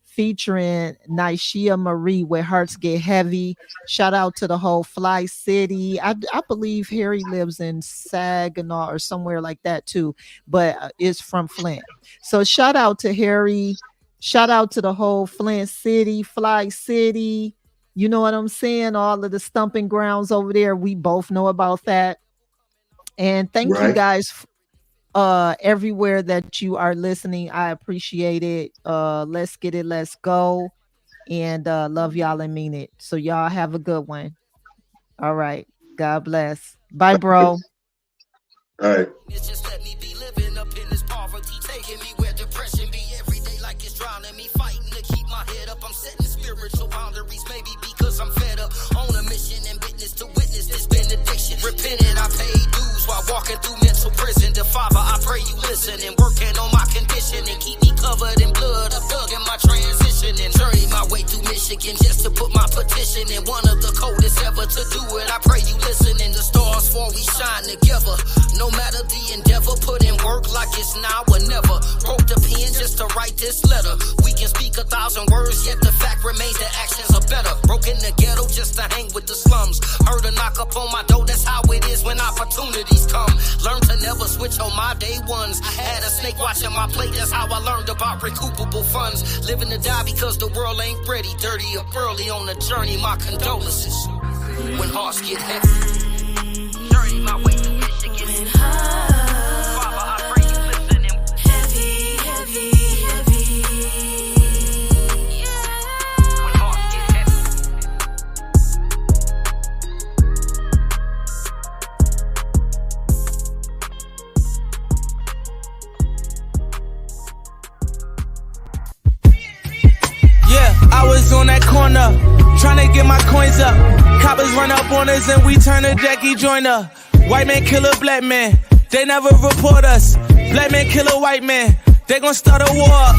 featuring Nishia Marie, Where Hearts Get Heavy. Shout out to the whole Fly City. I believe Harry lives in Saginaw or somewhere like that too, but is from Flint. So shout out to Harry. Shout out to the whole Flint City, Fly City. You know what I'm saying? All of the stumping grounds over there. We both know about that. And thank you guys everywhere that you are listening. I appreciate it. Let's get it, let's go. And love y'all and mean it. So y'all have a good one. All right. God bless. Bye, bro. All right. It's just let me be living up in this poverty, taking me where depression be every day, like it's drowning me, fighting to keep my head up. I'm setting spiritual boundaries, maybe because I'm fed up on a mission and witness to witness this benediction. Repented, I paid dues while walking through mental prison. The Father, I pray you listen, and working on my condition and keep me covered in blood. I've dug in my transition and journey my way through Michigan just to put my petition in one of the coldest ever to do it. I pray you listen, and the stars fall, we shine together. No matter the endeavor, put in work like it's now or never. Broke the pen just to write this letter. We can speak 1,000 words, yet the fact remains that actions are better. Broke in the ghetto just to hang with the slums. Heard a knock up on my door, that's how it is when opportunities come. Learn to never switch on my day ones. Had a snake watching my plate, that's how I learned about recoupable funds. Living to die because the world ain't ready. Dirty or early on the journey, my condolences. When hearts get heavy, journey my way through Michigan. Father, I pray you listen and heavy, heavy, heavy. When hearts get heavy. Yeah, I was on that corner, trying to get my coins up. Coppers run up on us and we turn a Jackie Joyner. White man kill a black man, they never report us. Black man kill a white man, they gon' start a war.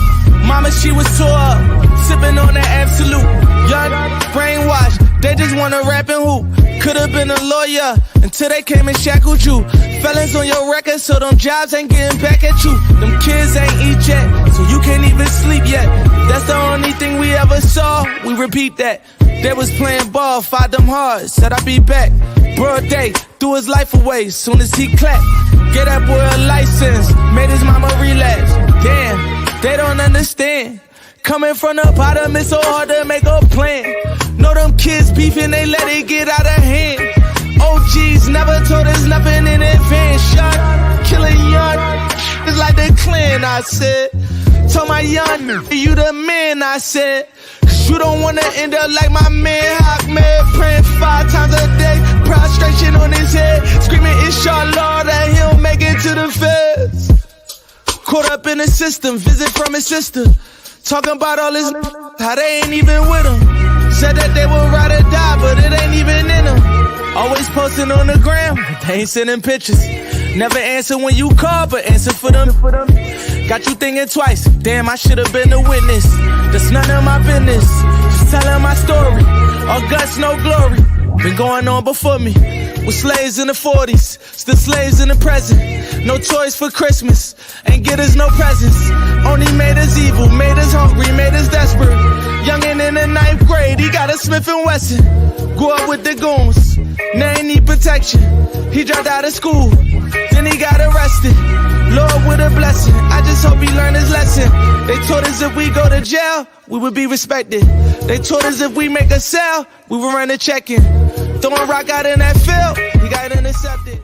Mama, she was tore up, sipping on that absolute. Young, brainwashed, they just wanna rap and hoop. Could've been a lawyer until they came and shackled you. Felons on your record, so them jobs ain't getting back at you. Them kids ain't eat yet, so you can't even sleep yet. That's the only thing we ever saw, we repeat that. They was playing ball, fought them hard, said I'd be back. Broad day, threw his life away, soon as he clapped. Get that boy a license, made his mama relapse. Damn, they don't understand. Coming from the bottom, it's so hard to make a plan. Know them kids beefing, they let it get out of hand. OGs never told us nothing in advance. Shot, killing young, it's like the clan, I said. Told my young, you the man, I said. Cause you don't wanna end up like my man Ahmed, praying 5 times a day, prostration on his head, screaming inshallah that he'll make it to the feds. Caught up in the system, visit from his sister. Talking about all this, how they ain't even with him. Said that they would ride or die, but it ain't even in them. Always posting on the gram, but they ain't sending pictures. Never answer when you call, but answer for them. Got you thinking twice, damn, I should've been a witness. That's none of my business, just telling my story. All guts, no glory, been going on before me. With slaves in the 40s, still slaves in the present. No toys for Christmas, ain't get us no presents. Only made us evil, made us hungry, made us desperate. Youngin' in the 9th grade, he got a Smith & Wesson. Grew up with the goons, now he need protection. He dropped out of school, then he got arrested. Lord with a blessing, I just hope he learned his lesson. They told us if we go to jail, we would be respected. They told us if we make a sale, we would run a check-in. Throwing rock out in that field, he got intercepted.